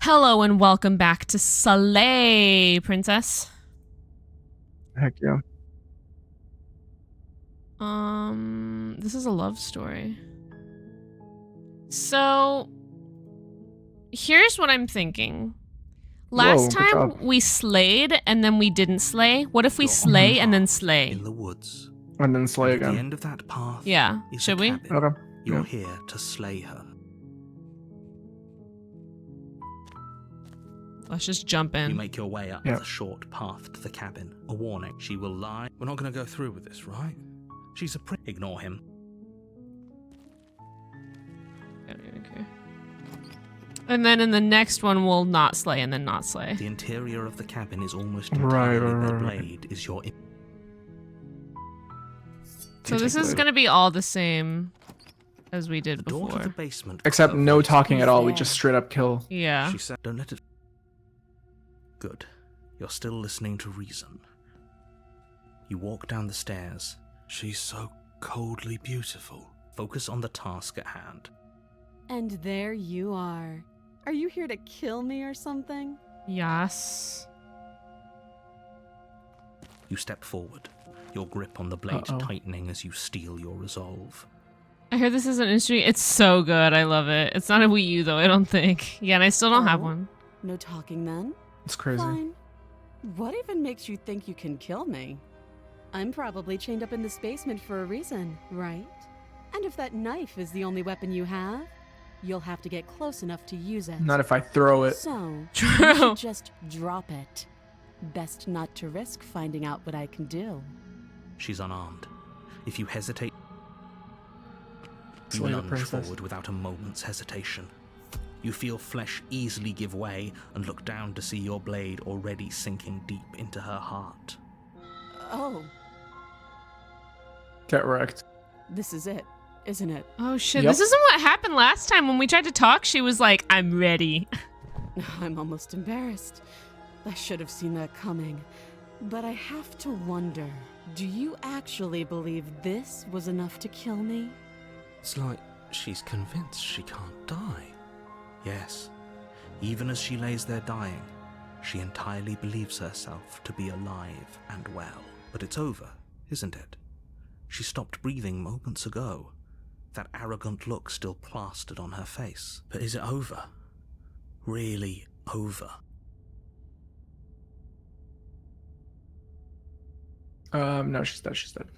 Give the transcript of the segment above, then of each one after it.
Hello and welcome back to Slay, Princess. Heck yeah. This is a love story. So, here's what I'm thinking. Last time we slayed and then we didn't slay. What if we slay and then slay? In the woods. And then slay again. At the end of that path. Yeah. Should we? Okay. You're here to slay her. Let's just jump in. You make your way up the short path to the cabin. A warning, she will lie. We're not going to go through with this, right? She's a prick. Ignore him. I don't even care. And then in the next one, we'll not slay and then not slay. The interior of the cabin is almost entirely the blade is your... So this is going to be all the same as we did before. Door to the basement. Except no talking at all. We just straight up kill. Yeah. She said, don't let it... Good. You're still listening to reason. You walk down the stairs. She's so coldly beautiful. Focus on the task at hand. And there you are. Are you here to kill me or something? Yes. You step forward, your grip on the blade tightening as you steel your resolve. I hear this is an industry. It's so good. I love it. It's not a Wii U though, I don't think. Yeah, and I still don't have one. No talking then? It's crazy. Fine. What even makes you think you can kill me? I'm probably chained up in this basement for a reason, right? And if that knife is the only weapon you have, you'll have to get close enough to use it. Not if I throw it. So, you should just drop it. Best not to risk finding out what I can do. She's unarmed. If you hesitate, you lunge forward without a moment's hesitation. You feel flesh easily give way and look down to see your blade already sinking deep into her heart. Oh. Get wrecked. This is it, isn't it? Oh shit, this isn't what happened last time. When we tried to talk, she was like, I'm ready. I'm almost embarrassed. I should have seen that coming. But I have to wonder, do you actually believe this was enough to kill me? It's like she's convinced she can't die. Yes, even as she lays there dying, she entirely believes herself to be alive and well. But it's over, isn't it? She stopped breathing moments ago, that arrogant look still plastered on her face. But is it over? Really over? No, she's dead, she's dead.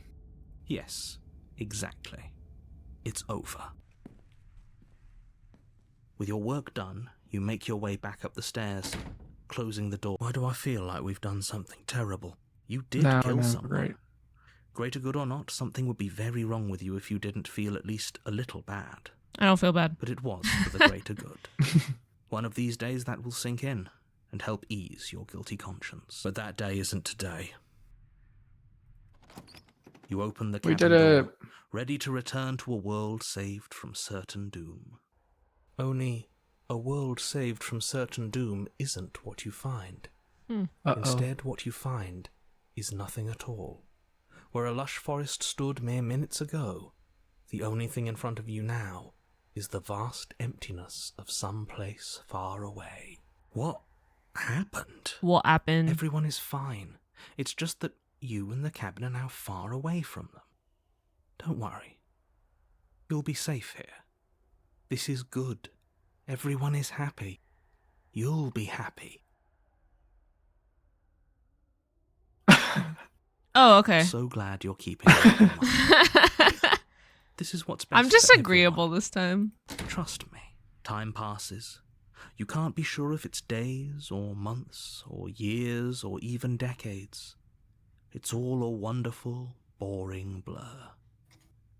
Yes, exactly. It's over. With your work done, you make your way back up the stairs, closing the door. Why do I feel like we've done something terrible? You did kill someone. Right. Greater good or not, something would be very wrong with you if you didn't feel at least a little bad. I don't feel bad. But it was for the greater good. One of these days that will sink in and help ease your guilty conscience. But that day isn't today. You open the cabin door, ready to return to a world saved from certain doom. Only, a world saved from certain doom isn't what you find. Instead, what you find is nothing at all. Where a lush forest stood mere minutes ago, the only thing in front of you now is the vast emptiness of some place far away. What happened? What happened? Everyone is fine. It's just that you and the cabin are now far away from them. Don't worry. You'll be safe here. This is good. Everyone is happy. You'll be happy. Oh, okay. So glad you're keeping it in mind. This is what's best. I'm just for agreeable everyone. this time. Trust me. Time passes. You can't be sure if it's days or months or years or even decades. It's all a wonderful, boring blur.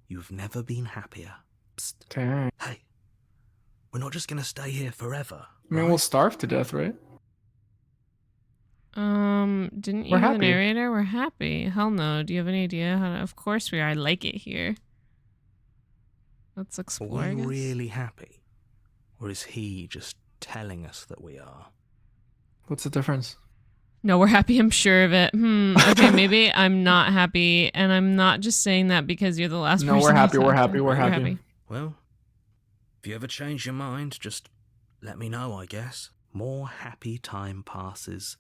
You've never been happier. Psst. Dang. Hey, we're not just gonna stay here forever. I mean, we'll starve to death, right? Didn't you hear the narrator? We're happy. Hell no. Do you have any idea how to... Of course we are. I like it here. Let's explore, Are we really happy? Or is he just telling us that we are? What's the difference? No, we're happy. I'm sure of it. Okay, maybe I'm not happy, and I'm not just saying that because you're the last person. No, we're happy. who's We're not happy. We're happy. Well, if you ever change your mind, just let me know, I guess. more happy time passes,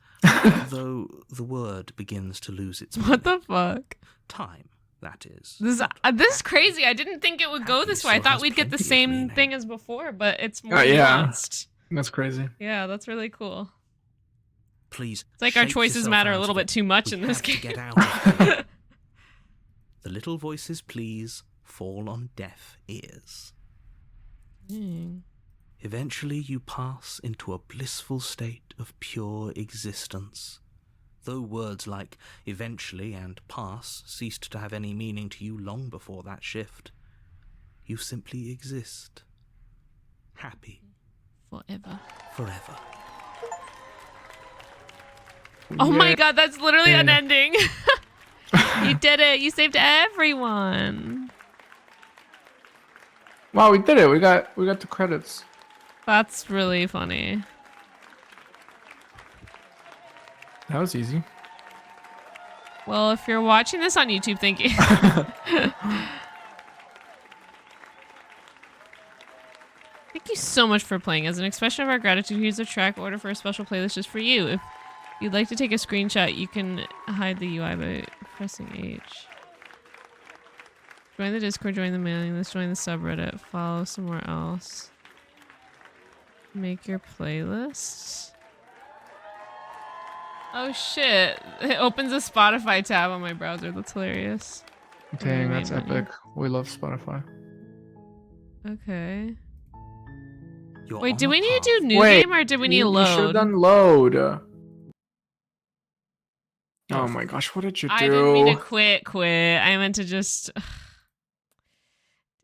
though the word begins to lose its meaning. What the fuck? Time, that is. This is crazy. I didn't think it would go this way. I thought we'd get the same thing as before, but it's more nuanced. That's crazy. Yeah, that's really cool. Please. It's like our choices matter a little bit too much in this game. Get out of here. The little voices, please, fall on deaf ears. Eventually you pass into a blissful state of pure existence. Though words like eventually and pass ceased to have any meaning to you long before that shift, you simply exist. Happy. Forever. Forever. Oh my god, that's literally an ending. You did it. You saved everyone. Wow, we did it. We got the credits. That's really funny. That was easy. Well, if you're watching this on YouTube, thank you. Thank you so much for playing. As an expression of our gratitude, here's a track order for a special playlist just for you. If you'd like to take a screenshot, you can hide the UI by pressing H. Join the Discord, join the mailing list, join the subreddit, follow somewhere else. Make your playlists. Oh shit. It opens a Spotify tab on my browser. That's hilarious. Dang, that's epic. We love Spotify. Okay. Wait, do we need to do new game or do we need load? You should have done load. Oh my gosh, what did you do? I didn't mean to quit. I meant to just...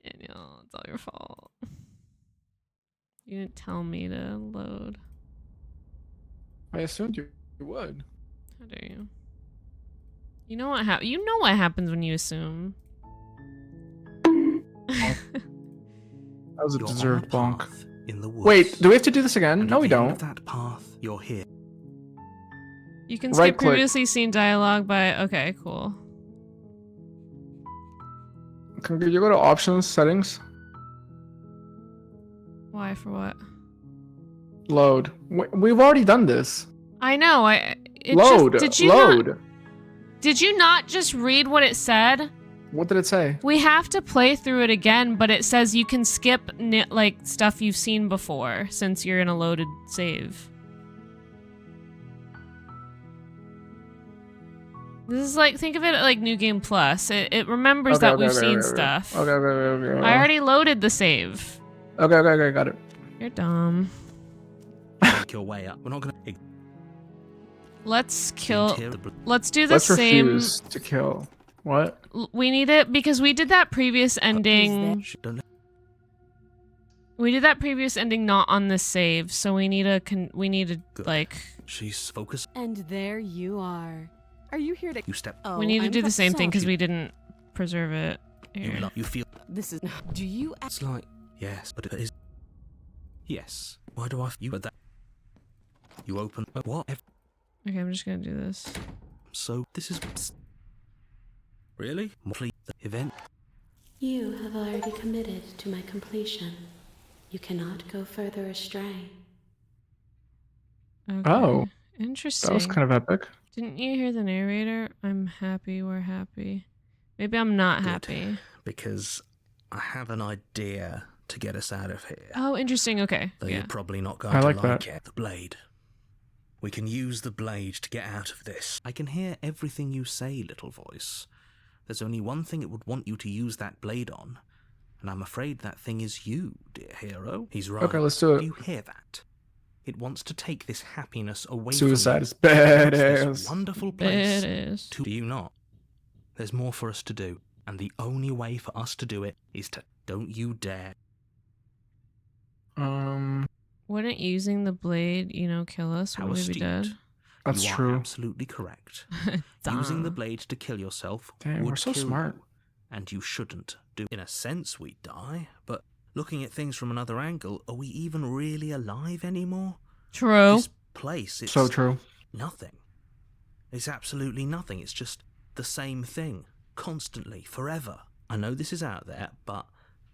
Daniel, it's all your fault. You didn't tell me to load. I assumed you would. How dare you? You know what happens when you assume. That was a deserved bonk. In the woods. Wait, do we have to do this again? No, we don't. That path, you're here. You can skip previously seen dialogue by... Okay, cool. Can you go to options, settings? Why? For what? Load. We've already done this. I know. Load. Did you not just read what it said? What did it say? We have to play through it again, but it says you can skip like stuff you've seen before since you're in a loaded save. This is like, think of it like New Game Plus. It remembers that we've seen stuff. Okay. I already loaded the save. Okay, got it. You're dumb. Make your way up. We're not gonna... Let's kill... Let's do the same... Refuse to kill. What? We need it because we did that previous ending. We did that previous ending not on the save, so we need a like... She's focused. And there you are. Are you here to... You step... we need to do the same thing because we didn't preserve it. Here. You feel... This is... Do you... It's like... Yes, but it is... Yes. Why do I... You... But that... You open... What? Okay, I'm just gonna do this. So, this is... Really? Please, the event... You have already committed to my completion. You cannot go further astray. Okay. Oh. Interesting. That was kind of epic. Didn't you hear the narrator? I'm happy, we're happy. Maybe I'm not happy. Because I have an idea to get us out of here. Oh, interesting. Okay. Though yeah. you're probably not going to like it. The blade. We can use the blade to get out of this. I can hear everything you say, little voice. There's only one thing it would want you to use that blade on, and I'm afraid that thing is you, dear hero. He's right. Okay, let's do it. Do you hear that? It wants to take this happiness away Suicide is from badass. this wonderful place. Badass. Do you not? There's more for us to do, and the only way for us to do it is to... Don't you dare. Wouldn't using the blade, kill us? Would we be dead? That's you true. Are absolutely correct. Using the blade to kill yourself Damn, would we're so kill smart. you, and you shouldn't do. In a sense, we die, but looking at things from another angle, are we even really alive anymore? True. This place, it's so true. Nothing. It's absolutely nothing. It's just the same thing, constantly, forever. I know this is out there, but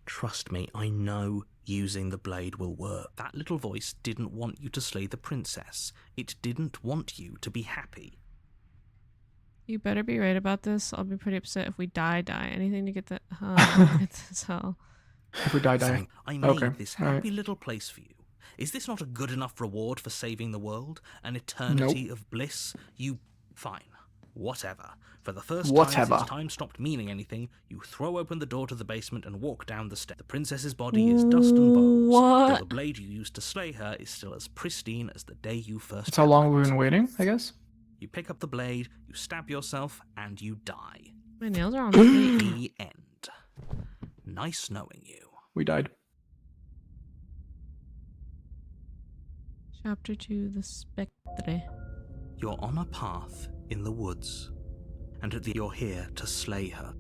Trust me, I know using the blade will work. That little voice didn't want you to slay the princess. It didn't want you to be happy. You better be right about this. I'll be pretty upset if we die. Anything to get the get this hell. If we die. I made Okay. this happy little place for you. Is this not a good enough reward for saving the world? An eternity of bliss? Fine. Whatever. For the first time since time stopped meaning anything, you throw open the door to the basement and walk down the stairs. The princess's body is dust and bones. What? Though the blade you used to slay her is still as pristine as the day you first That's how long we've been waiting, I guess. You pick up the blade, you stab yourself, and you die. My nails are on fleek. The end. Nice knowing you. We died. Chapter 2, The Spectre. You're on a path in the woods, and you're here to slay her.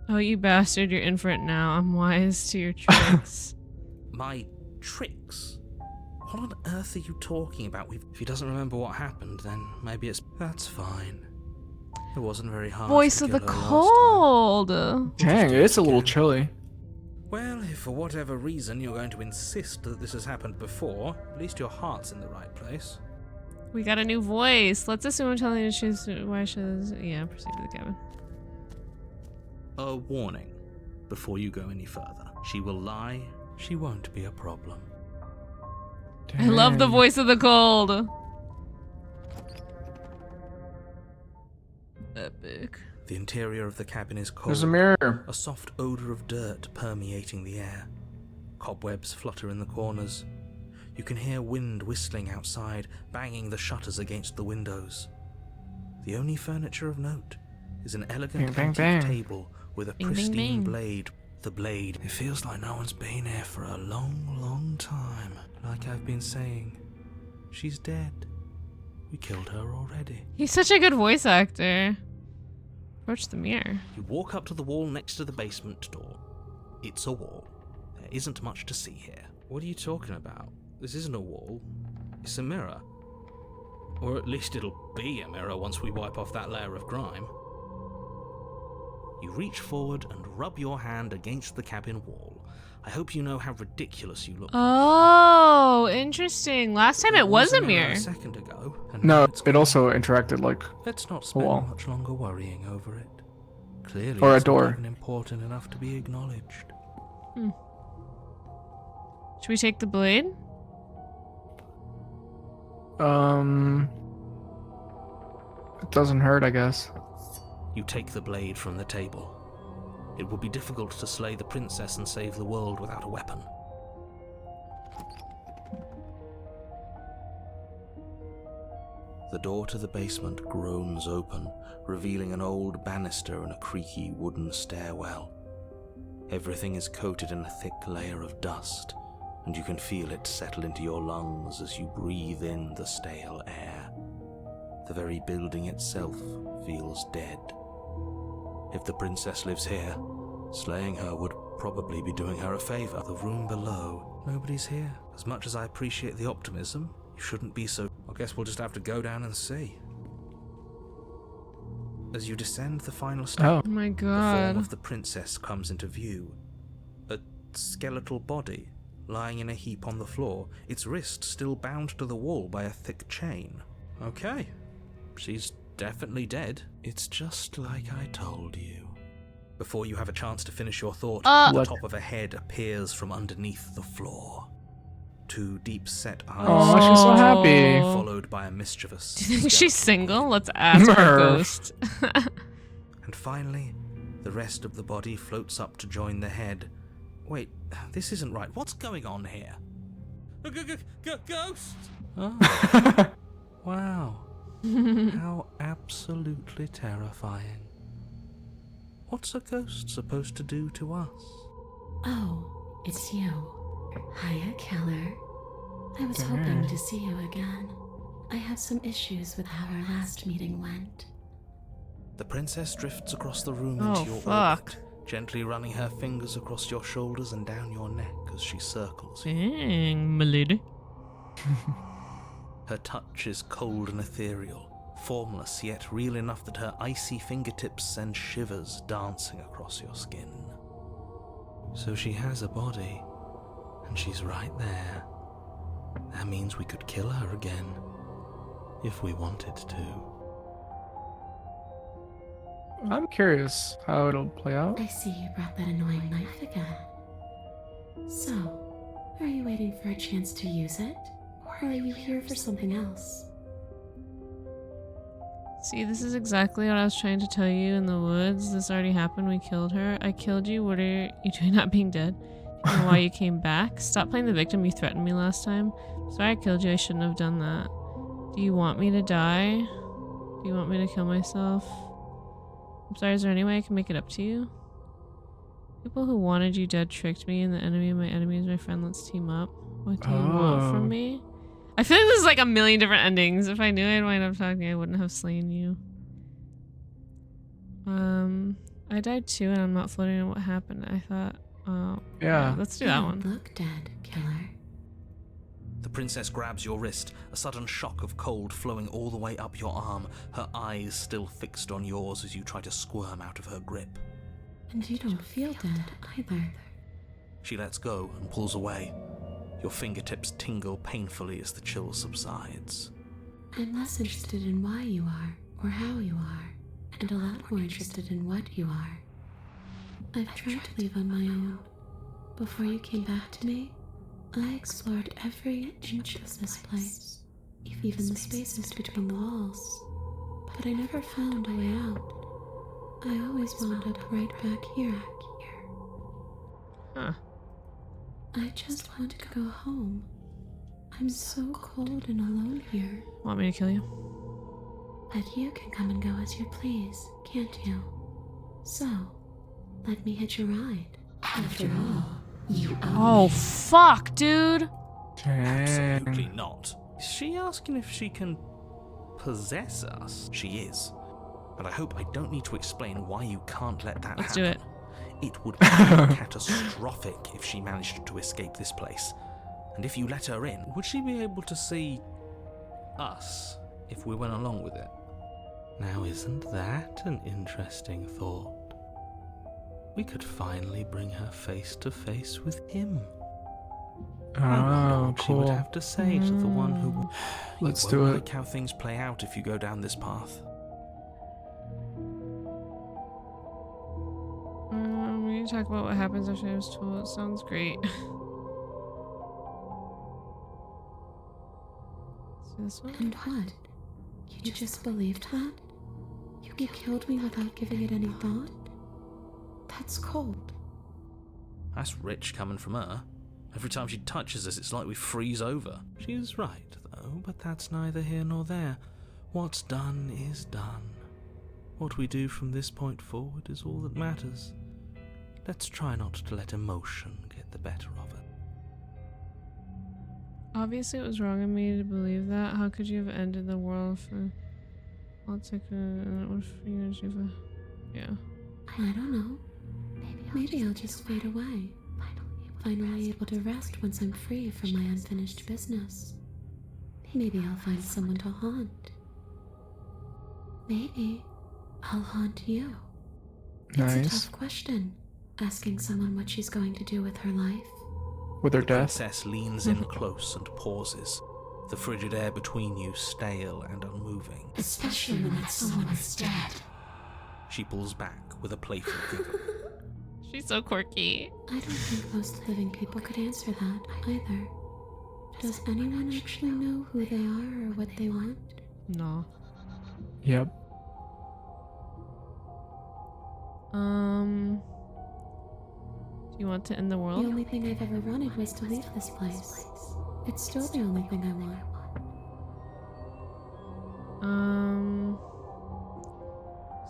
Oh, you bastard, you're in for it now. I'm wise to your tricks. My tricks? What on earth are you talking about? If he doesn't remember what happened, then maybe that's fine. It wasn't very hard. Voice of the cold. Dang, it's a little chilly. Well, if for whatever reason you're going to insist that this has happened before, at least your heart's in the right place. We got a new voice. Let's assume I'm telling you she's why she's proceed to the cabin. A warning before you go any further. She will lie. She won't be a problem. Dang. I love the voice of the cold. Epic. The interior of the cabin is cold. There's a mirror. A soft odor of dirt permeating the air. Cobwebs flutter in the corners. You can hear wind whistling outside, banging the shutters against the windows. The only furniture of note is an elegant antique table with a pristine blade. The blade. It feels like no one's been here for a long, long time. Like I've been saying, she's dead. We killed her already. He's such a good voice actor. Approach the mirror. You walk up to the wall next to the basement door. It's a wall. There isn't much to see here. What are you talking about? This isn't a wall. It's a mirror. Or at least it'll be a mirror once we wipe off that layer of grime. You reach forward and rub your hand against the cabin wall. I hope you know how ridiculous you look. Oh, interesting. Last time it was a mirror. A second ago. No, it also interacted like Let's not spend much longer worrying over it. Clearly, or a it's door. Not even important enough to be acknowledged. Should we take the blade? It doesn't hurt, I guess. You take the blade from the table. It will be difficult to slay the princess and save the world without a weapon. The door to the basement groans open, revealing an old banister and a creaky wooden stairwell. Everything is coated in a thick layer of dust, and you can feel it settle into your lungs as you breathe in the stale air. The very building itself feels dead. If the princess lives here, slaying her would probably be doing her a favor. The room below, nobody's here. As much as I appreciate the optimism, you shouldn't be so... I guess we'll just have to go down and see. As you descend the final step, Oh my the god. form of the princess comes into view. A skeletal body lying in a heap on the floor, its wrist still bound to the wall by a thick chain. Okay, she's definitely dead. It's just like I told you. Before you have a chance to finish your thought, the top of a head appears from underneath the floor. Two deep-set eyes. Oh, she's so happy. Followed by a mischievous... Do you think she's single? Let's ask her ghost. And finally, the rest of the body floats up to join the head. Wait, this isn't right. What's going on here? Ghost! Oh. Wow. How absolutely terrifying. What's a ghost supposed to do to us? Oh, it's you. Hiya, Keller. I was hoping to see you again. I have some issues with how our last meeting went. The princess drifts across the room Oh, into your fuck. orbit, gently running her fingers across your shoulders and down your neck as she circles. Dang, milady. Her touch is cold and ethereal, formless yet real enough that her icy fingertips send shivers dancing across your skin. So she has a body, and she's right there. That means we could kill her again, if we wanted to. I'm curious how it'll play out. I see you brought that annoying knife again. So, are you waiting for a chance to use it? Or are you here for something else? See, this is exactly what I was trying to tell you in the woods. This already happened. We killed her. I killed you. What are you doing not being dead? You know why you came back? Stop playing the victim. You threatened me last time. Sorry I killed you. I shouldn't have done that. Do you want me to die? Do you want me to kill myself? I'm sorry, is there any way I can make it up to you? People who wanted you dead tricked me, and the enemy of my enemy is my friend. Let's team up. What do you want from me? I feel like this is like a million different endings. If I knew I'd wind up talking, I wouldn't have slain you. I died too, and I'm not floating on what happened. I thought, yeah, let's do that one. Look dead, killer. The princess grabs your wrist, a sudden shock of cold flowing all the way up your arm, her eyes still fixed on yours as you try to squirm out of her grip. And you don't feel dead either. She lets go and pulls away. Your fingertips tingle painfully as the chill subsides. I'm less interested in why you are, or how you are, and a lot more interested in what you are. I've tried to leave on my own. Before you came back to me, I explored every inch of this place, even the spaces between the walls. But I never found a way out. I always wound up right back here. Huh. I just want to go home. I'm so cold and alone here. Want me to kill you? But you can come and go as you please, can't you? So, let me hitch a ride. After all, you Oh, fuck, dude. Absolutely not. Is she asking if she can possess us? She is. But I hope I don't need to explain why you can't let that Let's happen. do it. It would be catastrophic if she managed to escape this place. And if you let her in, would she be able to see us if we went along with it? Now, isn't that an interesting thought? We could finally bring her face to face with him. I wonder what she would have to say to the one who... Let's won't do it. like how things play out if you go down this path. We need to talk about what happens after I was told. It sounds great. So this one? And what? You just believed that? You killed me without giving it any thought? That's cold. That's rich coming from her. Every time she touches us, it's like we freeze over. She's right, though, but that's neither here nor there. What's done is done. What we do from this point forward is all that matters. Let's try not to let emotion get the better of it. Obviously, it was wrong of me to believe that. How could you have ended the world for... I'll take yeah. I don't know. Maybe I'll just fade away. Finally able to rest once I'm free from my unfinished business. Maybe I'll find someone to haunt. Maybe I'll haunt you. Nice. It's a tough question, asking someone what she's going to do with her life. With her The death. princess leans in close and pauses, the frigid air between you stale and unmoving. Especially when that someone is dead. She pulls back with a playful giggle. She's so quirky. I don't think most living people could answer that either. Does anyone actually know who they are or what they want? No. Yep. Do you want to end the The world? only thing I've ever wanted was to leave this place. It's still the only thing I want.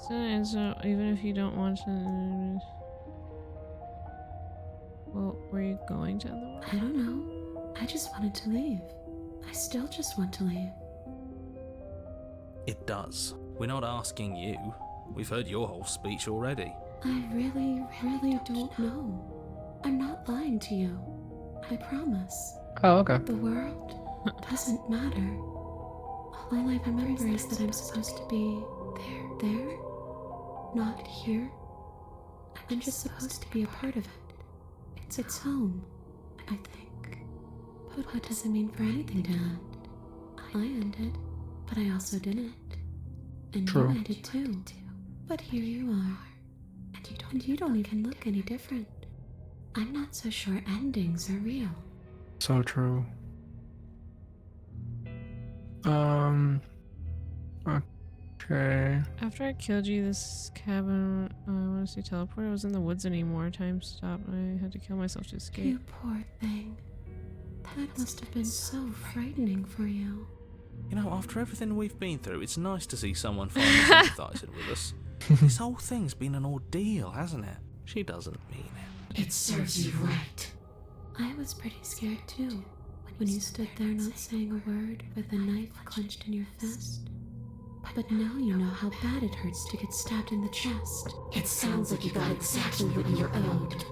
So answer even if you don't want to. Well, were you going to end the world? I don't know. I just wanted to leave. I still just want to leave. It does. We're not asking you. We've heard your whole speech already. I really don't know. I'm not lying to you. I promise. Oh, okay. The world doesn't matter. All I remember is that I'm supposed to be there, not here. I'm just supposed to be a part of it. It's home, I think. But what does it mean for anything to end? I ended, but I also didn't. And True. you ended too. But here you are. And you don't even look any different. I'm not so sure endings are real. So true. Okay. After I killed you, this cabin, I want to say teleport. I was in the woods anymore. Time stopped. I had to kill myself to escape. You poor thing. That must have been so frightening for you. You know, after everything we've been through, it's nice to see someone finally sympathising with us. This whole thing's been an ordeal, hasn't it? She doesn't mean it. It serves you right. I was pretty scared too, when you stood there not saying a word with a knife clenched in your fist. But now you know how bad it hurts to get stabbed in the chest. It sounds like you got exactly what you were owed.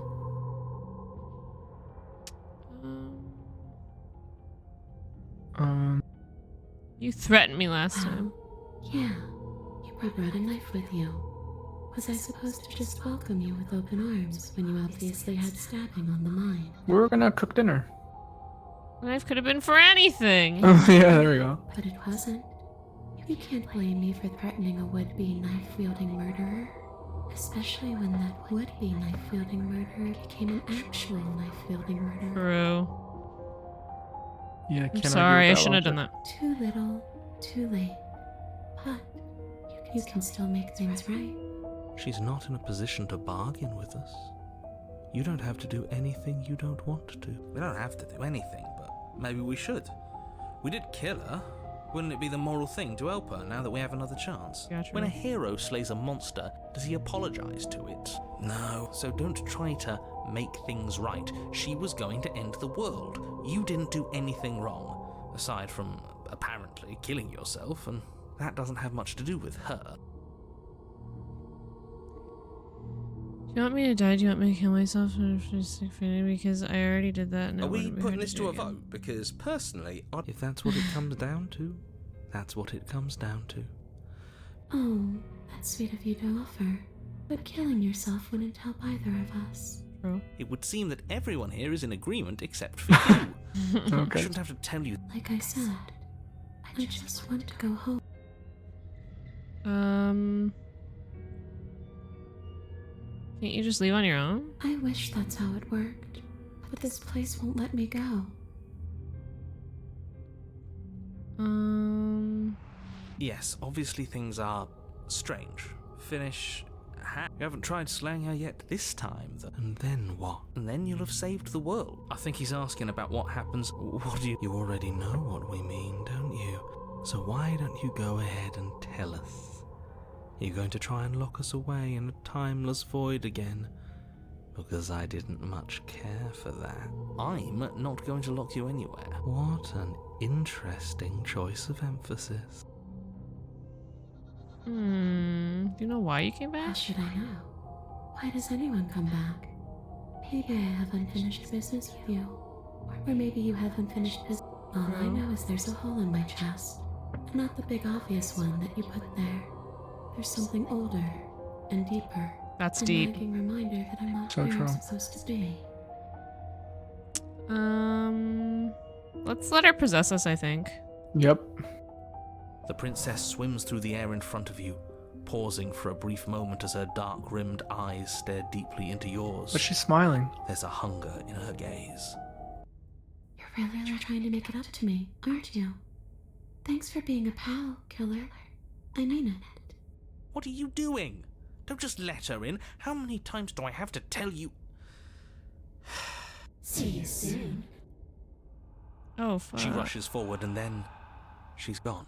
You threatened me last time. Yeah, you brought a knife with you. Was I supposed to just welcome you with open arms when you obviously had stabbing on the mind? We were gonna cook dinner. The knife could have been for anything. Oh, yeah, there we go. But it wasn't. You can't blame me for threatening a would-be knife-wielding murderer. Especially when that would-be knife-wielding murderer became an actual knife-wielding murderer. True. Yeah, I'm can't sorry, I argue with shouldn't have done logic. that. Too little, too late. But you can still make things right. She's not in a position to bargain with us. You don't have to do anything you don't want to. We don't have to do anything, but maybe we should. We did kill her. Wouldn't it be the moral thing to help her now that we have another chance? Gotcha. When a hero slays a monster, does he apologise to it? No. So don't try to make things right. She was going to end the world. You didn't do anything wrong, aside from apparently killing yourself, and that doesn't have much to do with her. Do you want me to die? Do you want me to kill myself? Because I already did that. And Are it we wouldn't be putting hard this do to a again. vote? Because personally, if that's what it comes down to, that's what it comes down to. Oh, that's sweet of you to offer. But killing yourself wouldn't help either of us. True. It would seem that everyone here is in agreement except for you. I Okay. shouldn't have to tell you. Like I said, I just want to go home. Can't you just leave on your own? I wish that's how it worked, but this place won't let me go. Yes, obviously things are strange. Finish. You haven't tried slaying her yet this time, though. And then what? And then you'll have saved the world. I think he's asking about what happens. What do you... You already know what we mean, don't you? So why don't you go ahead and tell us? You're going to try and lock us away in a timeless void again? Because I didn't much care for that. I'm not going to lock you anywhere. What an interesting choice of emphasis. Do you know why you came How back? should I know? Why does anyone come back? Maybe I have unfinished business with you. Or maybe you have unfinished business. All I know is there's a hole in my chest. Not the big obvious one that you put there. There's something older and deeper. That's a deep. nagging reminder that I'm not So where true. I'm supposed to be. Let's let her possess us, I think. Yep. The princess swims through the air in front of you, pausing for a brief moment as her dark-rimmed eyes stare deeply into yours. But she's smiling. There's a hunger in her gaze. You're really trying to make it up to me, aren't you? Thanks for being a pal, killer. I mean it. What are you doing? Don't just let her in. How many times do I have to tell you? See you soon. Oh, fuck. She rushes forward and then she's gone.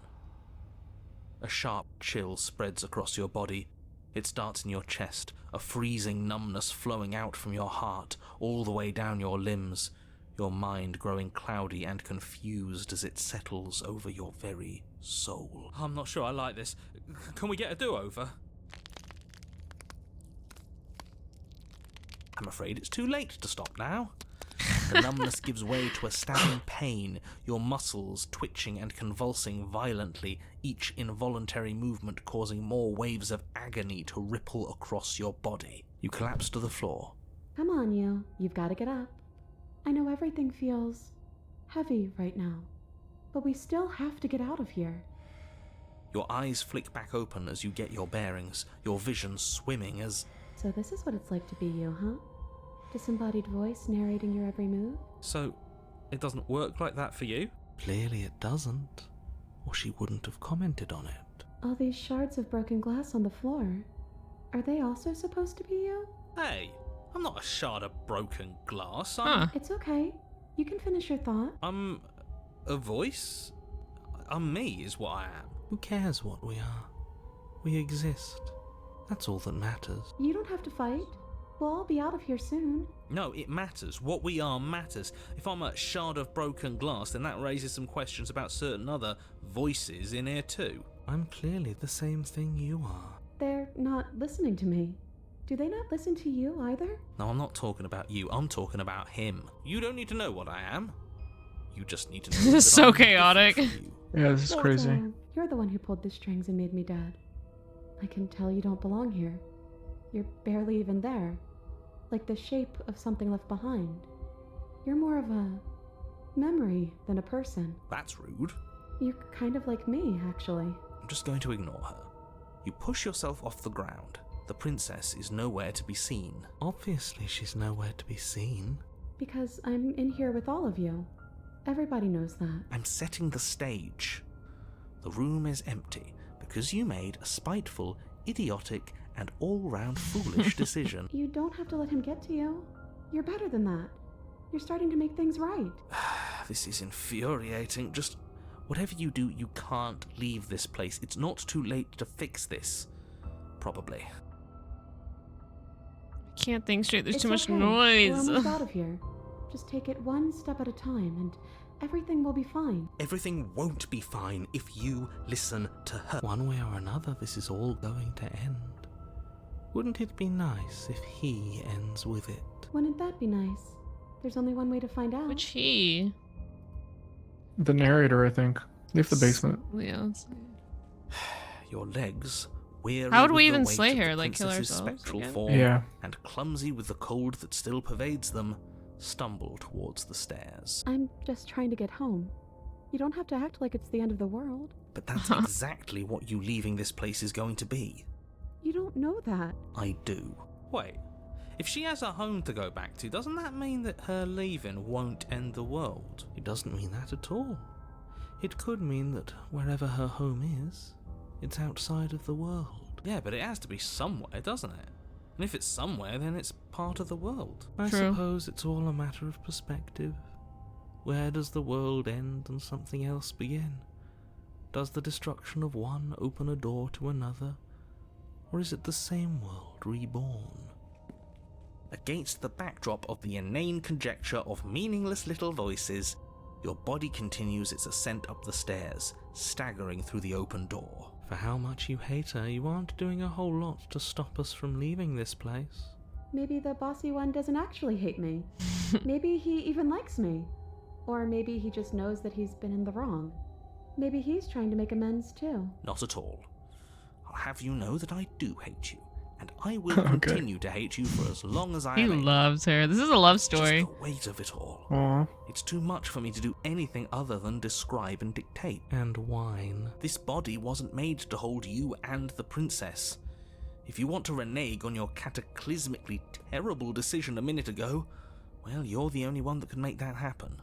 A sharp chill spreads across your body. It starts in your chest, a freezing numbness flowing out from your heart, all the way down your limbs, your mind growing cloudy and confused as it settles over your very soul. I'm not sure I like this. Can we get a do-over? I'm afraid it's too late to stop now. The numbness gives way to a stabbing pain, your muscles twitching and convulsing violently, each involuntary movement causing more waves of agony to ripple across your body. You collapse to the floor, Come on, you. You've got to get up. I know everything feels heavy right now, but we still have to get out of here. Your eyes flick back open as you get your bearings, your vision swimming as... So this is what it's like to be you, huh? Disembodied voice narrating your every move? So, it doesn't work like that for you? Clearly it doesn't, or she wouldn't have commented on it. All these shards of broken glass on the floor, are they also supposed to be you? Hey, I'm not a shard of broken glass. It's okay. You can finish your thought. I'm a voice? I'm me is what I am. Who cares what we are? We exist. That's all that matters. You don't have to fight. We'll all be out of here soon. No, it matters. What we are matters. If I'm a shard of broken glass, then that raises some questions about certain other voices in here too. I'm clearly the same thing you are. They're not listening to me. Do they not listen to you either? No, I'm not talking about you. I'm talking about him. You don't need to know what I am. You just need to know This is that so I'm chaotic. different from you. Yeah, this is crazy. You're the one who pulled the strings and made me dead. I can tell you don't belong here. You're barely even there. Like the shape of something left behind. You're more of a memory than a person. That's rude. You're kind of like me, actually. I'm just going to ignore her. You push yourself off the ground. The princess is nowhere to be seen. Obviously she's nowhere to be seen. Because I'm in here with all of you. Everybody knows that. I'm setting the stage. The room is empty because you made a spiteful, idiotic, and all-round foolish decision. You don't have to let him get to you. You're better than that. You're starting to make things right. This is infuriating. Just whatever you do, you can't leave this place. It's not too late to fix this. Probably. Can't think straight. There's It's too much okay. noise. We're almost out of here. Just take it one step at a time, and everything will be fine. Everything won't be fine if you listen to her. One way or another, this is all going to end. Wouldn't it be nice if he ends with it? Wouldn't that be nice? There's only one way to find out. Which he? The narrator, I think. Leave the basement. Yeah. Let's see. Your legs, weary How would we with the even weight slay of the her? Like, kill princess's ourselves spectral again? form, Yeah. and clumsy with the cold that still pervades them, stumble towards the stairs. I'm just trying to get home. You don't have to act like it's the end of the world. But that's exactly what you leaving this place is going to be. You don't know that. I do. Wait, if she has a home to go back to, doesn't that mean that her leaving won't end the world? It doesn't mean that at all. It could mean that wherever her home is, it's outside of the world. Yeah, but it has to be somewhere, doesn't it? And if it's somewhere, then it's part of the world. I True. suppose it's all a matter of perspective. Where does the world end and something else begin? Does the destruction of one open a door to another? Or is it the same world reborn? Against the backdrop of the inane conjecture of meaningless little voices, your body continues its ascent up the stairs, staggering through the open door. For how much you hate her, you aren't doing a whole lot to stop us from leaving this place. Maybe the bossy one doesn't actually hate me. Maybe he even likes me. Or maybe he just knows that he's been in the wrong. Maybe he's trying to make amends too. Not at all. I'll have you know that I do hate you, and I will continue to hate you for as long as I He am able. loves her. This is a love story. Just the weight of it all. Aw. It's too much for me to do anything other than describe and dictate. And whine. This body wasn't made to hold you and the princess. If you want to renege on your cataclysmically terrible decision a minute ago, well, you're the only one that can make that happen.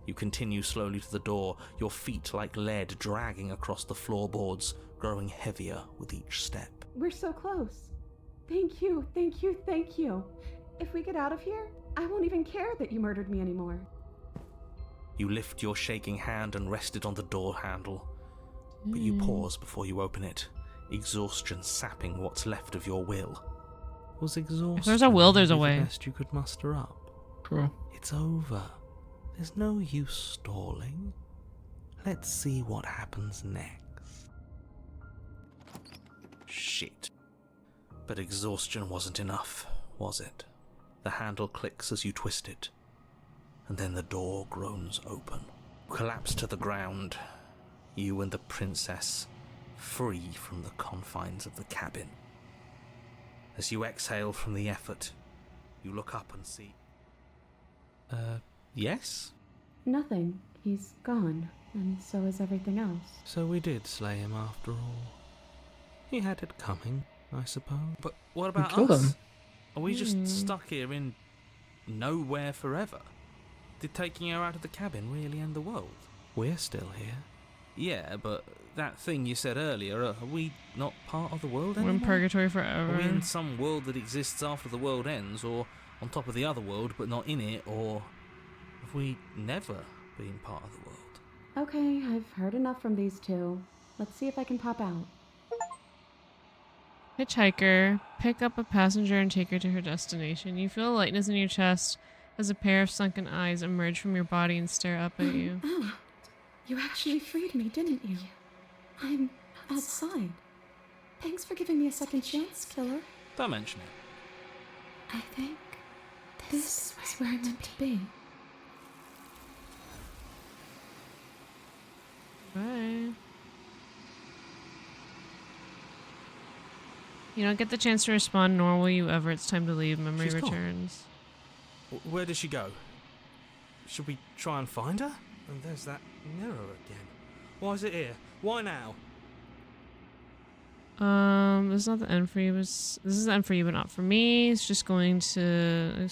You continue slowly to the door, your feet like lead dragging across the floorboards, growing heavier with each step. We're so close. Thank you, thank you, thank you. If we get out of here, I won't even care that you murdered me anymore. You lift your shaking hand and rest it on the door handle, but you pause before you open it, exhaustion sapping what's left of your will. Was exhaustion If there's a will, there's a the way. best you could muster up? True. It's over. There's no use stalling. Let's see what happens next. Shit. But exhaustion wasn't enough, was it? The handle clicks as you twist it, and then the door groans open. You collapse to the ground, you and the princess, free from the confines of the cabin. As you exhale from the effort, you look up and see... yes? Nothing. He's gone, and so is everything else. So we did slay him after all. He had it coming, I suppose. But what about killed us? him. Are we just stuck here in nowhere forever? Did taking her out of the cabin really end the world? We're still here. Yeah, but that thing you said earlier, are we not part of the world anymore? We're in purgatory forever. Are we in some world that exists after the world ends, or on top of the other world but not in it, or have we never been part of the world? Okay, I've heard enough from these two. Let's see if I can pop out. Hitchhiker, pick up a passenger and take her to her destination. You feel a lightness in your chest as a pair of sunken eyes emerge from your body and stare up at you. Oh, you actually freed me, didn't you? I'm outside. Thanks for giving me a second chance, killer. Don't mention it. I think this is where I'm meant to be. Bye. You don't get the chance to respond, nor will you ever. It's time to leave. Memory She's gone. returns. Where does she go? Should we try and find her? And there's that mirror again. Why is it here? Why now? This is not the end for you. This is the end for you, but not for me. It's just going to...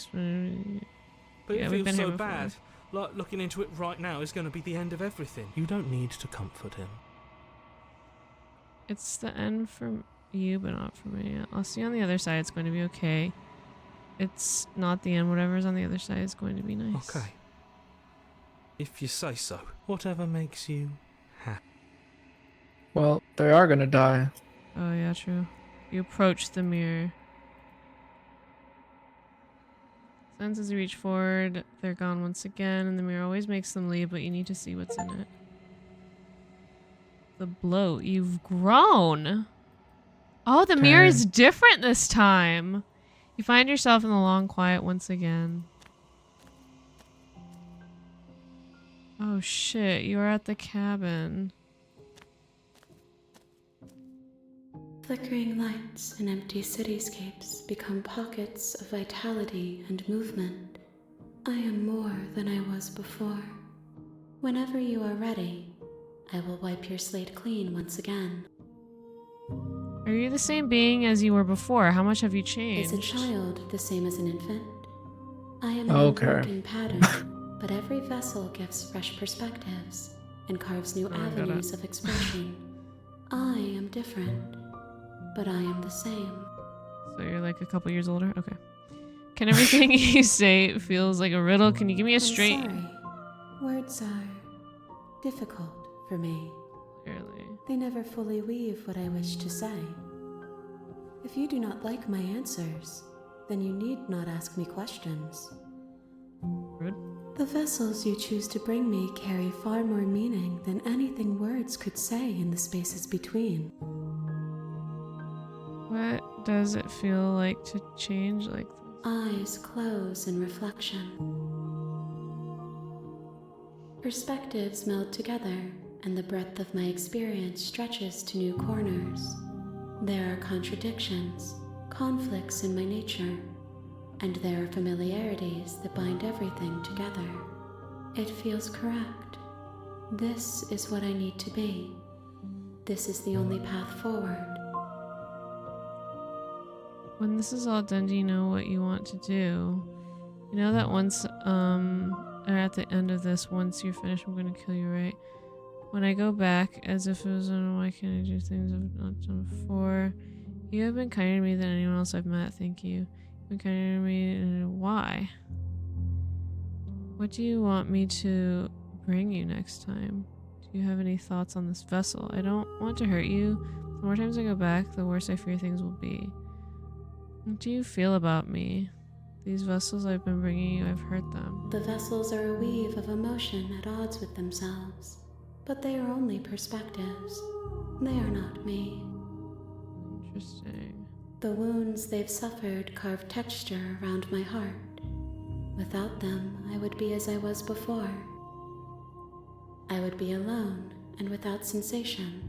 But Yeah, it we've been feels here so before. bad. Like looking into it right now is going to be the end of everything. You don't need to comfort him. It's the end for you, but not for me. I'll see you on the other side. It's going to be okay. It's not the end. Whatever's on the other side is going to be nice. Okay. If you say so. Whatever makes you happy. Well, they are gonna die. Oh, yeah, true. You approach the mirror. Sense as you reach forward, they're gone once again, and the mirror always makes them leave, but you need to see what's in it. The bloat. You've grown! Oh, the mirror is different this time! You find yourself in the long quiet once again. Oh shit, you are at the cabin. Flickering lights and empty cityscapes become pockets of vitality and movement. I am more than I was before. Whenever you are ready, I will wipe your slate clean once again. Are you the same being as you were before? How much have you changed? Is a child the same as an infant? I am an Okay. unbroken pattern, but every vessel gives fresh perspectives and carves new I got it. avenues of expression. I am different, but I am the same. So you're like a couple years older? Okay. Can everything you say feels like a riddle? Can you give me a straight... I'm sorry. Words are difficult for me. Clearly. They never fully weave what I wish to say. If you do not like my answers, then you need not ask me questions. Rude. The vessels you choose to bring me carry far more meaning than anything words could say in the spaces between. What does it feel like to change like this? Eyes close in reflection. Perspectives meld together, and the breadth of my experience stretches to new corners. There are contradictions, conflicts in my nature, and there are familiarities that bind everything together. It feels correct. This is what I need to be. This is the only path forward. When this is all done, do you know what you want to do? You know that once, or at the end of this, once you're finished, I'm gonna kill you, right? When I go back, as if it was, why can't I do things I've not done before? You have been kinder to me than anyone else I've met, thank you. You've been kinder to me, and why? What do you want me to bring you next time? Do you have any thoughts on this vessel? I don't want to hurt you. The more times I go back, the worse I fear things will be. What do you feel about me? These vessels I've been bringing you, I've hurt them. The vessels are a weave of emotion at odds with themselves, but they are only perspectives. They are not me. Interesting. The wounds they've suffered carve texture around my heart. Without them, I would be as I was before. I would be alone and without sensation.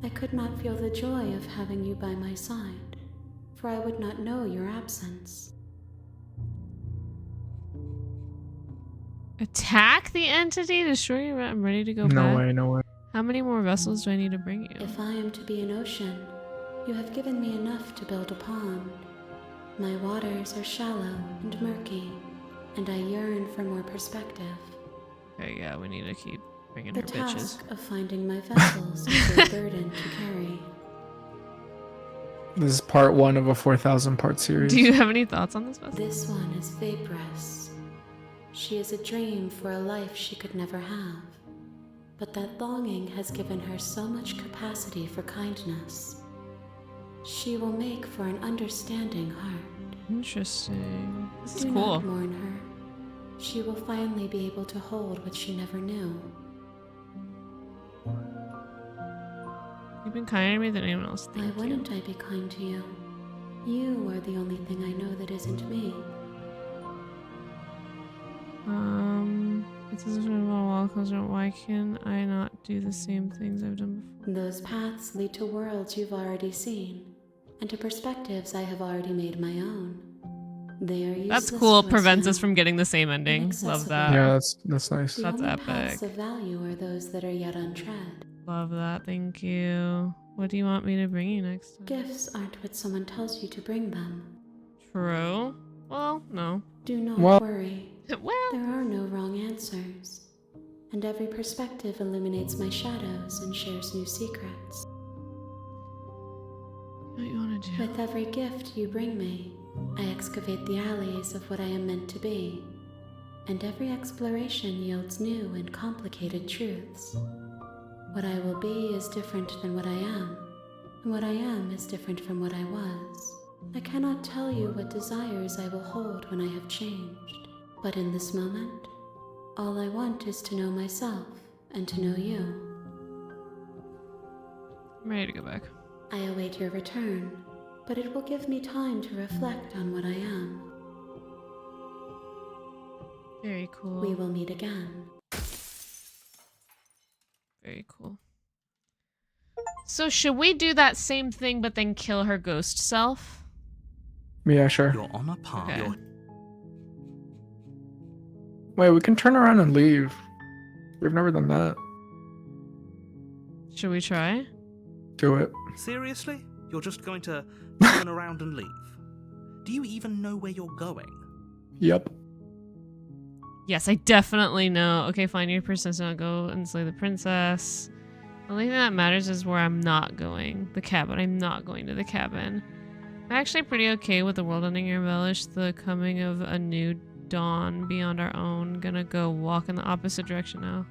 I could not feel the joy of having you by my side, for I would not know your absence. Attack the entity? Destroy your... I'm ready to go back. No way, no way. How many more vessels do I need to bring you? If I am to be an ocean, you have given me enough to build a pond. My waters are shallow and murky, and I yearn for more perspective. Okay, yeah, we need to keep bringing The her bitches. task of finding my vessels is a burden to carry. This is part 1 of a 4,000 part series. Do you have any thoughts on this vessel? This one is vaporous. She is a dream for a life she could never have. But that longing has given her so much capacity for kindness. She will make for an understanding heart. Interesting. This is Do cool. not mourn her. She will finally be able to hold what she never knew. You've been kinder to me than anyone else. Why Thank you. wouldn't I be kind to you? You are the only thing I know that isn't me. It's as if I'm a wall closer. Why can I not do the same things I've done before? Those paths lead to worlds you've already seen, and to perspectives I have already made my own. They are useless. That's cool. to Prevents us now. from getting the same ending. Love Inaccessible. that. Yeah, that's nice. The That's only epic. paths of value are those that are yet untread. Love that. Thank you. What do you want me to bring you next time? Gifts aren't what someone tells you to bring them. True. Well, no. Do not Well- worry. Well, There are no wrong answers. And every perspective illuminates my shadows and shares new secrets. what you want to do? With every gift you bring me, I excavate the alleys of what I am meant to be. And every exploration yields new and complicated truths. What I will be is different than what I am, and what I am is different from what I was. I cannot tell you what desires I will hold when I have changed, but in this moment, all I want is to know myself and to know you. I'm ready to go back. I await your return, but it will give me time to reflect on what I am. Very cool. We will meet again. Very cool. So should we do that same thing but then kill her ghost self? Yeah, sure. You're on a path. Okay. Wait, we can turn around and leave. We've never done that. Should we try? Do it. Seriously? You're just going to turn around and leave? Do you even know where you're going? Yep. Yes, I definitely know. Okay, fine. You're persistent. I'll go and slay the princess. The only thing that matters is where I'm not going. The cabin. I'm not going to the cabin. I'm actually pretty okay with the world ending and embellish the coming of a new dawn beyond our own. Gonna go walk in the opposite direction now.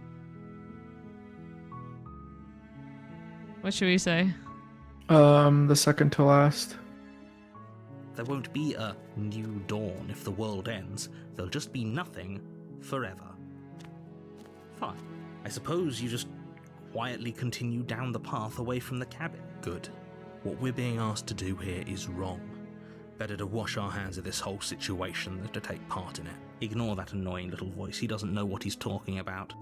What should we say? The second to last. There won't be a new dawn if the world ends. There'll just be nothing forever. Fine. I suppose you just quietly continue down the path away from the cabin. Good. What we're being asked to do here is wrong. Better to wash our hands of this whole situation than to take part in it. Ignore that annoying little voice. He doesn't know what he's talking about.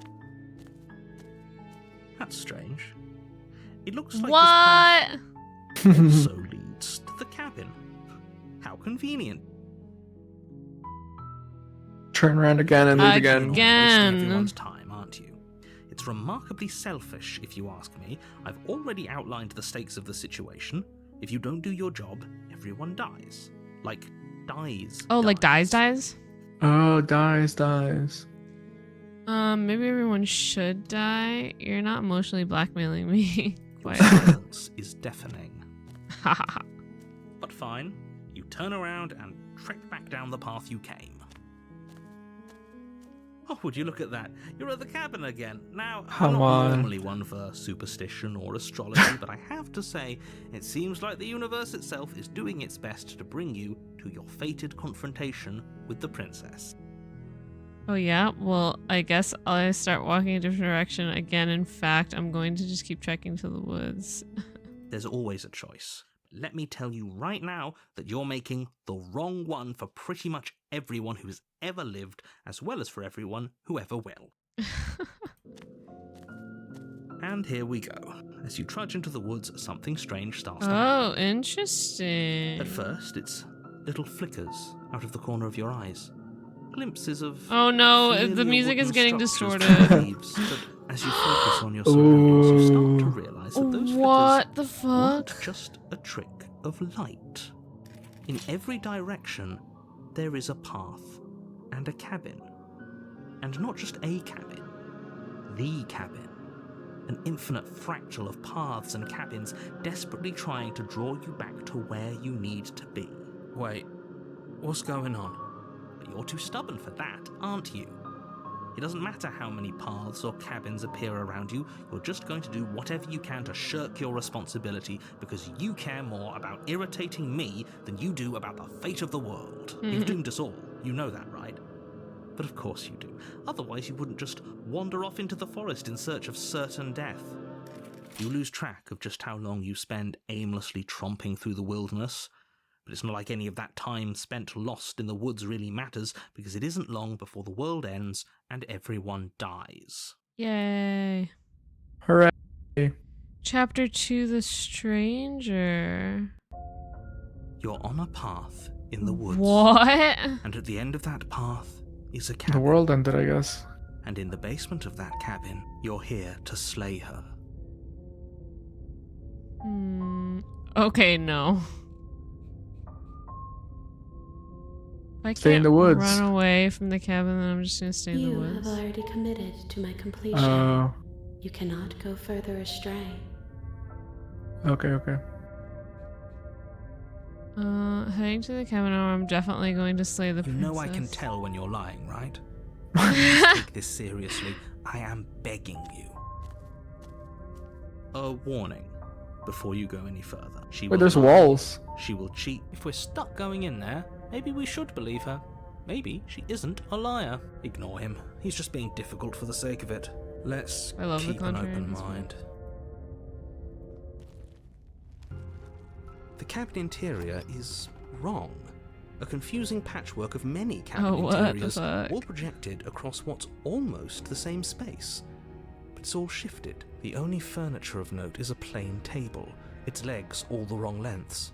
That's strange. It looks like What? this path also leads to the cabin. How convenient. Turn around again and leave again. You're wasting everyone's time, aren't you? It's remarkably selfish, if you ask me. I've already outlined the stakes of the situation. If you don't do your job, everyone dies. Like, dies. Oh, like dies? Oh, dies. Maybe everyone should die. You're not emotionally blackmailing me. Your Quite. silence is deafening. Hahaha. But fine, you turn around and trek back down the path you came. Oh, would you look at that? You're at the cabin again. Now, I'm Come not on. normally one for superstition or astrology, but I have to say, it seems like the universe itself is doing its best to bring you to your fated confrontation with the princess. Oh yeah? Well, I guess I'll start walking a different direction again. In fact, I'm going to just keep trekking to the woods. There's always a choice. Let me tell you right now that you're making the wrong one for pretty much everyone who's ever lived, as well as for everyone who ever will. And here we go. As you trudge into the woods, something strange starts to Oh, happen. interesting. At first, it's little flickers out of the corner of your eyes. Glimpses of Oh no, the familiar music is wooden getting structures distorted. through the leaves, but as you focus on your surroundings, you start to realize that those What the flickers weren't fuck? just a trick of light. In every direction, there is a path and a cabin. And not just a cabin, the cabin. An infinite fractal of paths and cabins desperately trying to draw you back to where you need to be. Wait, what's going on? But you're too stubborn for that, aren't you? It doesn't matter how many paths or cabins appear around you, you're just going to do whatever you can to shirk your responsibility because you care more about irritating me than you do about the fate of the world. You've doomed us all, you know that, right? But of course you do. Otherwise you wouldn't just wander off into the forest in search of certain death. You lose track of just how long you spend aimlessly tromping through the wilderness. But it's not like any of that time spent lost in the woods really matters, because it isn't long before the world ends and everyone dies. Yay. Hooray. Chapter 2, The Stranger. You're on a path in the woods. What? And at the end of that path is a The cabin. world ended, I guess. And in the basement of that cabin, you're here to slay her. Okay, no. If I Stay in can't the woods. run away from the cabin, then I'm just gonna stay in the You woods. have already committed to my completion. Oh, You cannot go further astray. okay. Heading to the cabin, or I'm definitely going to slay the You princess. know I can tell when you're lying, right? Please take this seriously. I am begging you. A warning before you go any further. Wait, there's walls. She will cheat. If we're stuck going in there, maybe we should believe her. Maybe she isn't a liar. Ignore him. He's just being difficult for the sake of it. Let's I love the keep an open contrarians. mind. The cabin interior is wrong. A confusing patchwork of many cabin what the interiors, fuck? all projected across what's almost the same space. But it's all shifted. The only furniture of note is a plain table, its legs all the wrong lengths.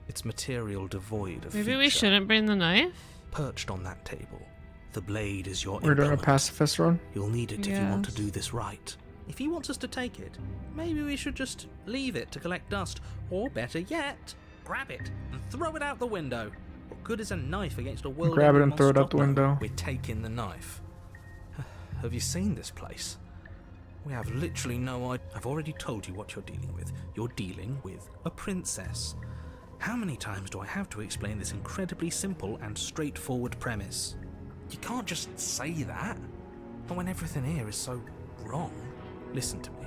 Its material devoid of Maybe we feature. shouldn't bring the knife? Perched on that table, the blade is your We're doing a implement. pacifist run. You'll need it if you want to Yes. do this right. If he wants us to take it, maybe we should just leave it to collect dust. Or better yet, grab it and throw it out the window. What good is a knife against a world? Grab it and throw it out the window. We're taking the knife. Have you seen this place? We have literally no idea. I've already told you what you're dealing with. You're dealing with a princess. How many times do I have to explain this incredibly simple and straightforward premise? You can't just say that. But when everything here is so wrong. Listen to me.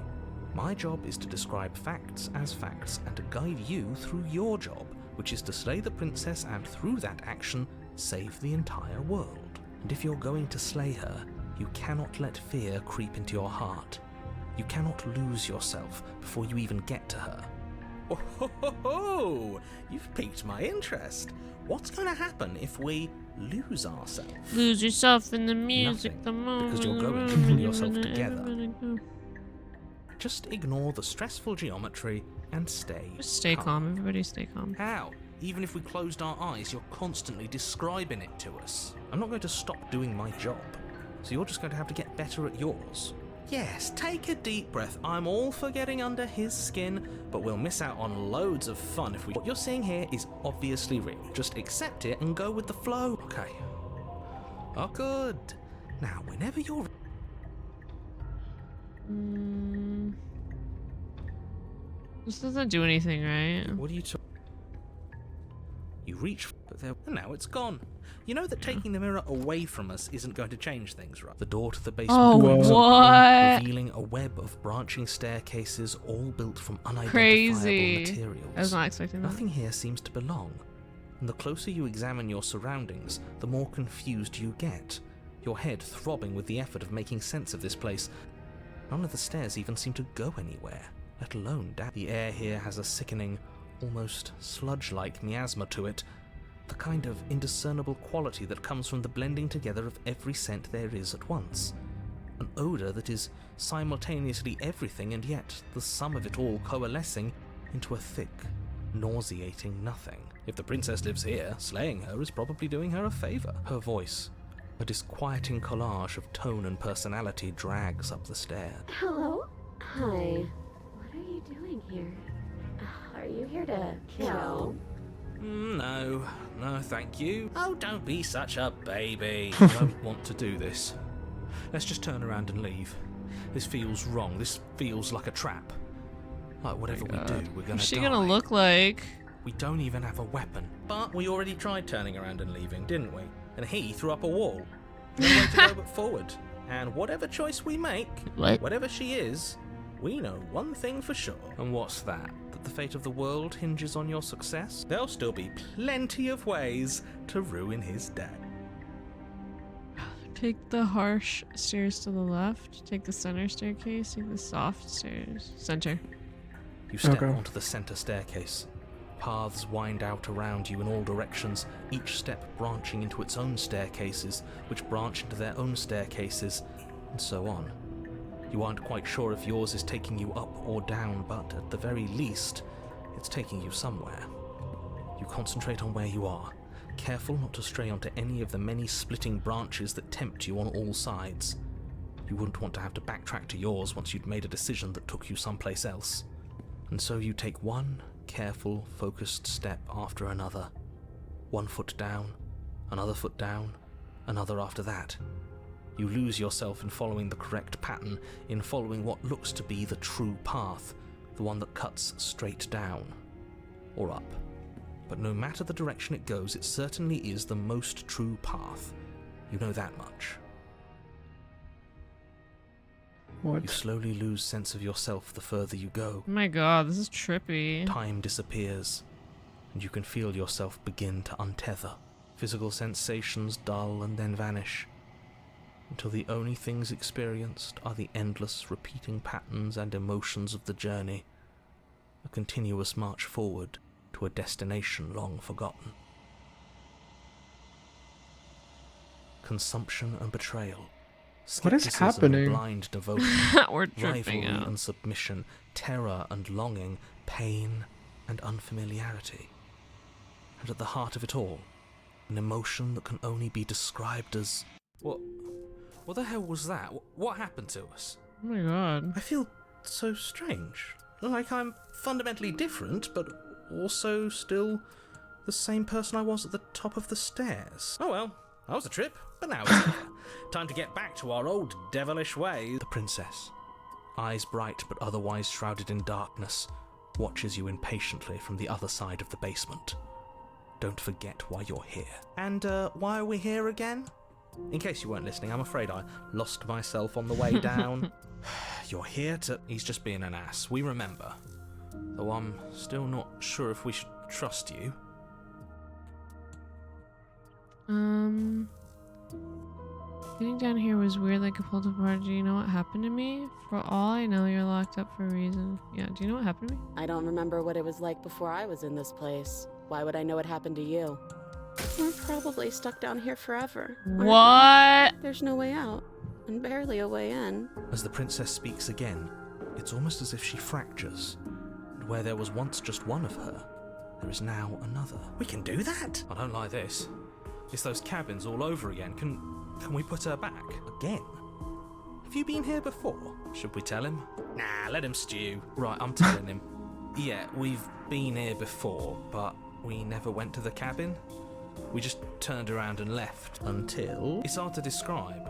My job is to describe facts as facts and to guide you through your job, which is to slay the princess and through that action, save the entire world. And if you're going to slay her, you cannot let fear creep into your heart. You cannot lose yourself before you even get to her. Oh, ho, ho, ho. You've piqued my interest. What's going to happen if we lose ourselves? Lose yourself in the music, Nothing, the moment. because you're going to pull yourself together. Just ignore the stressful geometry and stay Just stay calm, everybody stay calm. How? Even if we closed our eyes, you're constantly describing it to us. I'm not going to stop doing my job, so you're just going to have to get better at yours. Yes, take a deep breath. I'm all for getting under his skin, but we'll miss out on loads of fun if we... What you're seeing here is obviously real. Just accept it and go with the flow. Okay. Oh, good. Now, whenever you're... This doesn't do anything, right? What are you talking? You reach, but there, and now it's gone. You know that taking the mirror away from us isn't going to change things, right? The door to the basement Oh, opens, what? revealing a web of branching staircases, all built from unidentifiable Crazy. materials. I was not expecting that. Nothing here seems to belong. And the closer you examine your surroundings, the more confused you get. Your head throbbing with the effort of making sense of this place. None of the stairs even seem to go anywhere, let alone down. The air here has a sickening, almost sludge-like miasma to it, the kind of indiscernible quality that comes from the blending together of every scent there is at once. An odour that is simultaneously everything and yet the sum of it all coalescing into a thick, nauseating nothing. If the princess lives here, slaying her is probably doing her a favour. Her voice, a disquieting collage of tone and personality, drags up the stair. Hello? Hi. What are you doing here? Are you here to kill? No, thank you. Oh, don't be such a baby. I don't want to do this. Let's just turn around and leave. This feels wrong. This feels like a trap. Like whatever we do, we're gonna What's she die. gonna look like? We don't even have a weapon. But we already tried turning around and leaving, didn't we? And he threw up a wall. No way to go but forward. And whatever choice we make, whatever she is, we know one thing for sure. And what's that? That the fate of the world hinges on your success? There'll still be plenty of ways to ruin his day. Take the harsh stairs to the left. Take the center staircase. Take the soft stairs. Center. You step onto the center staircase. Paths wind out around you in all directions, each step branching into its own staircases, which branch into their own staircases, and so on. You aren't quite sure if yours is taking you up or down, but at the very least, it's taking you somewhere. You concentrate on where you are, careful not to stray onto any of the many splitting branches that tempt you on all sides. You wouldn't want to have to backtrack to yours once you'd made a decision that took you someplace else. And so you take one careful, focused step after another. One foot down, another foot down, another after that. You lose yourself in following the correct pattern, in following what looks to be the true path, the one that cuts straight down, or up. But no matter the direction it goes, it certainly is the most true path. You know that much. What? You slowly lose sense of yourself the further you go. Oh my god, this is trippy. Time disappears, and you can feel yourself begin to untether. Physical sensations dull and then vanish, until the only things experienced are the endless repeating patterns and emotions of the journey, a continuous march forward to a destination long forgotten. Consumption and betrayal. What is Skepticism happening? and blind devotion, We're tripping rivalry out. and submission, terror and longing, pain and unfamiliarity. And at the heart of it all, an emotion that can only be described as... What the hell was that? What happened to us? Oh my god. I feel so strange. Like I'm fundamentally different, but also still the same person I was at the top of the stairs. Oh well, that was a trip, but now it's over. Time to get back to our old devilish ways. The princess, eyes bright but otherwise shrouded in darkness, watches you impatiently from the other side of the basement. Don't forget why you're here. And why are we here again? In case you weren't listening, I'm afraid I lost myself on the way down. You're here to... He's just being an ass, we remember. Though I'm still not sure if we should trust you. Getting down here was weird, like I pulled apart. Do you know what happened to me? For all I know, you're locked up for a reason. Yeah, do you know what happened to me? I don't remember what it was like before I was in this place. Why would I know what happened to you? We're probably stuck down here forever. aren't What? we? There's no way out, and barely a way in. As the princess speaks again, it's almost as if she fractures. And where there was once just one of her, there is now another. We can do that? I don't like this. It's those cabins all over again. Can we put her back? Again? Have you been here before? Should we tell him? Nah, let him stew. Right, I'm telling him. Yeah, we've been here before, but we never went to the cabin. We just turned around and left until... It's hard to describe.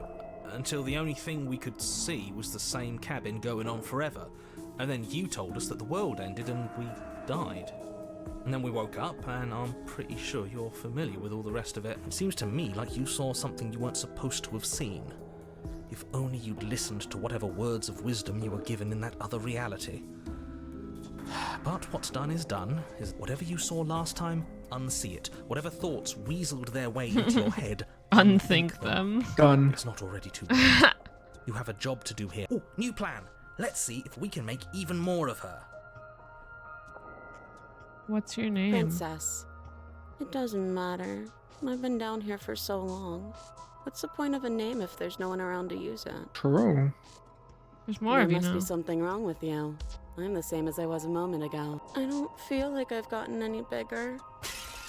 Until the only thing we could see was the same cabin going on forever. And then you told us that the world ended and we died. And then we woke up, and I'm pretty sure you're familiar with all the rest of it. It seems to me like you saw something you weren't supposed to have seen. If only you'd listened to whatever words of wisdom you were given in that other reality. But what's done is done. Is whatever you saw last time, unsee it. Whatever thoughts weaseled their way into your head, Unthink them. Done. It's not already too late. You have a job to do here. Oh, new plan. Let's see if we can make even more of her. What's your name? Princess. It doesn't matter. I've been down here for so long. What's the point of a name if there's no one around to use it? True. There's more There of you must now. be something wrong with you. I'm the same as I was a moment ago. I don't feel like I've gotten any bigger.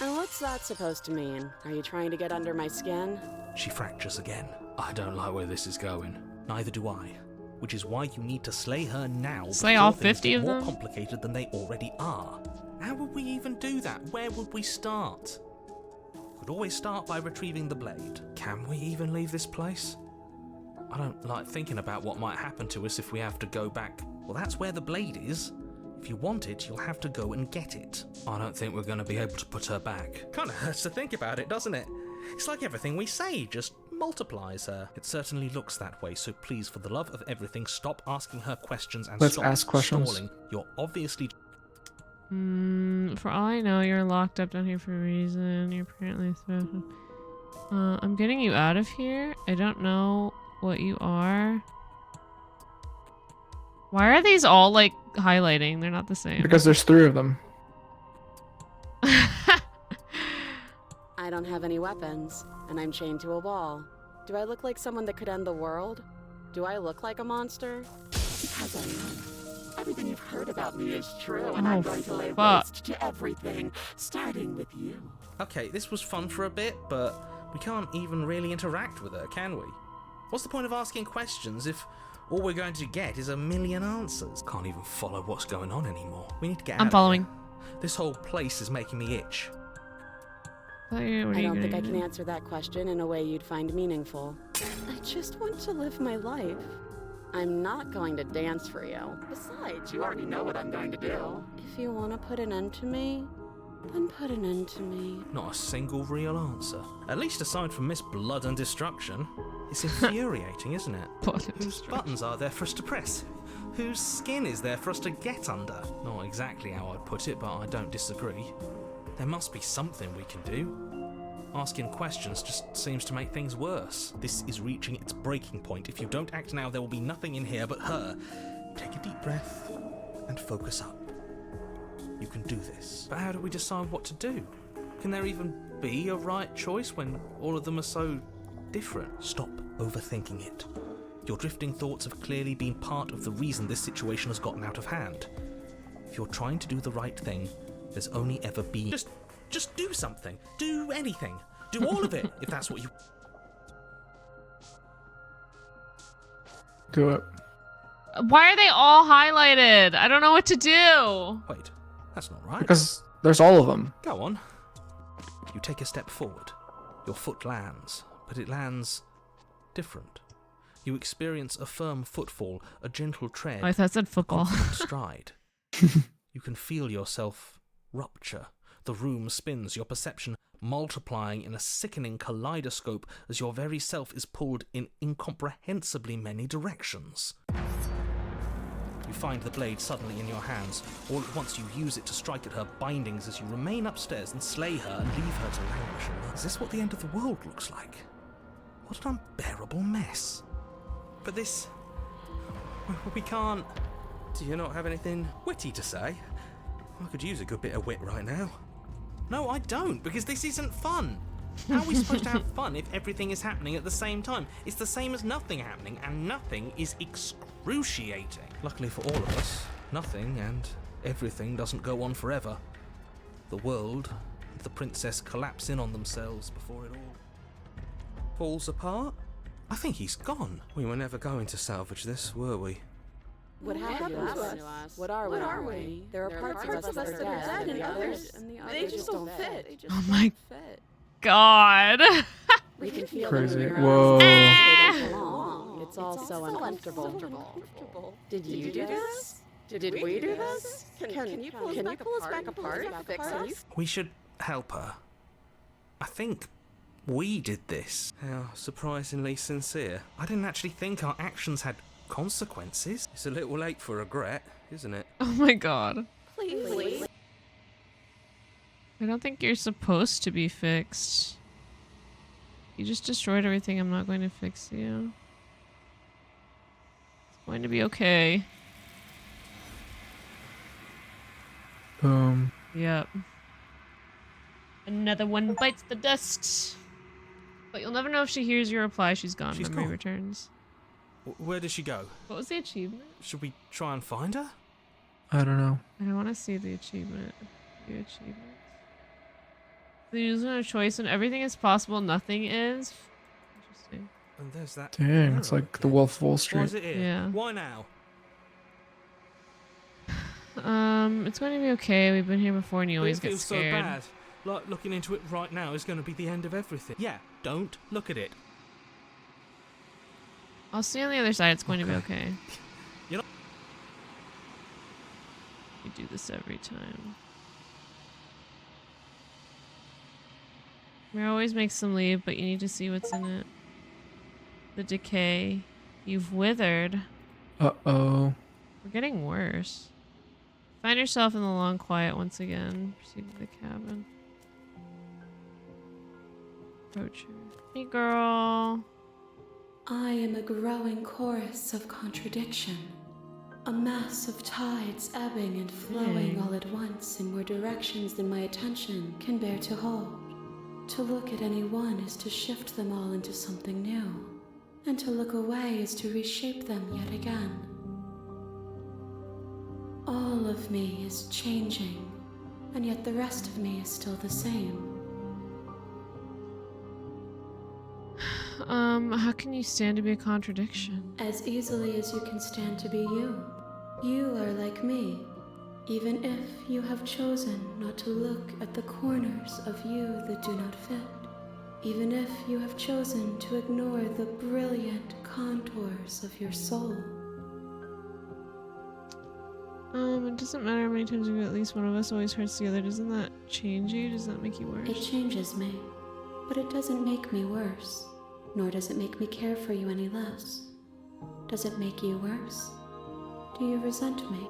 And what's that supposed to mean? Are you trying to get under my skin? She fractures again. I don't like where this is going. Neither do I. Which is why you need to slay her now. Slay before all things 50 get of more them? complicated than they already are. How would we even do that? Where would we start? We'd always start by retrieving the blade. Can we even leave this place? I don't like thinking about what might happen to us if we have to go back. Well, that's where the blade is. If you want it, you'll have to go and get it. I don't think we're going to be able to put her back. Kind of hurts to think about it, doesn't it? It's like everything we say just multiplies her. It certainly looks that way, so please, for the love of everything, stop asking her questions and Let's stop ask questions. stalling. You're obviously... For all I know, you're locked up down here for a reason. You're apparently I'm getting you out of here. I don't know what you are. Why are these all like highlighting? They're not the same. Because there's 3 of them. I don't have any weapons, and I'm chained to a wall. Do I look like someone that could end the world? Do I look like a monster? Because I am. Everything you've heard about me is true, and Oh, I'm going to lay fuck. waste to everything, starting with you. Okay, this was fun for a bit, but we can't even really interact with her, can we? What's the point of asking questions if all we're going to get is a million answers? Can't even follow what's going on anymore. We need to get out I'm of following. here. This whole place is making me itch. What are you I don't think gonna I can do? answer that question in a way you'd find meaningful. I just want to live my life. I'm not going to dance for you. Besides, you already know what I'm going to do. If you want to put an end to me, then put an end to me. Not a single real answer. At least aside from Miss Blood and Destruction. It's infuriating, isn't it? Whose buttons are there for us to press? Whose skin is there for us to get under? Not exactly how I'd put it, but I don't disagree. There must be something we can do. Asking questions just seems to make things worse. This is reaching its breaking point. If you don't act now, there will be nothing in here but her. Take a deep breath and focus up. You can do this. But how do we decide what to do? Can there even be a right choice when all of them are so different? Stop overthinking it. Your drifting thoughts have clearly been part of the reason this situation has gotten out of hand. If you're trying to do the right thing, there's only ever been... Just do something. Do anything. Do all of it, if that's what you... Do it. Why are they all highlighted? I don't know what to do. Wait, that's not right. Because there's all of them. Go on. You take a step forward. Your foot lands, but it lands different. You experience a firm footfall, a gentle tread, Oh, I thought it said football. confident stride. You can feel yourself rupture. The room spins, your perception multiplying in a sickening kaleidoscope as your very self is pulled in incomprehensibly many directions. You find the blade suddenly in your hands. All at once you use it to strike at her bindings as you remain upstairs and slay her and leave her to languish. Is this what the end of the world looks like? What an unbearable mess. But this... we can't... Do you not have anything witty to say? I could use a good bit of wit right now. No, I don't, because this isn't fun. How are we supposed to have fun if everything is happening at the same time? It's the same as nothing happening, and nothing is excruciating. Luckily for all of us, nothing and everything doesn't go on forever. The world and the princess collapse in on themselves before it all falls apart. I think he's gone. We were never going to salvage this, were we? What happened to us? What are we? There are parts of us that are dead, and the others just don't fit. Oh my god. We can feel Crazy. them in our Whoa. own space, they don't belong. It's all so uncomfortable. Did you do this? Did we do this? Can you pull us back apart and fix us? We should help her. I think we did this. How surprisingly sincere. I didn't actually think our actions had consequences. It's a little late for regret, isn't it? Oh my god. Please. I don't think you're supposed to be fixed. You just destroyed everything. I'm not going to fix you. It's going to be okay. Boom. Yep. Another one bites the dust. But you'll never know if she hears your reply. She's gone. She's Memory gone. returns. Where did she go? What was the achievement? Should we try and find her? I don't know. I don't want to see the achievement. The achievement. The user a choice when everything is possible, nothing is. Interesting. And there's that. Dang, it's like the Wolf of Wall Why Street. is it here? Yeah. Why now? It's going to be okay. We've been here before and you always It get feels scared. so bad. Like looking into it right now is going to be the end of everything. Yeah, don't look at it. I'll see you on the other side. It's going to be okay. You know. You do this every time. Mir always makes them leave, but you need to see what's in it. The decay. You've withered. Uh-oh. We're getting worse. Find yourself in the long quiet once again. Proceed to the cabin. Approach her. Hey, girl. I am a growing chorus of contradiction. A mass of tides ebbing and flowing all at once in more directions than my attention can bear to hold. To look at any one is to shift them all into something new, and to look away is to reshape them yet again. All of me is changing, and yet the rest of me is still the same. How can you stand to be a contradiction? As easily as you can stand to be you. You are like me, even if you have chosen not to look at the corners of you that do not fit. Even if you have chosen to ignore the brilliant contours of your soul. It doesn't matter how many times you go, at least one of us always hurts the other. Doesn't that change you? Does that make you worse? It changes me, but it doesn't make me worse, nor does it make me care for you any less. Does it make you worse? Do you resent me?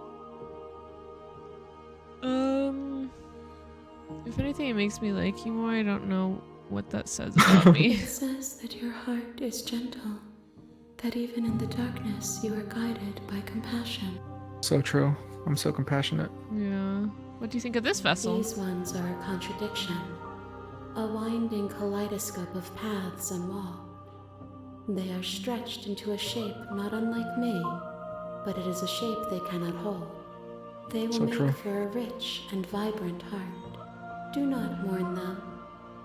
If anything, it makes me like you more. I don't know what that says about me. It says that your heart is gentle, that even in the darkness you are guided by compassion. So true. I'm so compassionate. Yeah. What do you think of this vessel? These ones are a contradiction, a winding kaleidoscope of paths and wall. They are stretched into a shape not unlike me, but it is a shape they cannot hold. They will So make true. for a rich and vibrant heart. Do not mourn them,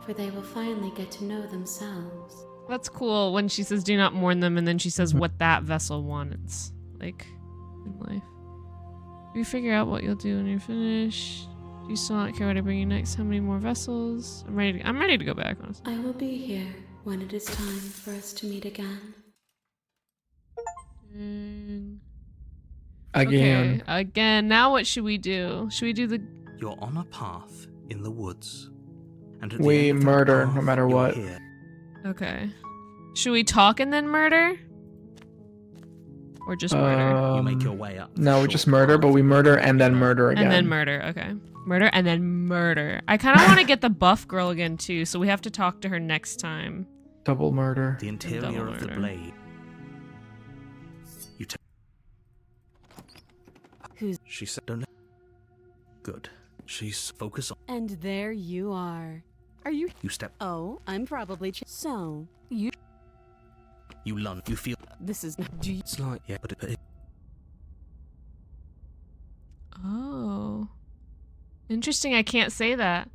for they will finally get to know themselves. That's cool when she says do not mourn them and then she says what that vessel wants. Like, in life. You figure out what you'll do when you're finished. Do you still not care what I bring you next? How many more vessels? I'm ready to go back, honestly. I will be here when it is time for us to meet again. Again. Okay, again. Now what should we do? Should we do the... You're on a path in the woods. And at the We end of that murder path, no matter you're what. here. Okay. Should we talk and then murder? Or just murder? You make your way up. No, we short just murder, but we murder and then murder again. And then murder, okay. Murder and then murder. I kind of want to get the buff girl again too, so we have to talk to her next time. Double murder. The interior Double of the murder. blade. You take. Who's- She said, "Don't." Good. She's focused on. And there you are. Are you? You step. Oh, I'm probably. So you. You lunge. You feel. This is. Do you? It's like yeah, but it Oh. Interesting, I can't say that.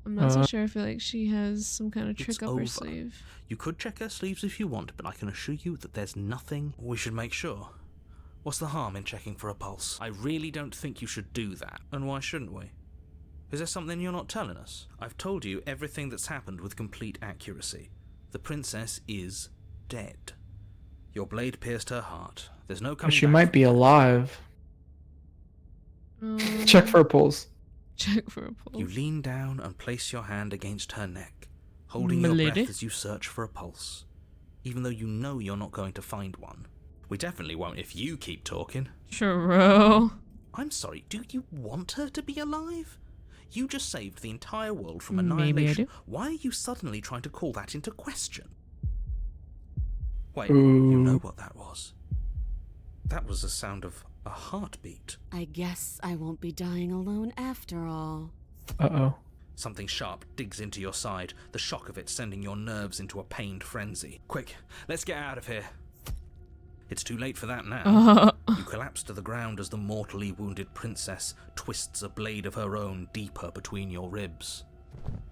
I'm not so sure. I feel like she has some kind of trick It's up her over. sleeve. You could check her sleeves if you want, but I can assure you that there's nothing. We should make sure. What's the harm in checking for a pulse? I really don't think you should do that. And why shouldn't we? Is there something you're not telling us? I've told you everything that's happened with complete accuracy. The princess is dead. Your blade pierced her heart. There's no coming She back might from be that. alive. Check for a pulse. Check for a pulse. You lean down and place your hand against her neck, holding My your lady. breath as you search for a pulse, even though you know you're not going to find one. We definitely won't if you keep talking. Churro. I'm sorry, do you want her to be alive? You just saved the entire world from Maybe I annihilation. do. Why are you suddenly trying to call that into question? Wait, Ooh. you know what that was? That was the sound of a heartbeat. I guess I won't be dying alone after all. Uh-oh. Something sharp digs into your side, the shock of it sending your nerves into a pained frenzy. Quick, let's get out of here. It's too late for that now. You collapse to the ground as the mortally wounded princess twists a blade of her own deeper between your ribs.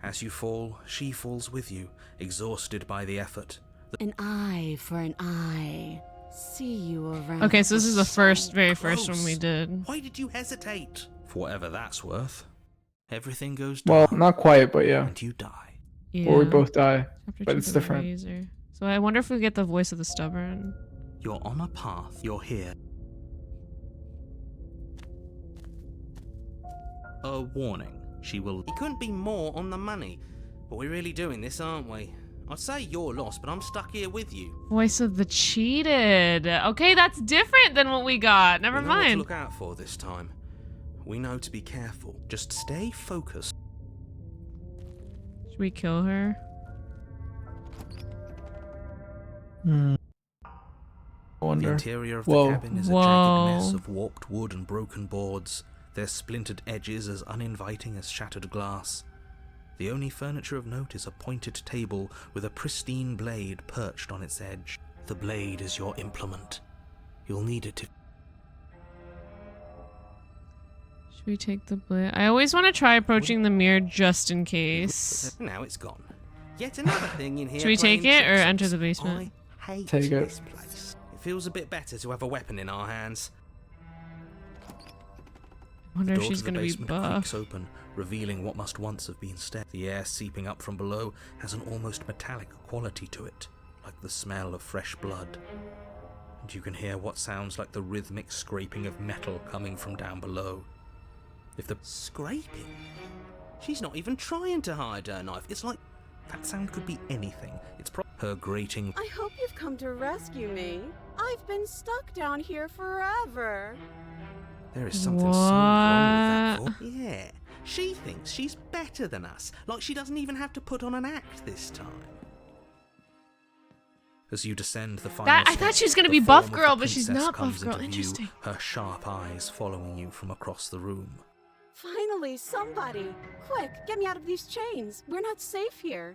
As you fall, she falls with you, exhausted by the effort. An eye for an eye. See you around. Okay, so this is the very first one we did. Why did you hesitate? For whatever that's worth. Everything goes Well, dark, not quite, but yeah. and you die. Yeah. Or we both die. Chapter but 2 it's for the different. razor. So I wonder if we get the voice of the stubborn. You're on a path. You're here. A warning. She will... He couldn't be more on the money. But we're really doing this, aren't we? I'd say you're lost, but I'm stuck here with you. Voice of the cheated. Okay, that's different than what we got. Never We know what to mind. look out for this time. We know to be careful. Just stay focused. Should we kill her? I The wonder. interior of the Whoa. cabin is a Whoa. jagged mess of warped wood and broken boards, their splintered edges as uninviting as shattered glass. The only furniture of note is a pointed table with a pristine blade perched on its edge. The blade is your implement. You'll need it to... Should we take the blade? I always want to try approaching the mirror just in case. Now it's gone. Yet another thing in here. Should we take playing it or tricks. enter the basement? I hate Take it. this place. It feels a bit better to have a weapon in our hands. I wonder The if door she's to the gonna be basement buff. creaks open, revealing what must once have been steps. The air seeping up from below has an almost metallic quality to it, like the smell of fresh blood. And you can hear what sounds like the rhythmic scraping of metal coming from down below. If the... Scraping? She's not even trying to hide her knife. It's like... That sound could be anything. It's her grating... I hope you've come to rescue me. I've been stuck down here forever. There is something so wrong with What? that voice. Yeah, she thinks she's better than us, like she doesn't even have to put on an act this time. As you descend the final I thought steps, she was gonna the be buff form of girl, the but she's princess not comes buff girl. into view, Interesting. her sharp eyes following you from across the room. Finally, somebody. Quick, get me out of these chains. We're not safe here.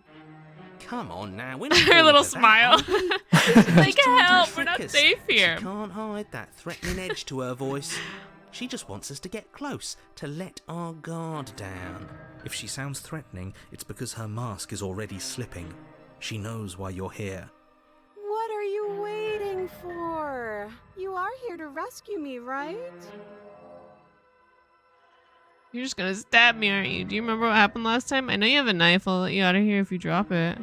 Come on now, we're not Her falling little for that, smile. are we? Like, She's trying to help, we're trick not us. safe here. She can't hide that threatening edge to her voice. She just wants us to get close, to let our guard down. If she sounds threatening, it's because her mask is already slipping. She knows why you're here. What are you waiting for? You are here to rescue me, right? You're just gonna stab me, aren't you? Do you remember what happened last time? I know you have a knife. I'll let you out of here if you drop it.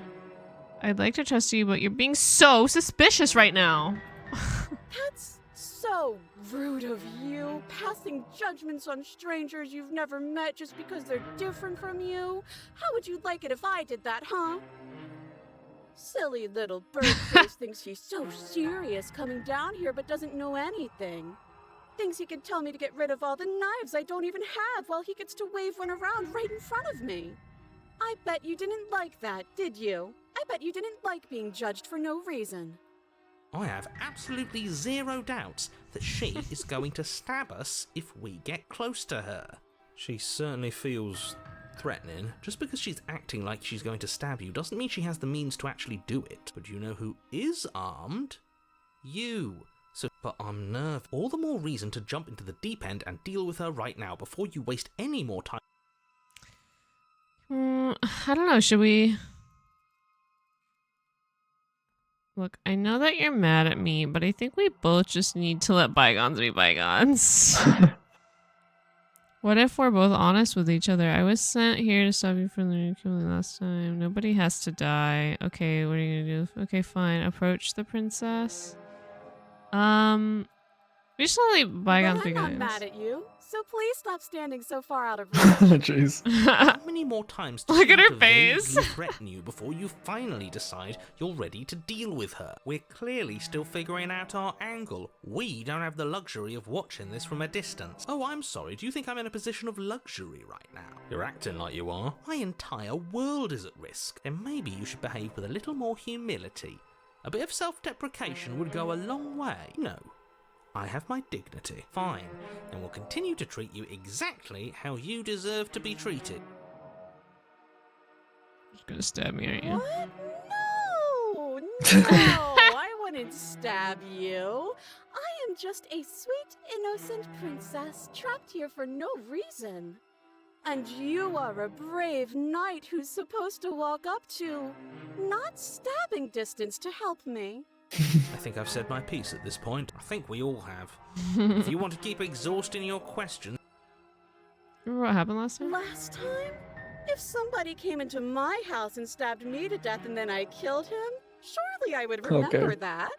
I'd like to trust you, but you're being so suspicious right now. That's so rude of you, passing judgments on strangers you've never met just because they're different from you. How would you like it if I did that, huh? Silly little birdface thinks he's so serious coming down here but doesn't know anything. Thinks he can tell me to get rid of all the knives I don't even have while he gets to wave one around right in front of me. I bet you didn't like that, did you? I bet you didn't like being judged for no reason. I have absolutely zero doubts that she is going to stab us if we get close to her. She certainly feels threatening. Just because she's acting like she's going to stab you doesn't mean she has the means to actually do it. But you know who is armed? You. So, but I'm nervous. All the more reason to jump into the deep end and deal with her right now before you waste any more time. I don't know. Should we... Look, I know that you're mad at me, but I think we both just need to let bygones be bygones. What if we're both honest with each other? I was sent here to stop you from the killing last time. Nobody has to die. Okay, what are you gonna do? Okay, fine. Approach the princess. We just want to leave bygones But I'm not bygones. mad at you, so please stop standing so far out of reach. Jeez. How many more times do Look you at her need to vaguely face. threaten you before you finally decide you're ready to deal with her? We're clearly still figuring out our angle. We don't have the luxury of watching this from a distance. Oh, I'm sorry. Do you think I'm in a position of luxury right now? You're acting like you are. My entire world is at risk. And maybe you should behave with a little more humility. A bit of self-deprecation would go a long way. No. I have my dignity. Fine. And will continue to treat you exactly how you deserve to be treated. You're gonna stab me, aren't you? What? No, I wouldn't stab you. I am just a sweet, innocent princess trapped here for no reason. And you are a brave knight who's supposed to walk up to, not stabbing distance to help me. I think I've said my piece at this point. I think we all have. If you want to keep exhausting your questions... Remember what happened last time? Last time? If somebody came into my house and stabbed me to death and then I killed him, surely I would remember that.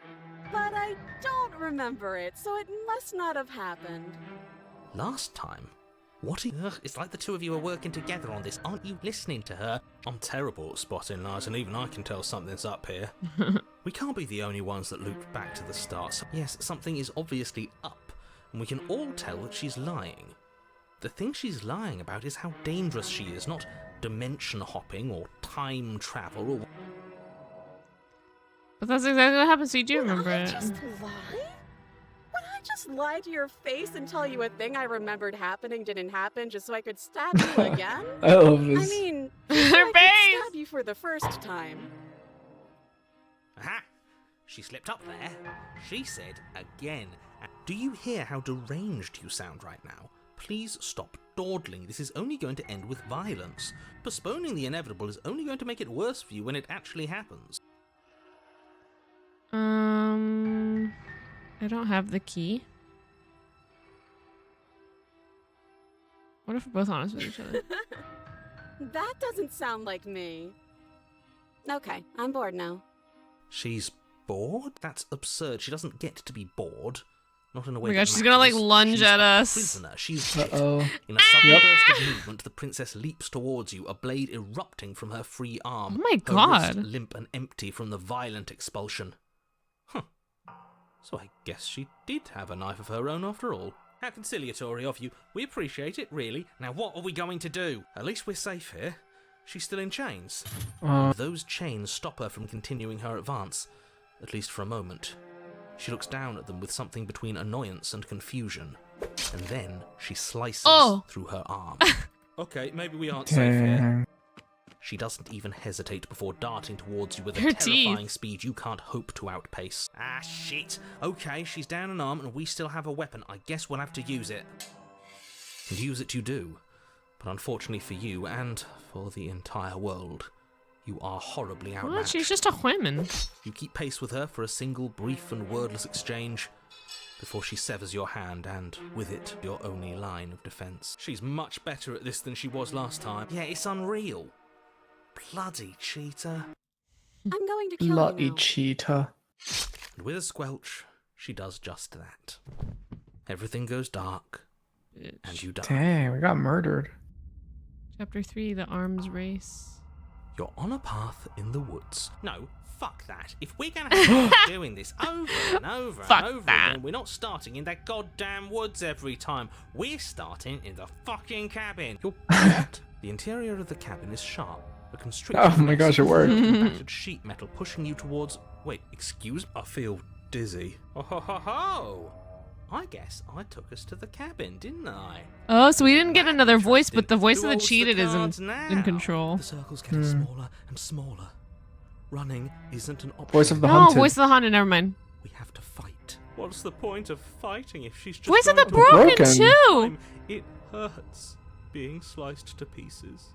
But I don't remember it, so it must not have happened. Last time? What are you... Ugh, it's like the two of you are working together on this. Aren't you listening to her? I'm terrible at spotting lies, and even I can tell something's up here. We can't be the only ones that looped back to the start. So yes, something is obviously up, and we can all tell that she's lying. The thing she's lying about is how dangerous she is, not dimension hopping or time travel or... But that's exactly what happened, so you do remember Would I it. just lie? Would I just lie to your face and tell you a thing I remembered happening didn't happen just so I could stab you again? I love this. I mean, Her I could face! stab you for the first time. Aha! She slipped up there. She said again. Do you hear how deranged you sound right now? Please stop dawdling. This is only going to end with violence. Postponing the inevitable is only going to make it worse for you when it actually happens. I don't have the key. What if we're both honest with each other? That doesn't sound like me. Okay, I'm bored now. She's bored? That's absurd. She doesn't get to be bored. Not in a way Oh my that gosh, she's gonna like matters. lunge She's at a us. Prisoner. She's Uh-oh. in a sudden burst of movement, the princess leaps towards you, a blade erupting from her free arm. Oh my Her wrist god. limp and empty from the violent expulsion. Huh. So I guess she did have a knife of her own after all. How conciliatory of you. We appreciate it, really. Now what are we going to do? At least we're safe here. She's still in chains. Those chains stop her from continuing her advance, at least for a moment. She looks down at them with something between annoyance and confusion, and then she slices through her arm. Okay, maybe we aren't safe here. She doesn't even hesitate before darting towards you with a Her terrifying teeth. speed you can't hope to outpace. Ah, shit. Okay, she's down an arm and we still have a weapon. I guess we'll have to use it. And use it you do. But unfortunately for you, and for the entire world, you are horribly Well, outmatched. she's just a woman. You keep pace with her for a single brief and wordless exchange before she severs your hand and, with it, your only line of defence. She's much better at this than she was last time. Yeah, it's unreal. Bloody cheater. I'm going to kill Bloody you now. cheetah. And with a squelch, she does just that. Everything goes dark, and you die. Dang, we got murdered. Chapter 3, The Arms Race. You're on a path in the woods. No, fuck that. If we're gonna have to keep doing this over and over Fuck and over that. again, we're not starting in that goddamn woods every time. We're starting in the fucking cabin. You're what? The interior of the cabin is sharp. A constricted Oh my gosh, it worked. battered sheet metal pushing you towards... Wait, excuse me? I feel dizzy. Oh ho ho ho! I guess I took us to the cabin, didn't I? Oh, so we didn't get another voice, but the voice Who of the holds cheated is cards now? in control. The circle's getting smaller and smaller. Running isn't an option. Voice of the No, hunted. Voice of the Haunted, never mind. We have to fight. What's the point of fighting if she's just Voice of the going to Broken, Broken. too! It hurts being sliced to pieces.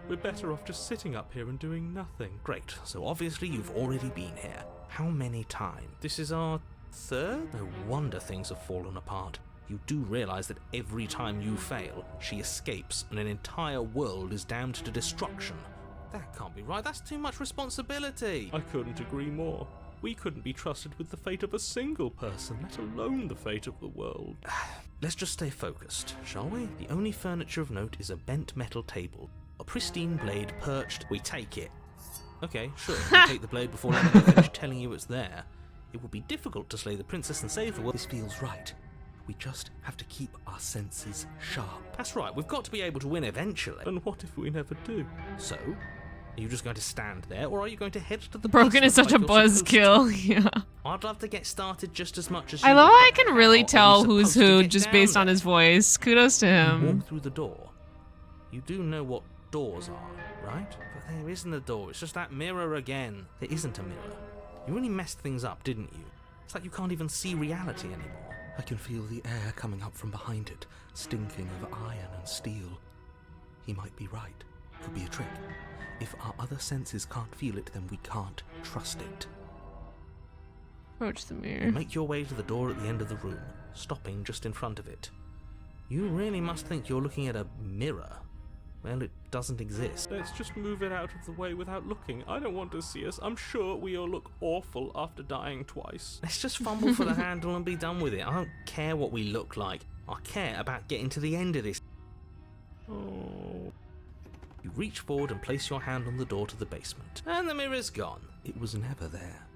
We're better off just sitting up here and doing nothing. Great, so obviously you've already been here. How many times? This is our third? No wonder things have fallen apart. You do realise that every time you fail, she escapes and an entire world is damned to destruction. That can't be right, that's too much responsibility. I couldn't agree more. We couldn't be trusted with the fate of a single person, let alone the fate of the world. Let's just stay focused, shall we? The only furniture of note is a bent metal table. A pristine blade perched. We take it. Okay, sure, we take the blade before letting her finish telling you it's there. It will be difficult to slay the princess and save the world. This feels right. We just have to keep our senses sharp. That's right, we've got to be able to win eventually. And what if we never do? So, are you just going to stand there, or are you going to head to the Broken is basement such a like you're supposed buzzkill. Yeah. to? I'd love to get started just as much as you I love would, how I but can really how are tell we who's supposed to who get just down based on there? his voice. Kudos to You him. walk through the door. You do know what doors are, right? But there isn't a door, it's just that mirror again. There isn't a mirror. You really messed things up, didn't you? It's like you can't even see reality anymore. I can feel the air coming up from behind it, stinking of iron and steel. He might be right. Could be a trick. If our other senses can't feel it, then we can't trust it. Approach the mirror. You make your way to the door at the end of the room, stopping just in front of it. You really must think you're looking at a mirror. Well, it doesn't exist. Let's just move it out of the way without looking. I don't want to see us. I'm sure we all look awful after dying twice. Let's just fumble for the handle and be done with it. I don't care what we look like. I care about getting to the end of this. Oh. You reach forward and place your hand on the door to the basement. And the mirror's gone. It was never there.